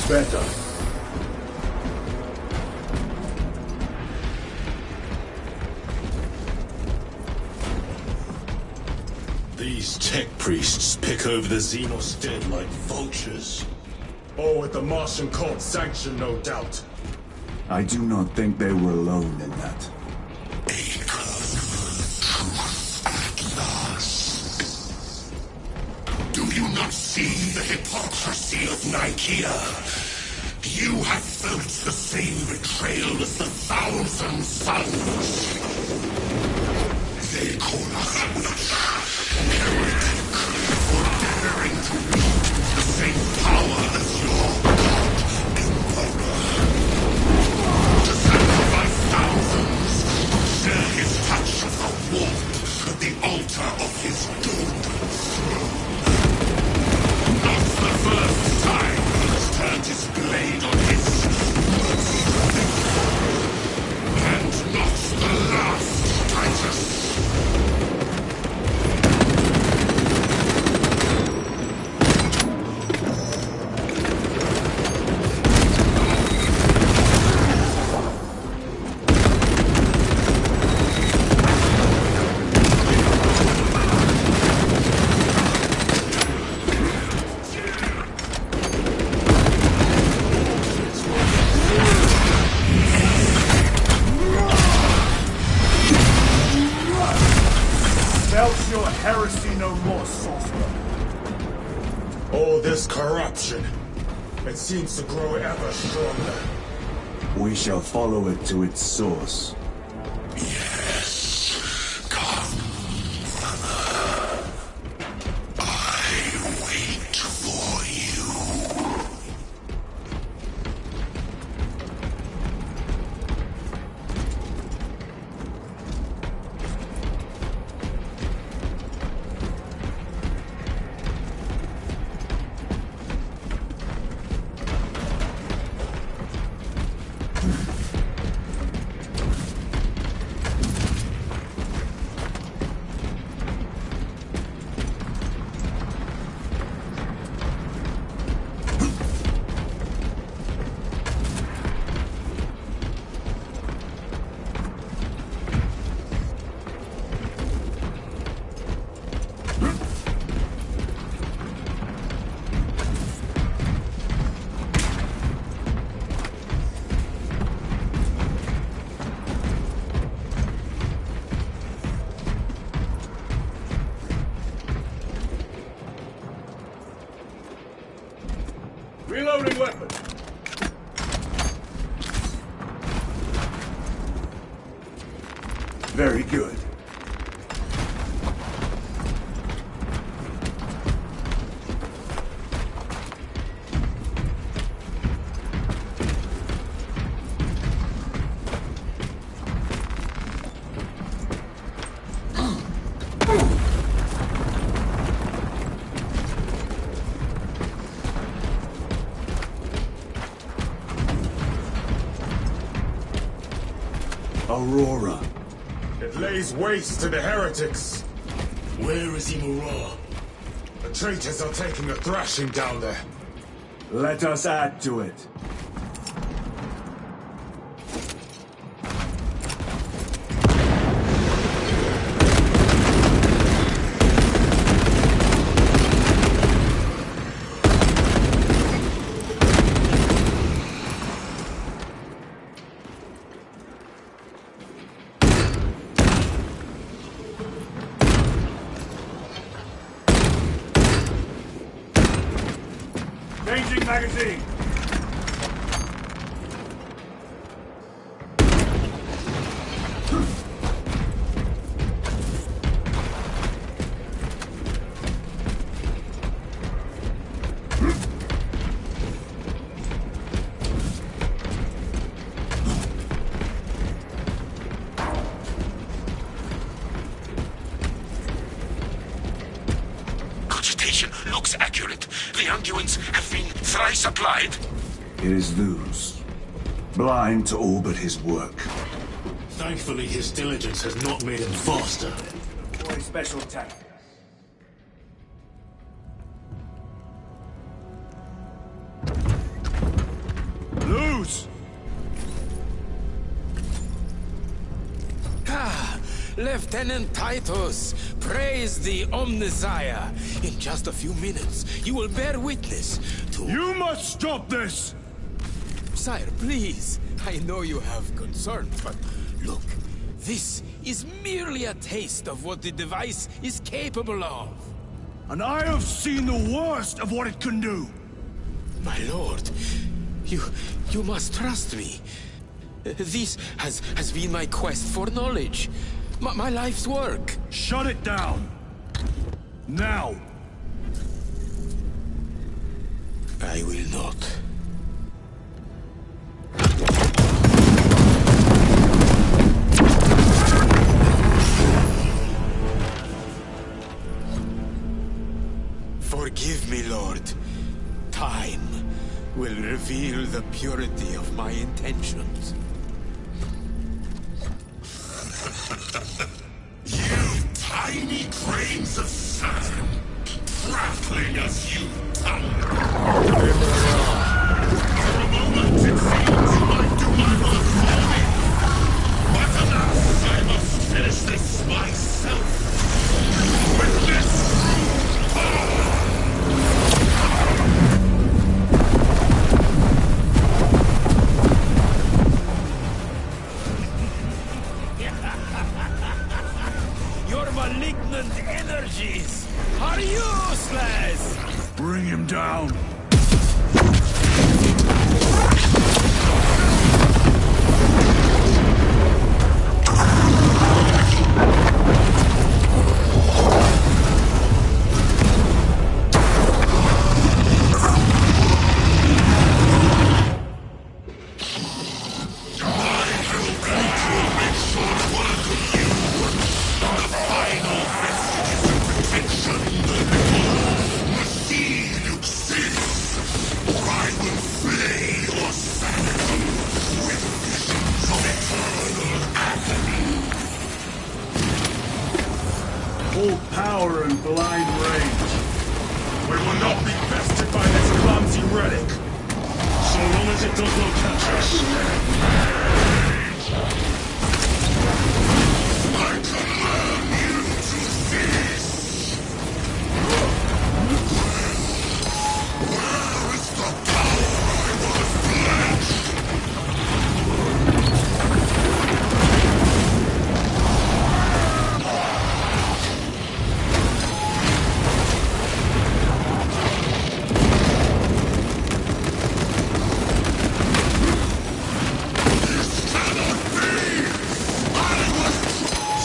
[SPEAKER 1] Better.
[SPEAKER 2] These tech priests pick over the Xenos dead like vultures.
[SPEAKER 3] All with the Martian cult's sanction, no doubt.
[SPEAKER 1] I do not think they were alone in that.
[SPEAKER 16] Do you not see the hypocrisy of Nicaea? You have felt the same betrayal as the Thousand Sons. They call us heretic for daring to wield the same power as your god, Emperor. To sacrifice thousands, share his touch of the warp at the altar of his doomed throne. Not the first time he's turned his blade on his mercy, and not the last, Titus.
[SPEAKER 1] Belch your heresy no more, sorcerer.
[SPEAKER 3] All this corruption, it seems to grow ever stronger.
[SPEAKER 1] We shall follow it to its source.
[SPEAKER 16] Yes, come, Father. I wait for you.
[SPEAKER 1] Reloading weapon. Very good.
[SPEAKER 3] Aurora. It lays waste to the heretics.
[SPEAKER 2] Where is Imura?
[SPEAKER 3] The traitors are taking a thrashing down there.
[SPEAKER 1] Let us add to it. Changing magazine!
[SPEAKER 16] Cogitation looks accurate. The unguents have been thrice applied.
[SPEAKER 1] It is Luz. Blind to all but his work.
[SPEAKER 2] Thankfully, his diligence has not made him faster.
[SPEAKER 1] Boy, special tactics. Luz!
[SPEAKER 10] Ah, Lieutenant Titus, praise the Omnisire. In just a few minutes, you will bear witness to...
[SPEAKER 5] You must stop this!
[SPEAKER 10] Sire, please. I know you have concerns, but look, this is merely a taste of what the device is capable of.
[SPEAKER 5] And I have seen the worst of what it can do.
[SPEAKER 10] My lord, you must trust me. This has been my quest for knowledge. My life's work.
[SPEAKER 5] Shut it down. Now.
[SPEAKER 10] I will not. Forgive me, Lord. Time will reveal the purity of my intentions.
[SPEAKER 16] You tiny grains of sand, prattling as you thunder. For a moment it seems you might do my work for me. But alas, I must finish this myself. With this true power.
[SPEAKER 10] Your malignant energies are useless!
[SPEAKER 5] Bring him down.
[SPEAKER 1] Full power and blind range.
[SPEAKER 3] We will not be bested by this clumsy relic.
[SPEAKER 2] So long as it does not catch us.
[SPEAKER 16] I can learn you to this. Where is the power I was pledged?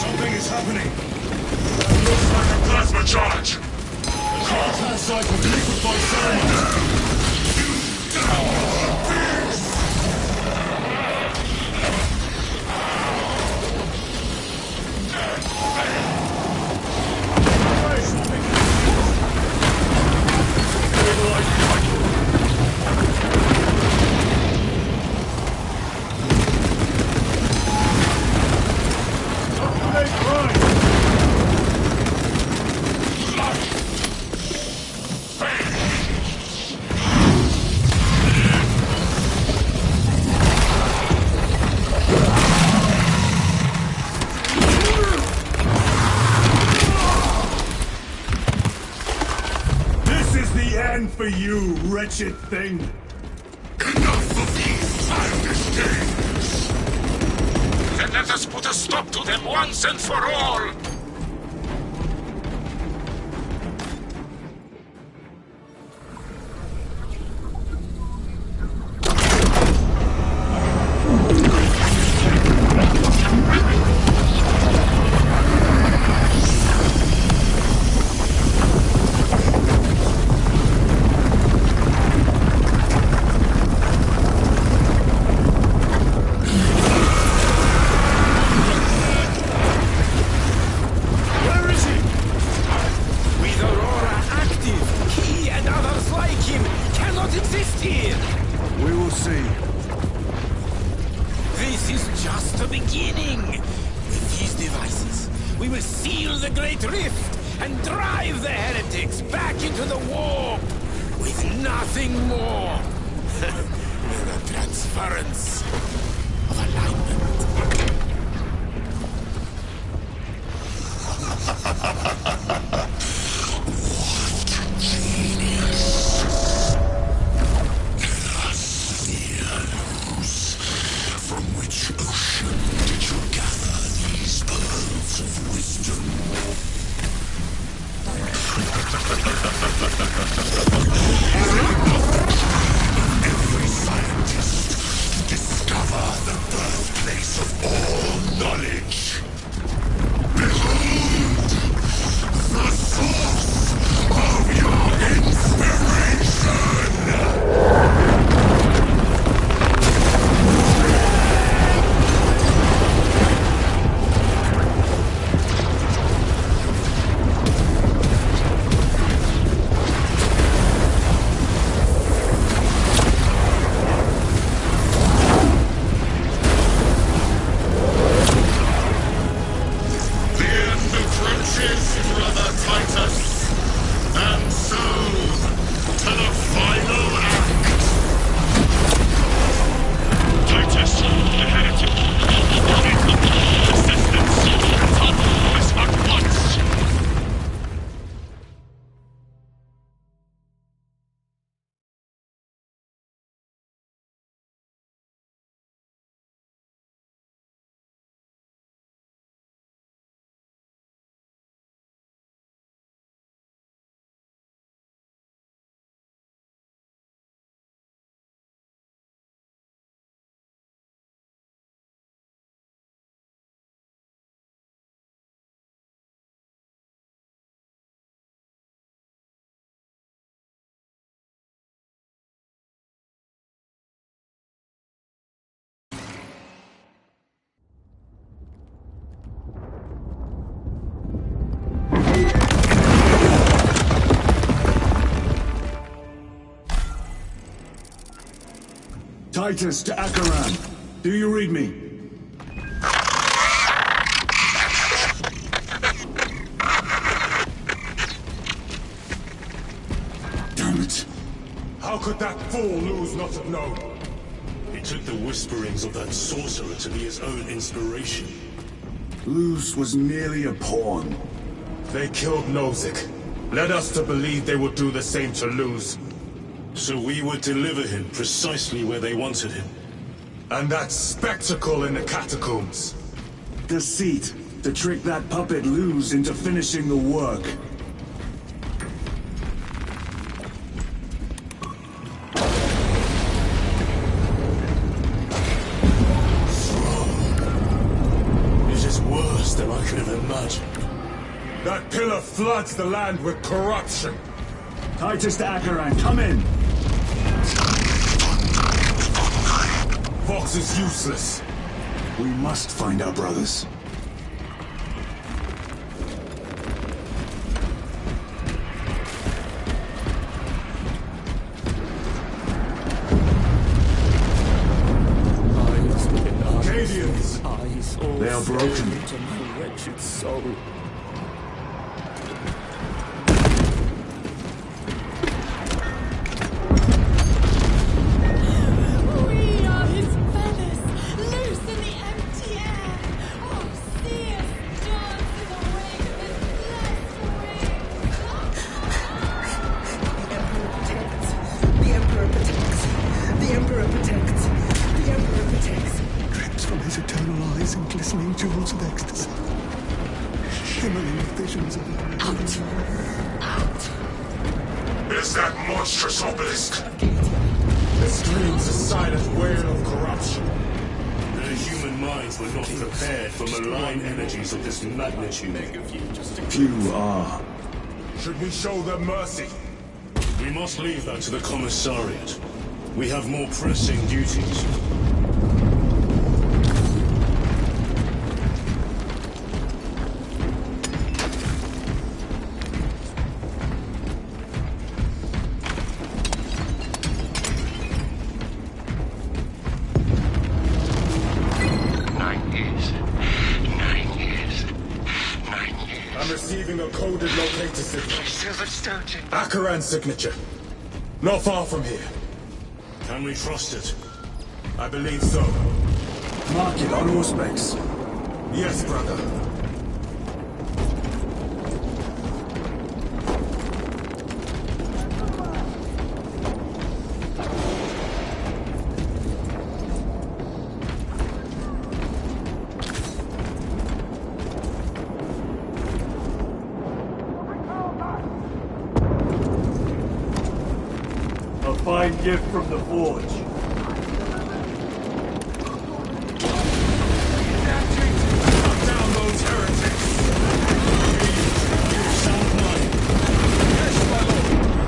[SPEAKER 3] Something is happening.
[SPEAKER 16] That looks like a plasma charge.
[SPEAKER 3] The cartel cycle liquefy ceremony.
[SPEAKER 1] for you, wretched thing!
[SPEAKER 16] Enough of these childish games! Then let us put a stop to them once and for all!
[SPEAKER 1] Titus to Acheran. Do you read me?
[SPEAKER 16] Damn it.
[SPEAKER 13] How could that fool Luz not have known? He took the whisperings of that sorcerer to be his own inspiration.
[SPEAKER 1] Luz was merely a pawn.
[SPEAKER 13] They killed Nozick. Led us to believe they would do the same to Luz. So we would deliver him precisely where they wanted him. And that spectacle in the catacombs.
[SPEAKER 1] Deceit. To trick that puppet Luz into finishing the work.
[SPEAKER 13] It is worse than I could have imagined. That pillar floods the land with corruption.
[SPEAKER 1] Titus to Acheran, come in!
[SPEAKER 13] Vox is useless.
[SPEAKER 1] We must find our brothers.
[SPEAKER 13] Acadians!
[SPEAKER 1] They are broken.
[SPEAKER 10] To my wretched soul.
[SPEAKER 5] texts. Shimmering visions of it.
[SPEAKER 16] Is that monstrous obelisk?
[SPEAKER 2] The screams a silent wail of corruption.
[SPEAKER 13] Their human minds were not prepared for malign energies of this magnitude.
[SPEAKER 1] Few are.
[SPEAKER 2] Should we show them mercy?
[SPEAKER 13] We must leave that to the commissariat. We have more pressing duties.
[SPEAKER 2] Receiving a coded locator signal. Akaran's signature. Not far from here.
[SPEAKER 13] Can we trust it?
[SPEAKER 2] I believe so.
[SPEAKER 1] Mark it on Auspex.
[SPEAKER 2] Yes, brother.
[SPEAKER 1] A fine gift from the Forge.
[SPEAKER 2] Down those heretics!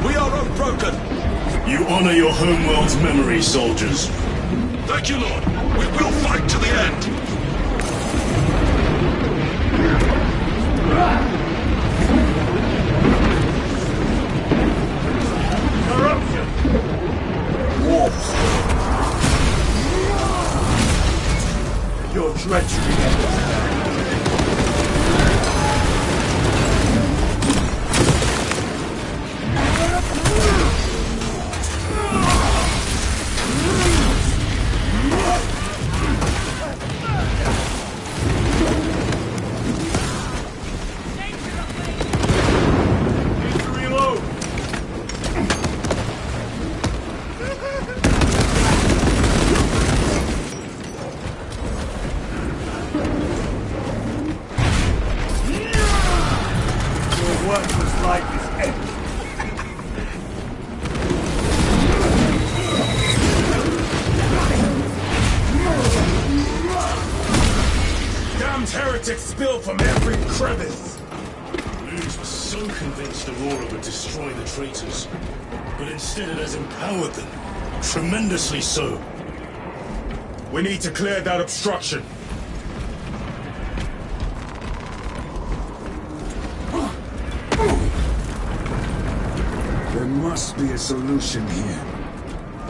[SPEAKER 2] We are unbroken!
[SPEAKER 13] You honor your homeworld's memory, soldiers.
[SPEAKER 16] Thank you, Lord. We will fight to the end.
[SPEAKER 1] Corruption! Wolves! Your treachery ends.
[SPEAKER 2] Heretics spill from every crevice!
[SPEAKER 13] Luz was so convinced Aurora would destroy the traitors, but instead it has empowered them. Tremendously so.
[SPEAKER 2] We need to clear that obstruction.
[SPEAKER 1] There must be a solution here.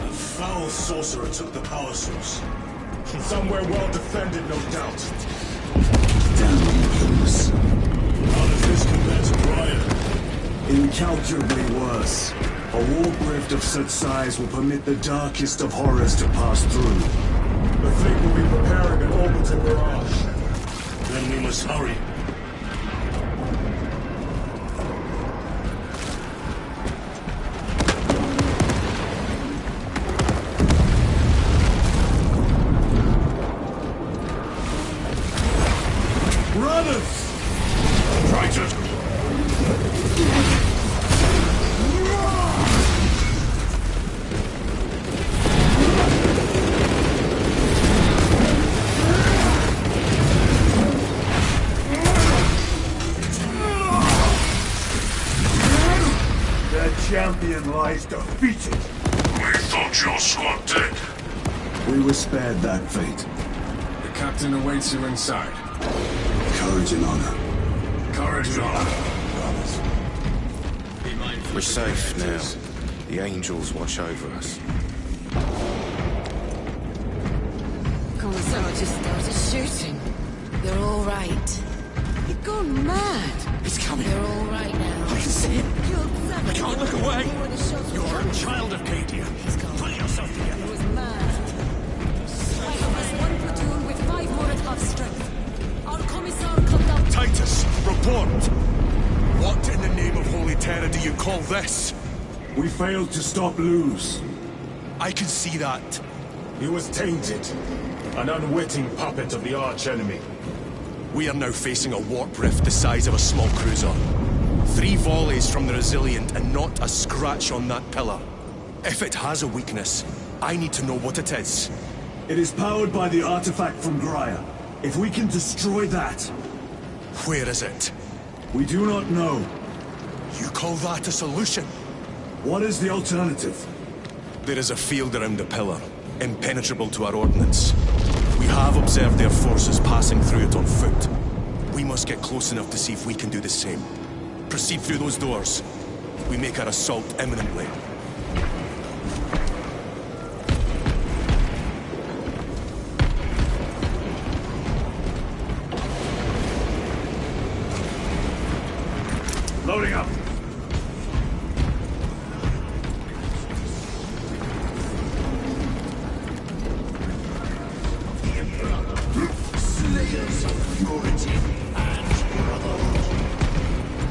[SPEAKER 13] The foul sorcerer took the power source.
[SPEAKER 2] Somewhere well defended, no doubt.
[SPEAKER 1] Damn Luz.
[SPEAKER 13] How does this compare to Briar?
[SPEAKER 1] Incalculably worse. A warp rift of such size will permit the darkest of horrors to pass through.
[SPEAKER 2] The fleet will be preparing an orbital barrage.
[SPEAKER 13] Then we must hurry.
[SPEAKER 1] Champion lies defeated.
[SPEAKER 16] We thought your squad dead.
[SPEAKER 1] We were spared that fate.
[SPEAKER 2] The captain awaits you inside.
[SPEAKER 1] Courage and honor.
[SPEAKER 2] Courage and honor.
[SPEAKER 10] We're safe now. The angels watch over us.
[SPEAKER 6] Commissar just started shooting. They're all right. You've gone mad.
[SPEAKER 11] He's coming.
[SPEAKER 6] They're all right now.
[SPEAKER 11] I can see it. I can't look away. You're a child of Cadia. Pull yourself together.
[SPEAKER 6] He was mad. I have this one platoon with 5 more at half strength. Our commissar come down.
[SPEAKER 5] Titus, report! What in the name of Holy Terror do you call this?
[SPEAKER 1] We failed to stop Luz.
[SPEAKER 5] I can see that.
[SPEAKER 2] He was tainted. An unwitting puppet of the arch-enemy.
[SPEAKER 17] We are now facing a warp rift the size of a small cruiser. 3 volleys from the Resilient and not a scratch on that pillar. If it has a weakness, I need to know what it is.
[SPEAKER 1] It is powered by the artifact from Graia. If we can destroy that...
[SPEAKER 17] Where is it?
[SPEAKER 1] We do not know.
[SPEAKER 17] You call that a solution?
[SPEAKER 1] What is the alternative?
[SPEAKER 17] There is a field around the pillar, impenetrable to our ordnance. We have observed their forces passing through it on foot. We must get close enough to see if we can do the same. Proceed through those doors. We make our assault imminently.
[SPEAKER 1] Loading up.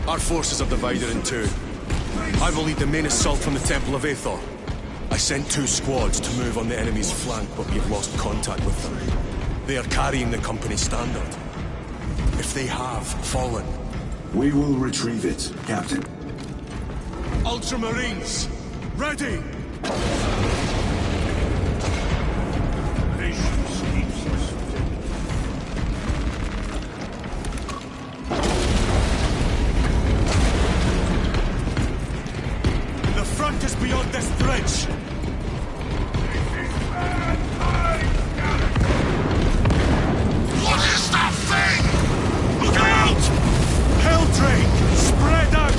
[SPEAKER 17] Our forces are divided in 2. I will lead the main assault from the Temple of Aethor. I sent 2 squads to move on the enemy's flank, but we have lost contact with them. They are carrying the company standard. If they have fallen...
[SPEAKER 1] We will retrieve it, Captain.
[SPEAKER 17] Ultramarines, ready!
[SPEAKER 16] Patience keeps us fit.
[SPEAKER 17] The front is beyond this bridge!
[SPEAKER 16] What is that thing? Look out!
[SPEAKER 17] Helldrake! Spread out!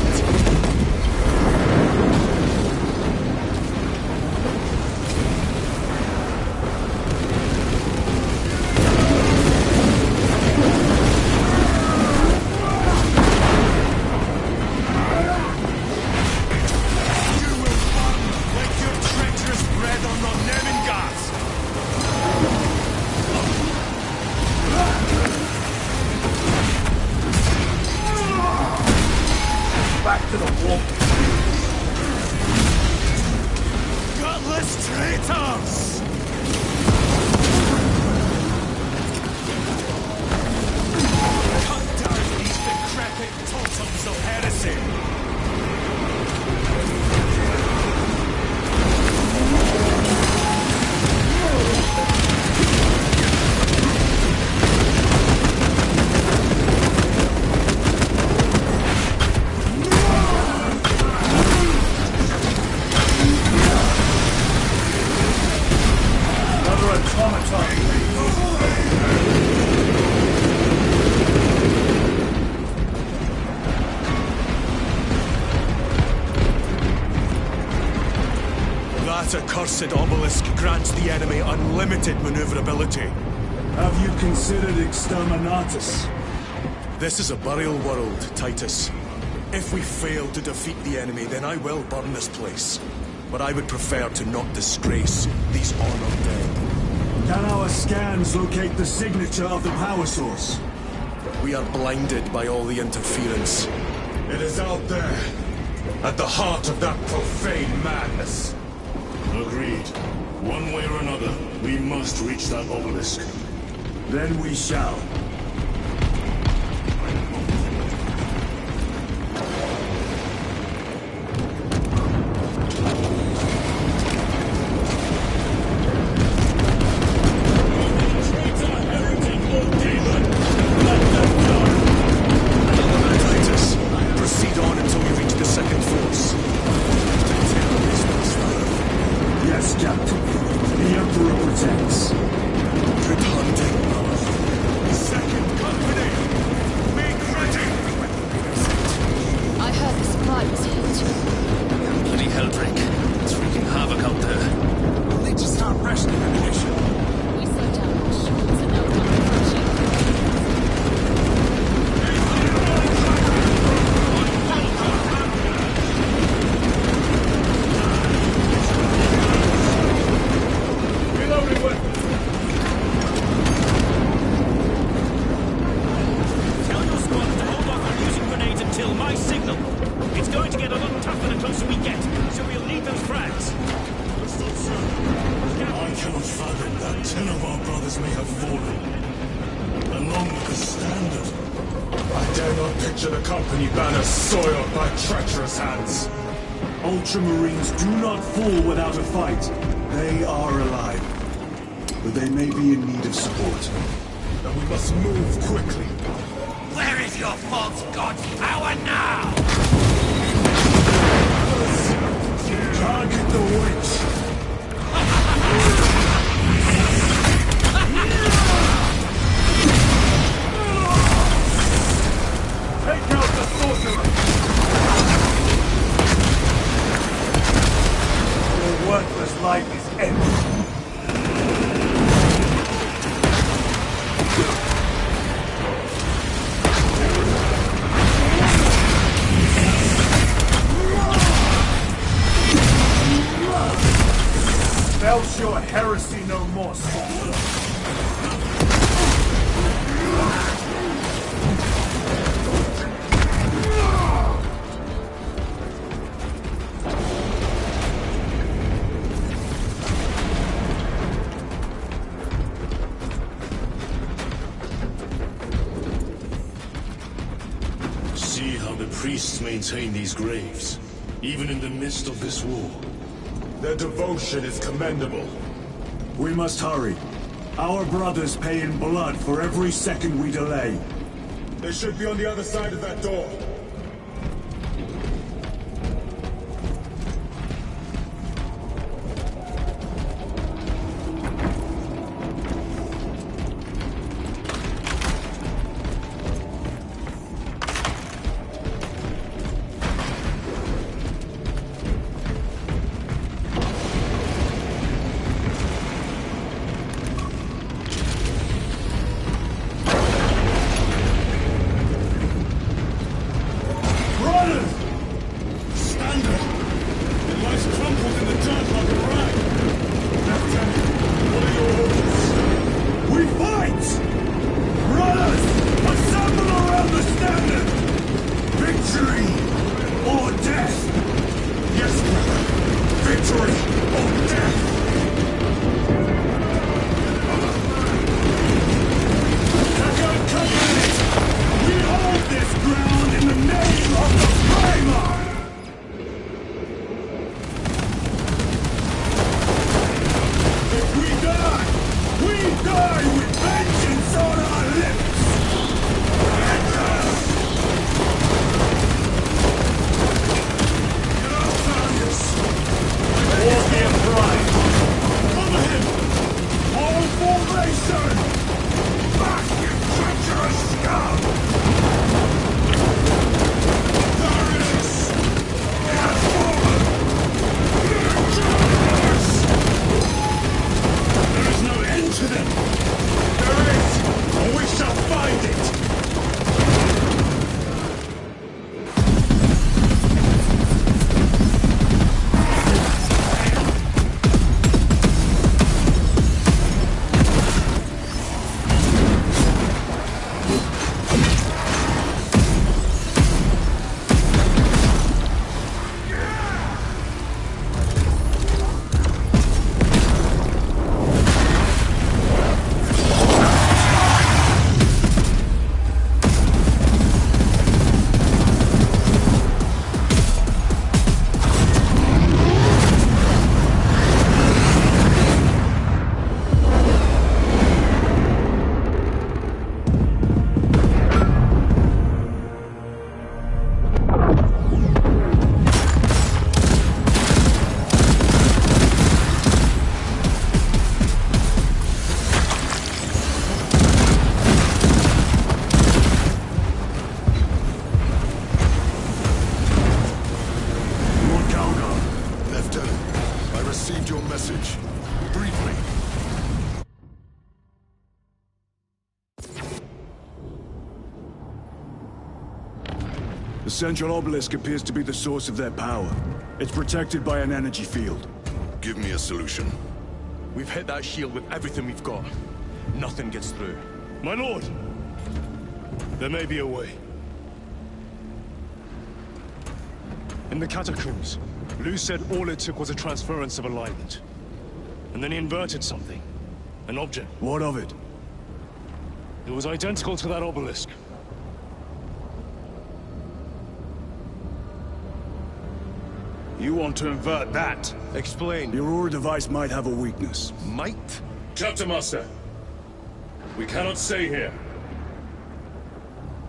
[SPEAKER 17] That accursed obelisk grants the enemy unlimited maneuverability.
[SPEAKER 1] Have you considered Exterminatus?
[SPEAKER 17] This is a burial world, Titus. If we fail to defeat the enemy, then I will burn this place. But I would prefer to not disgrace these honored dead.
[SPEAKER 1] Can our scans locate the signature of the power source?
[SPEAKER 17] We are blinded by all the interference.
[SPEAKER 2] It is out there, at the heart of that profane madness.
[SPEAKER 13] Agreed. One way or another, we must reach that obelisk.
[SPEAKER 1] Then we shall.
[SPEAKER 13] Ten of our brothers may have fallen. Along with the
[SPEAKER 3] Standard. I dare not picture the company banner soiled by treacherous hands.
[SPEAKER 1] Ultramarines do not fall without a fight. They are alive. But they may be in need of support.
[SPEAKER 3] And we must move quickly.
[SPEAKER 11] Where is your false god's power now?
[SPEAKER 1] Target the witch! Take out the sorcerer! Your worthless life is ended. Belch your heresy no more, sorcerer.
[SPEAKER 13] See how the priests maintain these graves, even in the midst of this war.
[SPEAKER 3] Their devotion is commendable.
[SPEAKER 1] We must hurry. Our brothers pay in blood for every second we delay.
[SPEAKER 3] They should be on the other side of that door.
[SPEAKER 1] The central obelisk appears to be the source of their power. It's protected by an energy field.
[SPEAKER 16] Give me a solution.
[SPEAKER 17] We've hit that shield with everything we've got. Nothing gets through.
[SPEAKER 13] My lord! There may be a way. In the catacombs, Lu said all it took was a transference of alignment. And then he inverted something. An object.
[SPEAKER 1] What of it?
[SPEAKER 13] It was identical to that obelisk.
[SPEAKER 1] You want to invert that?
[SPEAKER 17] Explain.
[SPEAKER 1] Your Aurora device might have a weakness.
[SPEAKER 17] Might?
[SPEAKER 13] Chapter Master, we cannot stay here.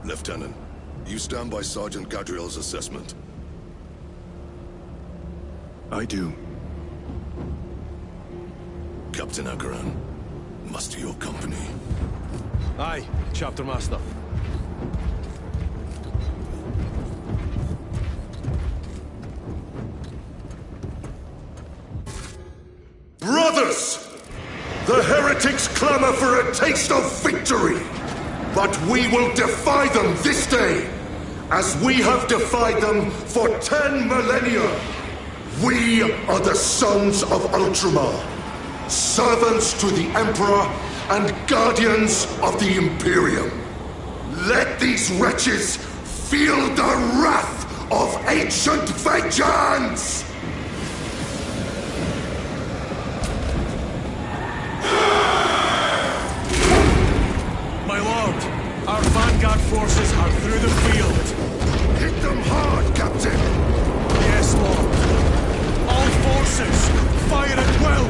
[SPEAKER 16] Lieutenant, you stand by Sergeant Gadriel's assessment.
[SPEAKER 1] I do.
[SPEAKER 16] Captain Akaran, muster your company.
[SPEAKER 17] Aye, Chapter Master.
[SPEAKER 16] Brothers! The heretics clamor for a taste of victory! But we will defy them this day, as we have defied them for 10 millennia! We are the sons of Ultramar, servants to the Emperor and guardians of the Imperium. Let these wretches feel the wrath of ancient vengeance!
[SPEAKER 17] My lord, our vanguard forces are through the field.
[SPEAKER 16] Hit them hard, Captain!
[SPEAKER 17] Yes, lord. All forces, fire at will!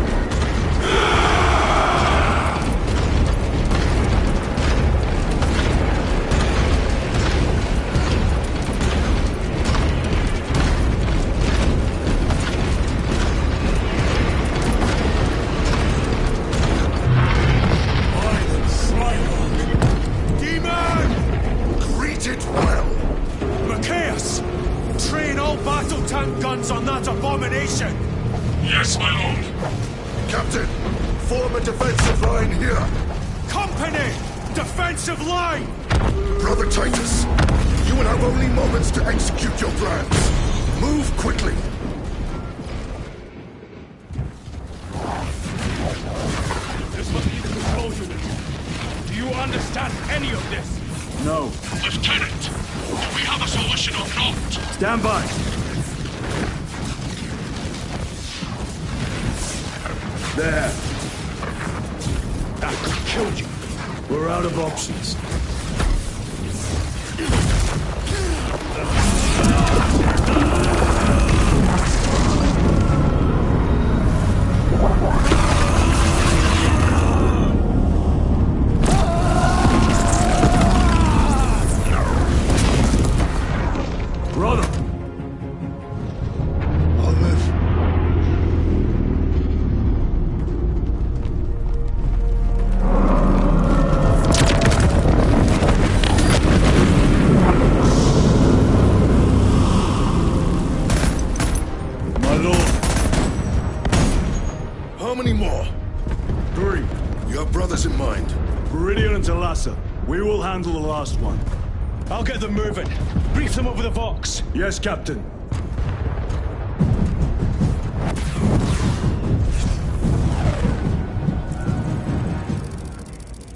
[SPEAKER 17] On that abomination!
[SPEAKER 16] Yes, my lord. Captain, form a defensive line here.
[SPEAKER 17] Company! Defensive line!
[SPEAKER 16] Brother Titus, you will have only moments to execute your plans. Move quickly.
[SPEAKER 9] This must be the control unit. Do you understand any of this?
[SPEAKER 1] No.
[SPEAKER 16] Lieutenant, do we have a solution or not?
[SPEAKER 1] Stand by. There.
[SPEAKER 17] That could kill you.
[SPEAKER 1] We're out of options. Brother!
[SPEAKER 16] I'll live. How many more?
[SPEAKER 1] 3.
[SPEAKER 16] You have brothers in mind?
[SPEAKER 1] Viridian and Talassa. We will handle the last one.
[SPEAKER 17] I'll get them moving. Brief them over the Vox.
[SPEAKER 1] Yes, Captain.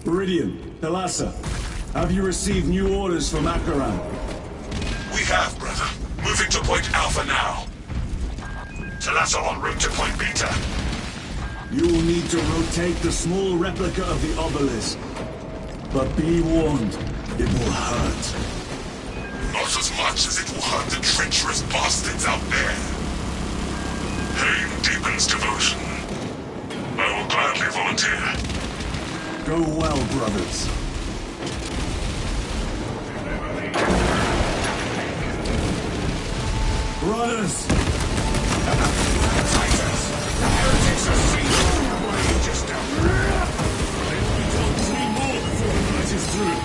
[SPEAKER 1] Viridian, Talassa, have you received new orders from Akaran?
[SPEAKER 16] We have, brother. Moving to Point Alpha now. Talassa en route to Point Beta.
[SPEAKER 1] You will need to rotate the small replica of the obelisk. But be warned, it will hurt.
[SPEAKER 16] Not as much as it will hurt the treacherous bastards out there. Hain deepens devotion. I will gladly volunteer.
[SPEAKER 1] Go well, brothers. Brothers!
[SPEAKER 16] Titus! The heretics are seizing the way just now.
[SPEAKER 13] They will be told 3 more before the night is through.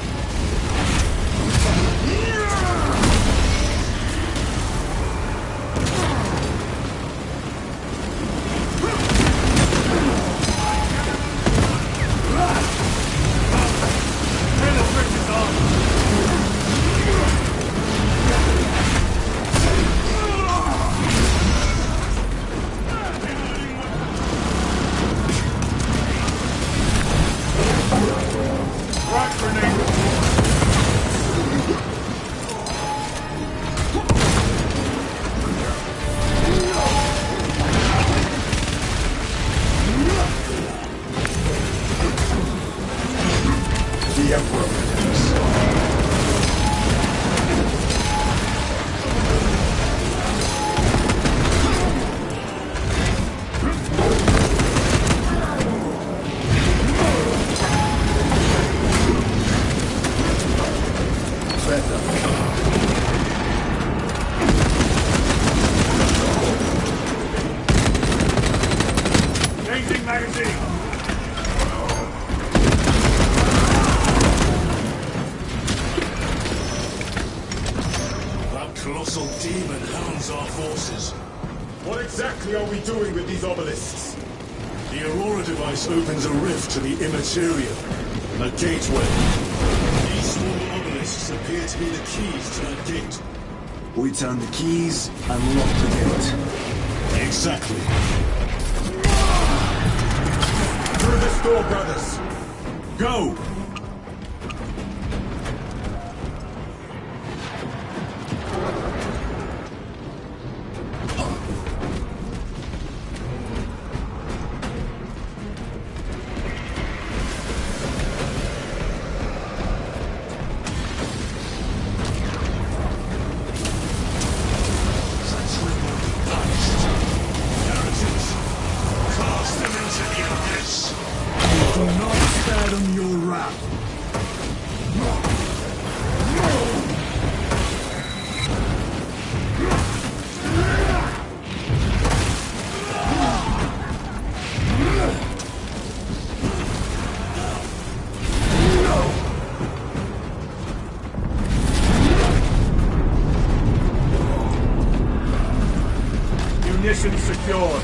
[SPEAKER 1] better. Changing magazine!
[SPEAKER 2] That colossal demon hounds our forces. What exactly are we doing with these obelisks? The Aurora device opens a rift to the immaterial, a gateway. These small obelisks appear to be the keys to that gate.
[SPEAKER 1] We turn the keys and lock the gate.
[SPEAKER 2] Exactly. Through this door, brothers! Go!
[SPEAKER 1] Do not fathom your wrath. Munitions secured.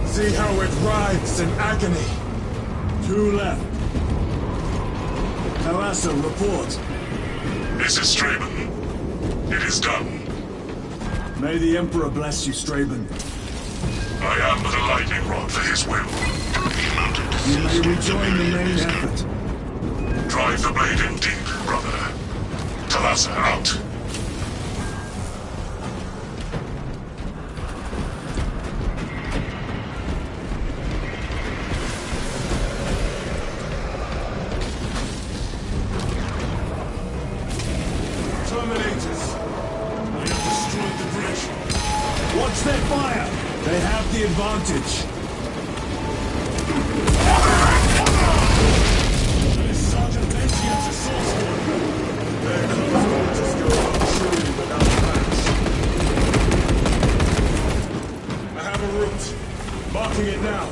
[SPEAKER 2] See how it writhes in agony.
[SPEAKER 1] 2 left. Hawassa, report.
[SPEAKER 16] This is Straben. It is done.
[SPEAKER 1] May the Emperor bless you, Straben.
[SPEAKER 16] I am but a lightning rod for his will.
[SPEAKER 1] You may rejoin the main effort.
[SPEAKER 16] Drive the blade in deep, brother. Talassa out.
[SPEAKER 2] Terminators! We have destroyed the bridge.
[SPEAKER 1] Watch their fire! They have the advantage.
[SPEAKER 2] That is Sergeant Entium's assault squad. Their close quarters go on truly without match. I have a route. Marking it now.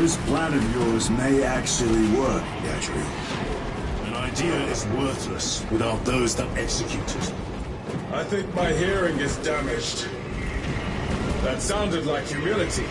[SPEAKER 1] This plan of yours may actually work, Yatri.
[SPEAKER 2] An idea is worthless without those that execute it. I think my hearing is damaged. That sounded like humility.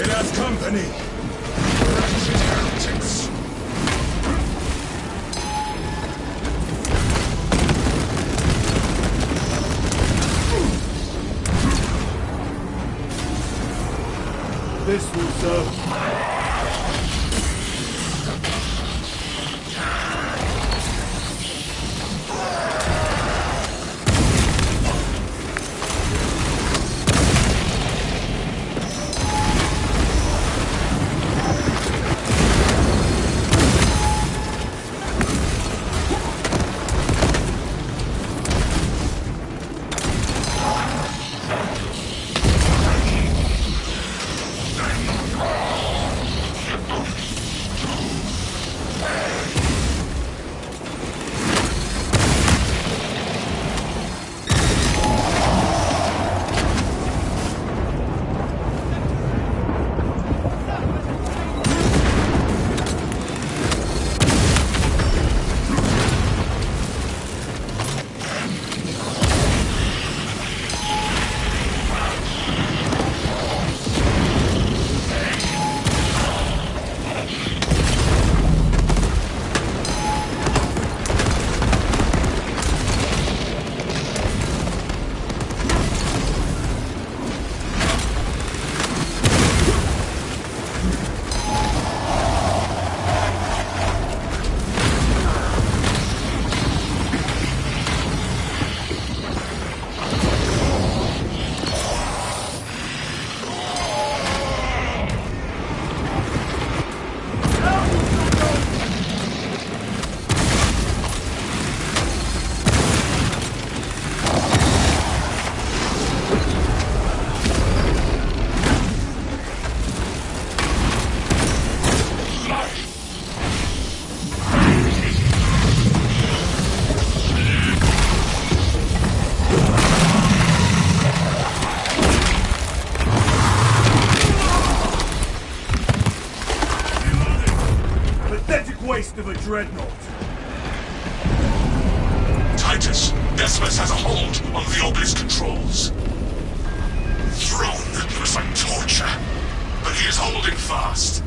[SPEAKER 2] It has company! Wretched heretics!
[SPEAKER 1] This will serve.
[SPEAKER 5] dreadnought.
[SPEAKER 16] Titus, Decimus has a hold on the obelisk controls. Thrown looks like torture, but he is holding fast.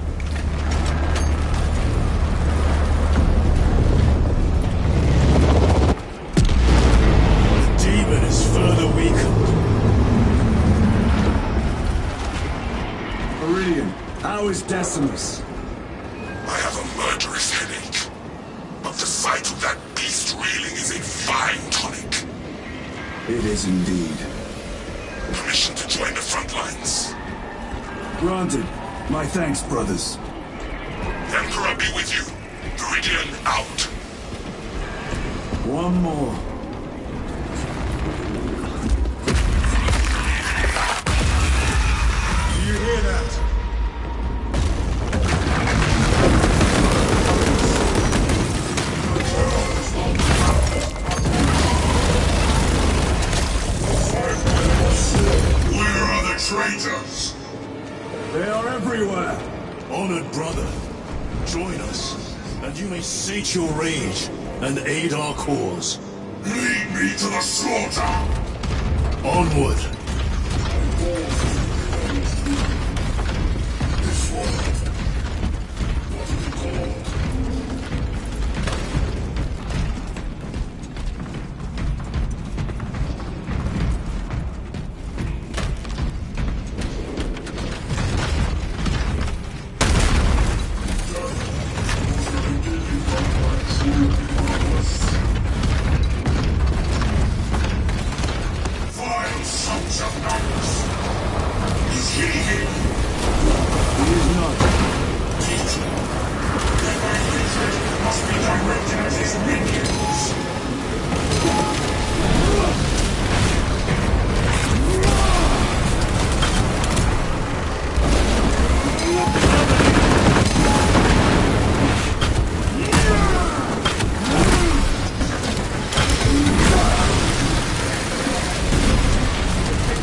[SPEAKER 2] The demon is further weakened.
[SPEAKER 1] Meridian, how is Decimus?
[SPEAKER 16] I have a murderous headache, but the sight of that beast reeling is a fine tonic.
[SPEAKER 1] It is indeed.
[SPEAKER 16] Permission to join the front lines.
[SPEAKER 1] Granted. My thanks, brothers.
[SPEAKER 16] Emperor be with you. Meridian out.
[SPEAKER 1] One more.
[SPEAKER 2] Do you hear that?
[SPEAKER 16] Where are the traitors?
[SPEAKER 1] They are everywhere.
[SPEAKER 2] Honored brother, join us, and you may sate your rage and aid our cause.
[SPEAKER 16] Lead me to the slaughter!
[SPEAKER 2] Onward!
[SPEAKER 16] This one. What is it called? Vile sons of nuns! Is he here?
[SPEAKER 1] He is not.
[SPEAKER 16] Teacher, then my hatred must be directed at his minions.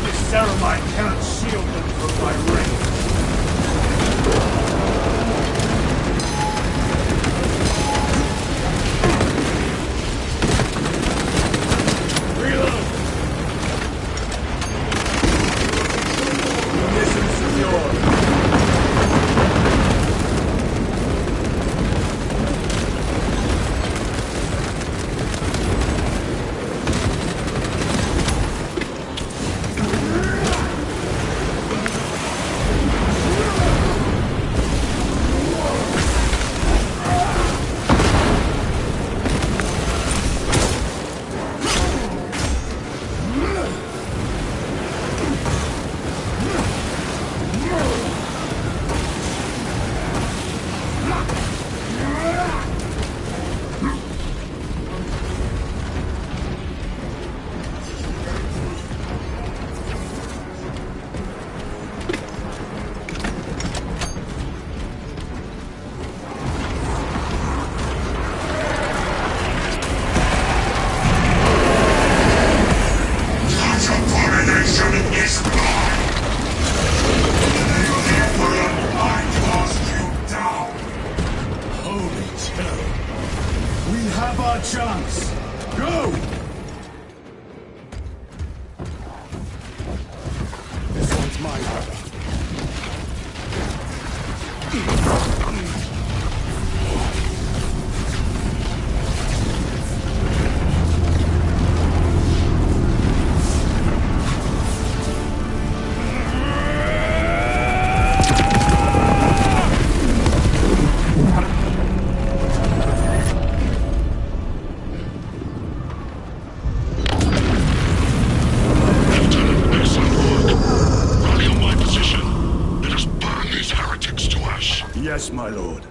[SPEAKER 5] This ceramite cannot shield them from my ring.
[SPEAKER 1] Reload! Mission secure. chance. Go!
[SPEAKER 5] This one's mine, brother. Yes, my lord.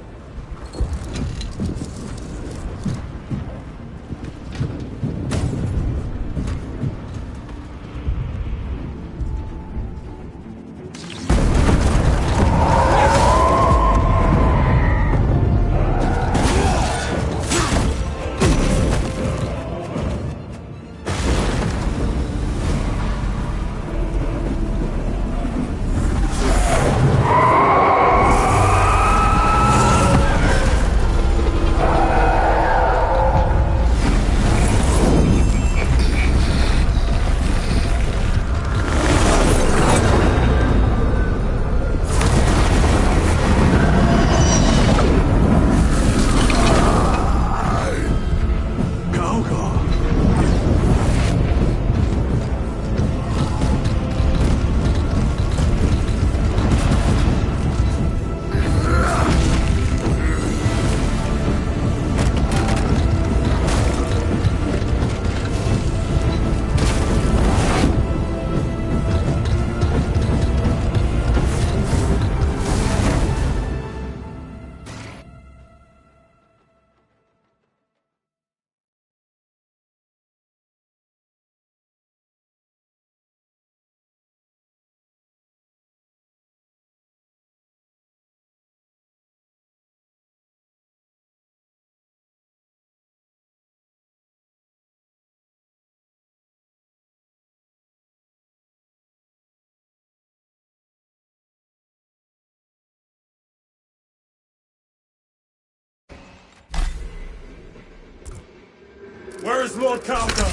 [SPEAKER 1] Where is Lord Calder?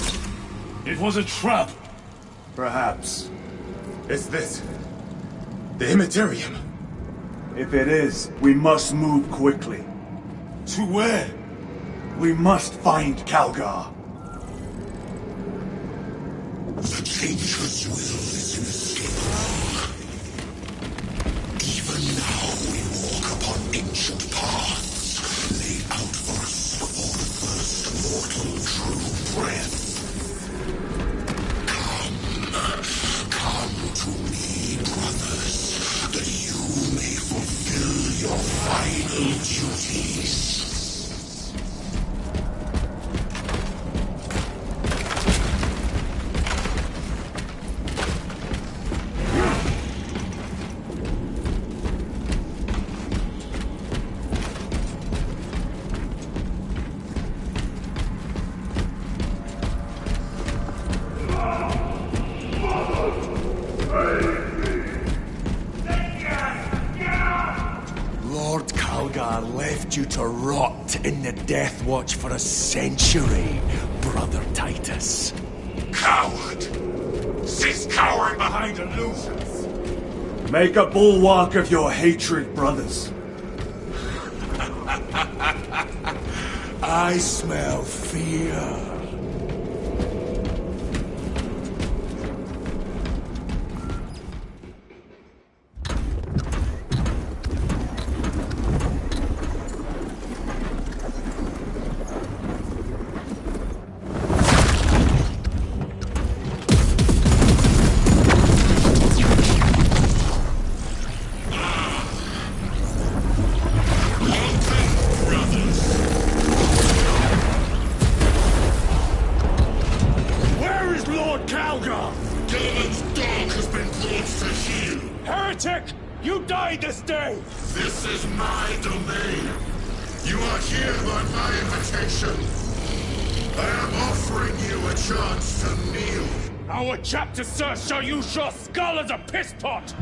[SPEAKER 2] It was a trap.
[SPEAKER 1] Perhaps.
[SPEAKER 2] Is this the Immaterium?
[SPEAKER 1] If it is, we must move quickly.
[SPEAKER 2] To where?
[SPEAKER 1] We must find Calgar.
[SPEAKER 16] The Changer's will is inescapable. Even now we walk upon ancient paths, laid out for us before the first mortal true breath. Come to me, brothers, that you may fulfill your final duties.
[SPEAKER 5] Lord Calgar left you to rot in the Death Watch for a century, Brother Titus.
[SPEAKER 16] Coward! Cease cowering behind illusions!
[SPEAKER 1] Make a bulwark of your hatred, brothers.
[SPEAKER 5] I smell fear.
[SPEAKER 16] This is my domain. You are here by my invitation. I am offering you a chance to kneel.
[SPEAKER 9] Our chapter, sir, shall use your skull as a piss pot!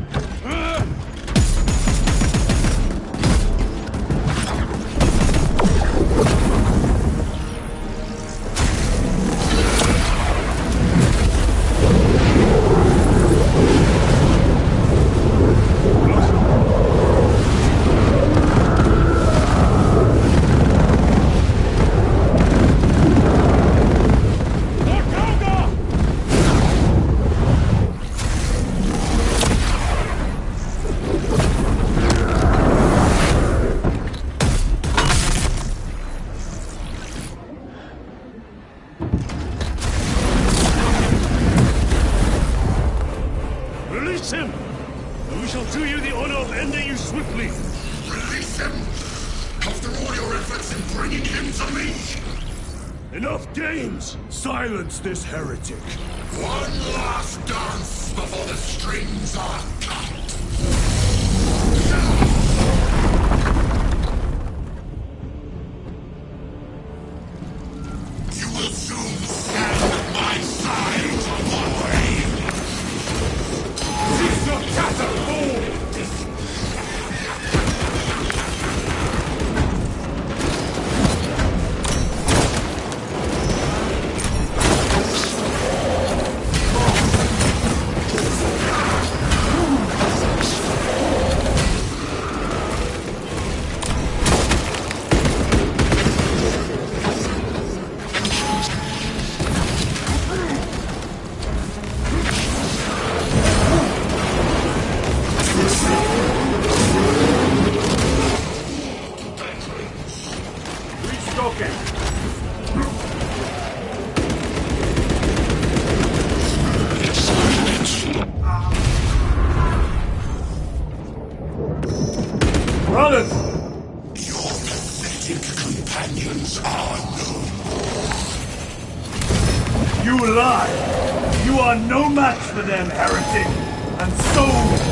[SPEAKER 5] Silence this heretic.
[SPEAKER 16] One last dance before the strings are cut. You will soon stand at my side, Warhammer.
[SPEAKER 9] Cease your chatter, fool!
[SPEAKER 1] Brothers!
[SPEAKER 16] Your pathetic companions are no more.
[SPEAKER 1] You lie! You are no match for them, heretic! And so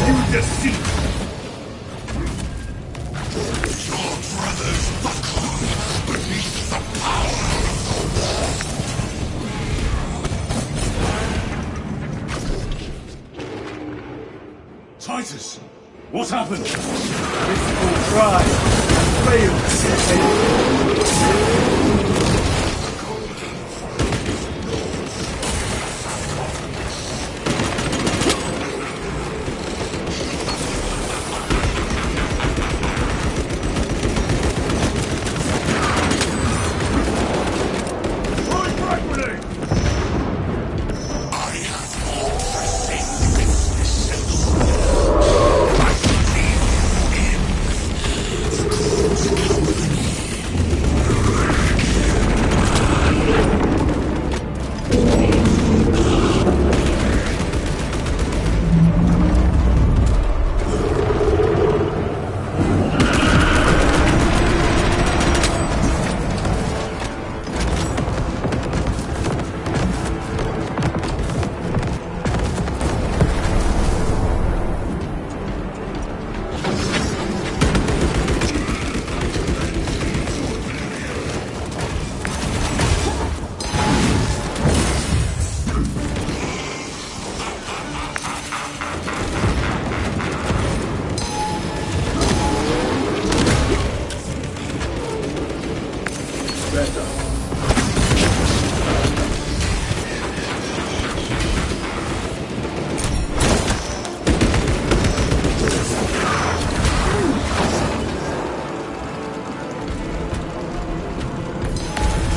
[SPEAKER 1] you deceive!
[SPEAKER 16] Your brothers buckle beneath the power of the war.
[SPEAKER 2] Titus! What happened?
[SPEAKER 1] Mystical tried and failed to get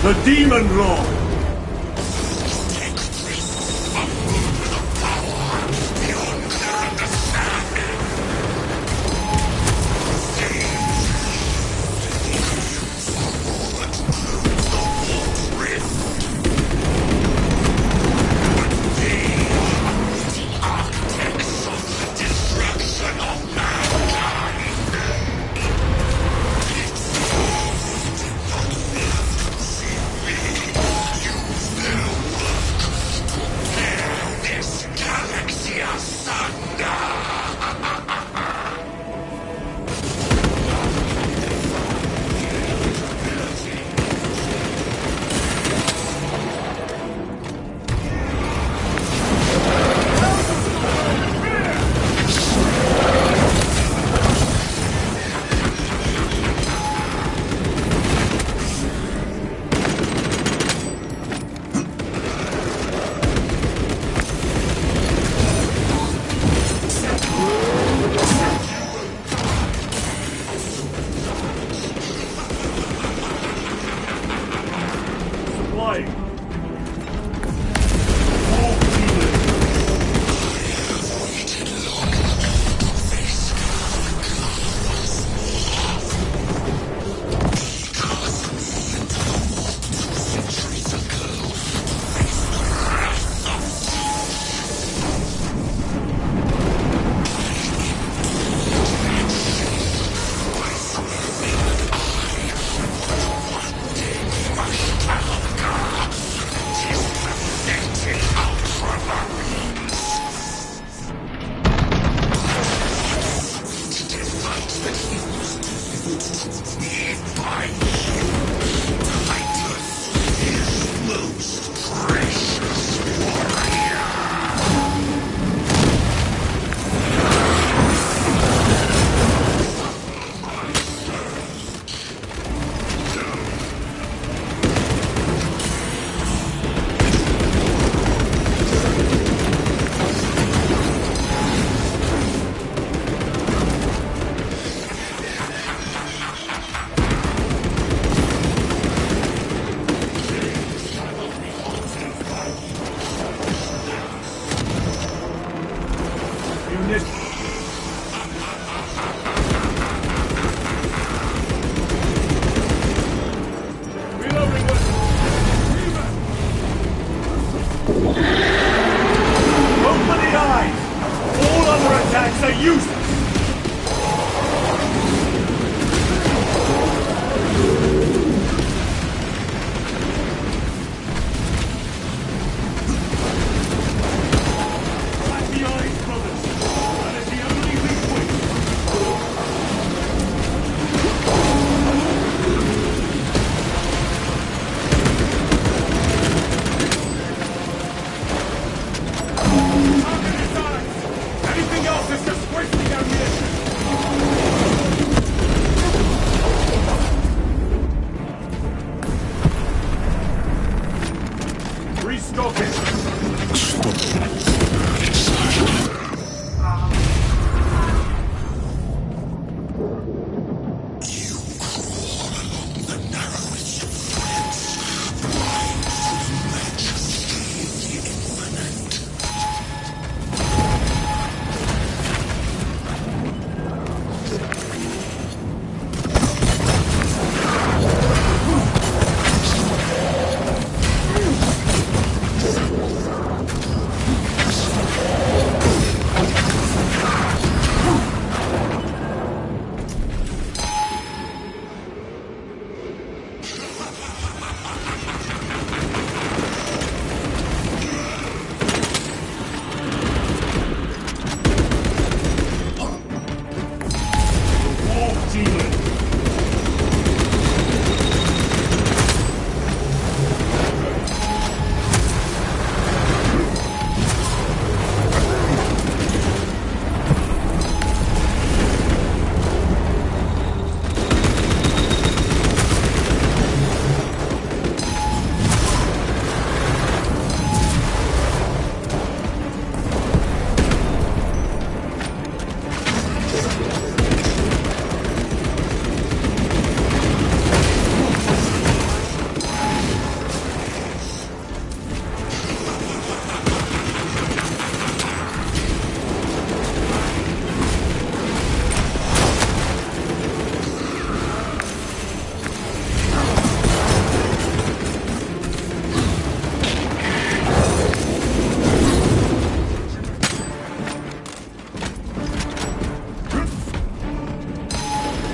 [SPEAKER 1] The Demon Lord!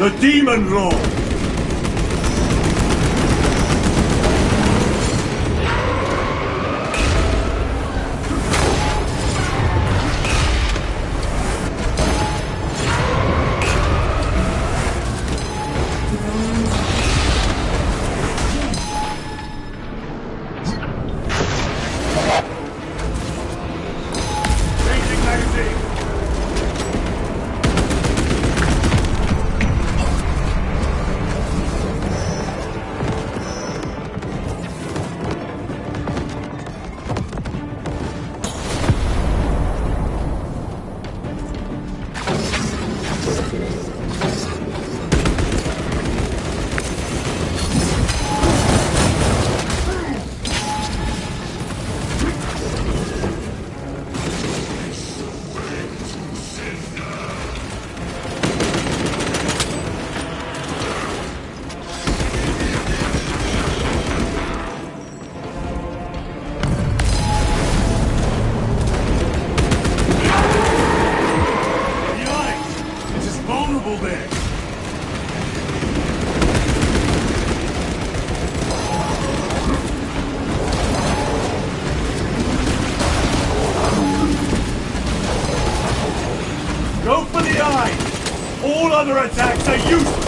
[SPEAKER 1] The Demon Lord! Go for the eye! All other attacks are useless!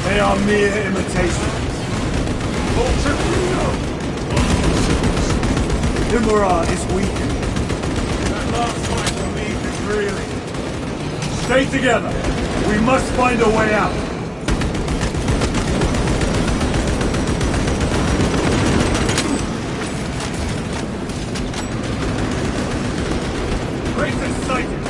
[SPEAKER 1] They are mere imitations. Imura is weakened. That last fight relieved is really. Stay together. We must find a way out. Great sighted.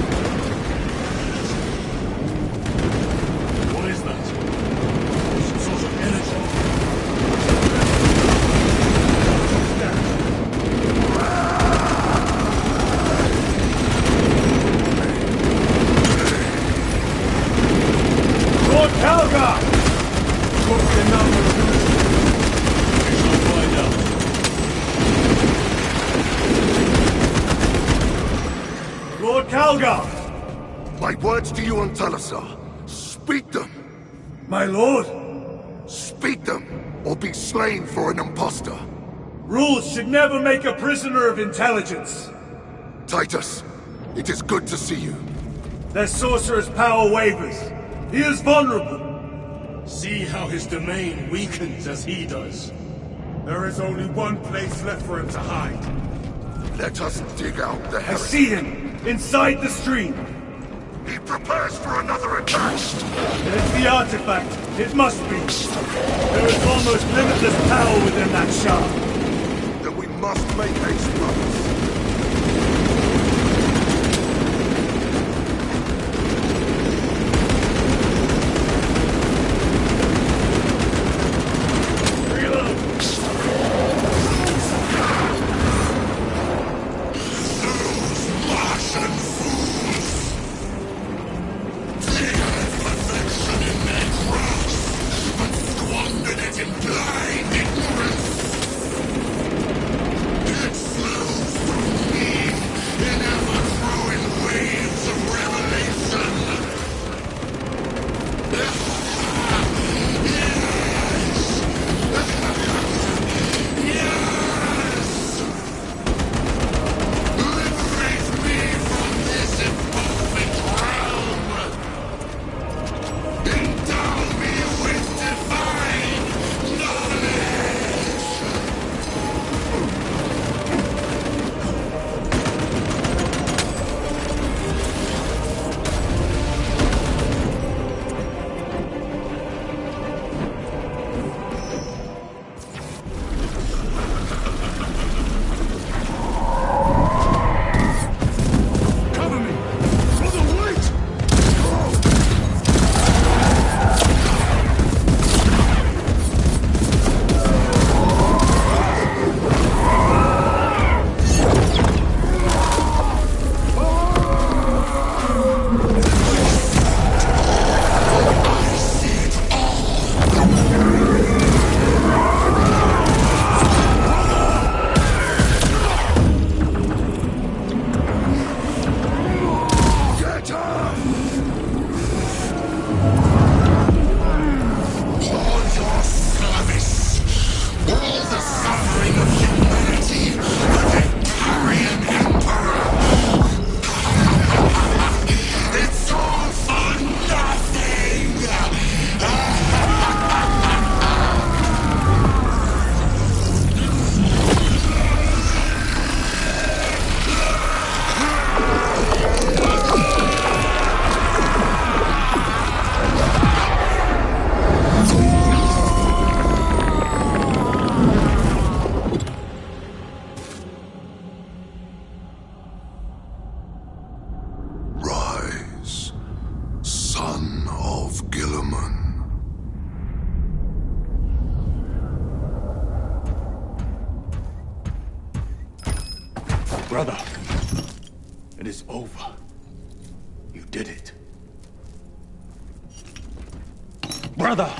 [SPEAKER 1] Lord Calgar!
[SPEAKER 16] My words to you on Talasar. Speak them!
[SPEAKER 1] My lord?
[SPEAKER 16] Speak them, or be slain for an impostor.
[SPEAKER 1] Rules should never make a prisoner of intelligence.
[SPEAKER 16] Titus, it is good to see you.
[SPEAKER 1] Their sorcerer's power wavers. He is vulnerable.
[SPEAKER 2] See how his domain weakens as he does. There is only one place left for him to hide.
[SPEAKER 16] Let us dig out the
[SPEAKER 1] I
[SPEAKER 16] heretic.
[SPEAKER 1] see him, inside the stream.
[SPEAKER 16] He prepares for another attack.
[SPEAKER 1] It is the artifact. It must be. There is almost limitless power within that shard.
[SPEAKER 16] Then we must make haste, brothers. Blind ignorance! It flows
[SPEAKER 5] Brother, it is over. You did it. Brother!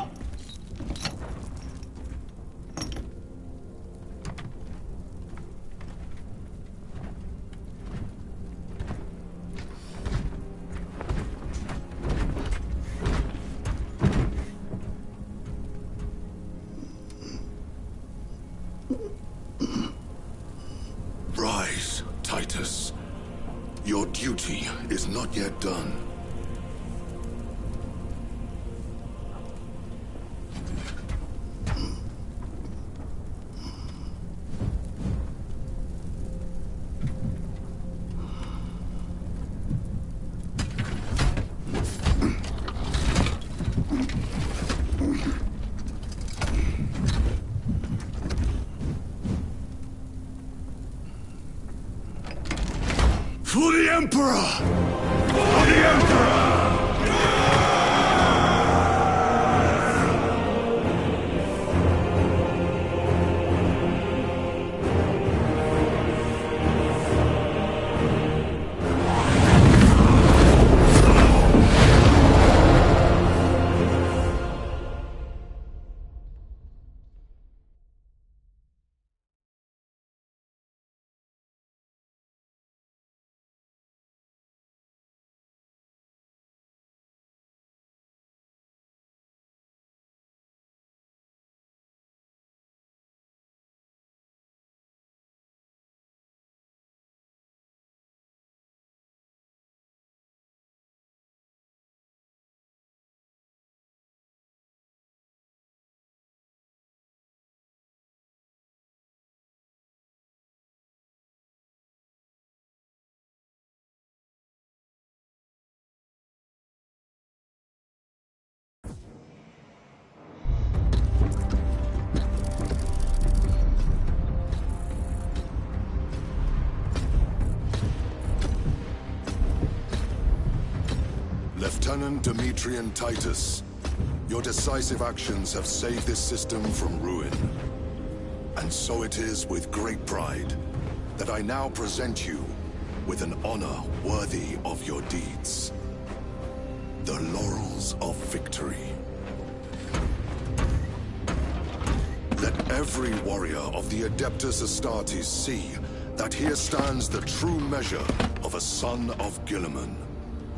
[SPEAKER 16] Rise, Titus. Your duty is not yet done.
[SPEAKER 5] For the Emperor! For the Emperor!
[SPEAKER 16] Lieutenant Demetrian Titus, your decisive actions have saved this system from ruin. And so it is with great pride that I now present you with an honor worthy of your deeds. The laurels of victory. Let every warrior of the Adeptus Astartes see that here stands the true measure of a son of Guilliman.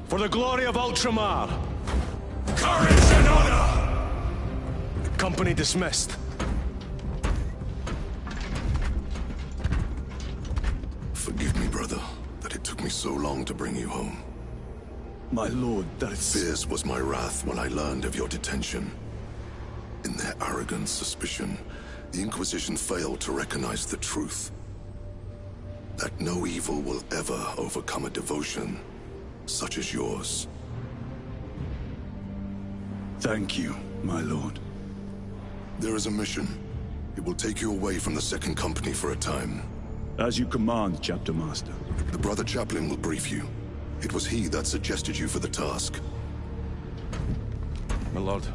[SPEAKER 17] For the glory of Ultramar!
[SPEAKER 16] Courage and honor!
[SPEAKER 17] Company dismissed.
[SPEAKER 16] Forgive me, brother, that it took me so long to bring you home.
[SPEAKER 5] My lord, that's...
[SPEAKER 16] Fierce was my wrath when I learned of your detention. In their arrogant suspicion, the Inquisition failed to recognize the truth. That no evil will ever overcome a devotion such as yours.
[SPEAKER 5] Thank you, my lord.
[SPEAKER 16] There is a mission. It will take you away from the Second Company for a time.
[SPEAKER 5] As you command, Chapter Master.
[SPEAKER 16] The Brother Chaplain will brief you. It was he that suggested you for the task.
[SPEAKER 17] My lord,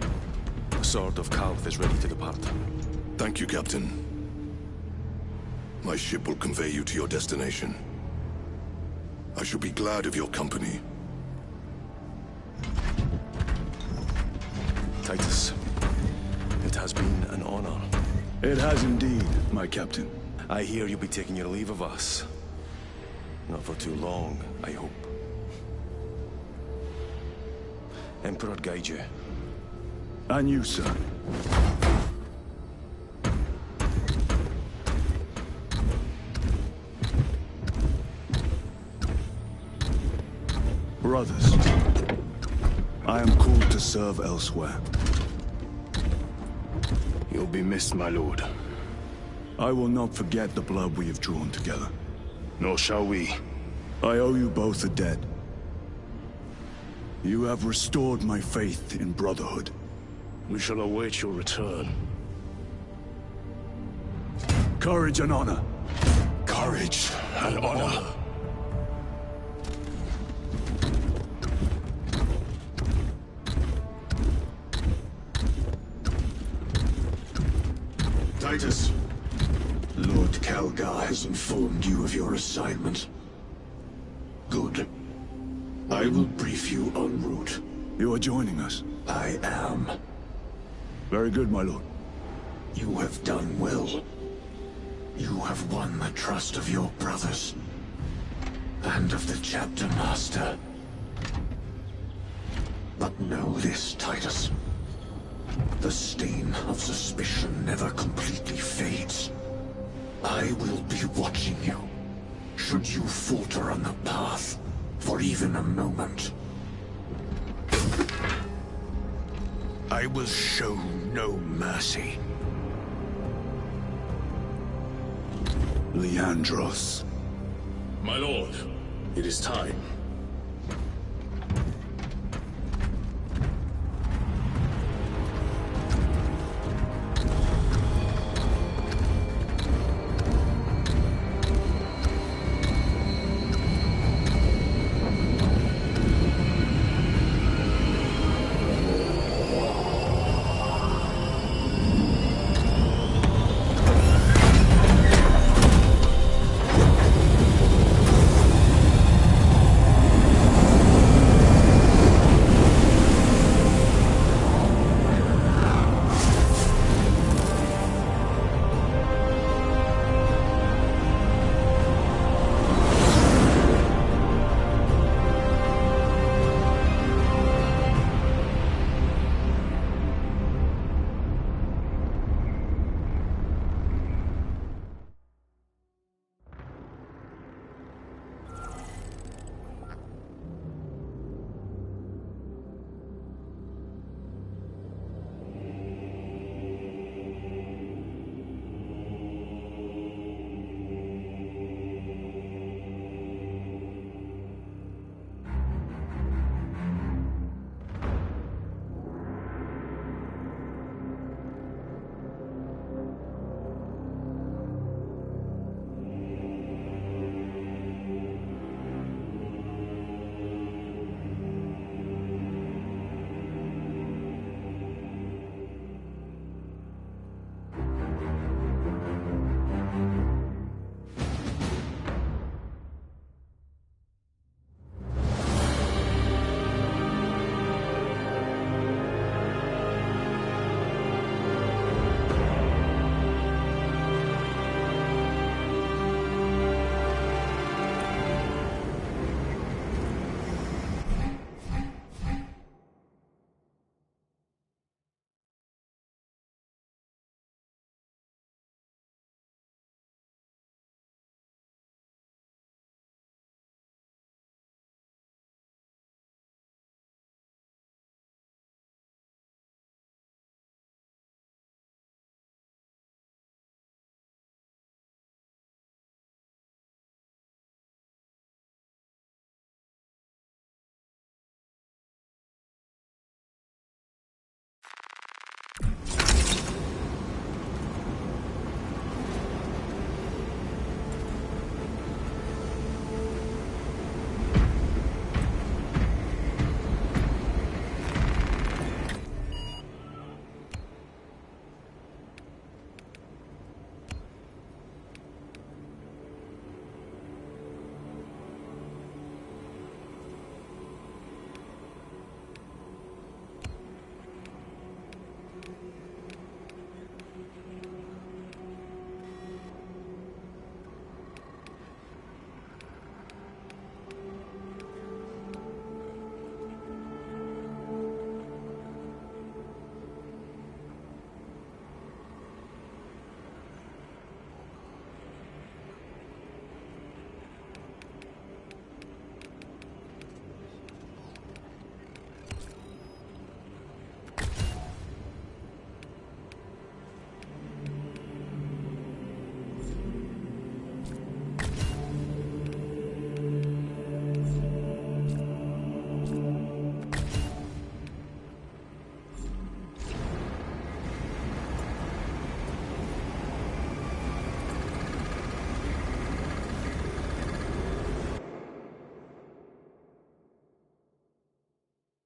[SPEAKER 17] the sword of Kalth is ready to depart.
[SPEAKER 16] Thank you, Captain. My ship will convey you to your destination. I shall be glad of your company.
[SPEAKER 17] Titus, it has been an honor.
[SPEAKER 5] It has indeed, my captain.
[SPEAKER 17] I hear you'll be taking your leave of us. Not for too long, I hope. Emperor guide you.
[SPEAKER 5] And you, sir. Brothers, I am called to serve elsewhere.
[SPEAKER 9] You'll be missed, my lord.
[SPEAKER 5] I will not forget the blood we have drawn together.
[SPEAKER 9] Nor shall we.
[SPEAKER 5] I owe you both a debt. You have restored my faith in brotherhood.
[SPEAKER 9] We shall await your return.
[SPEAKER 5] Courage and honor.
[SPEAKER 9] Courage and honor.
[SPEAKER 16] Titus.
[SPEAKER 5] Lord, Kelgar has informed you of your assignment. Good. I will brief you en route.
[SPEAKER 1] You are joining us?
[SPEAKER 5] I am.
[SPEAKER 1] Very good, my lord.
[SPEAKER 5] You have done well. You have won the trust of your brothers. And of the chapter master. But know this, Titus. The stain of suspicion never completely fades. I will be watching you, should you falter on the path, for even a moment. I will show no mercy.
[SPEAKER 1] Leandros.
[SPEAKER 2] My lord, it is time.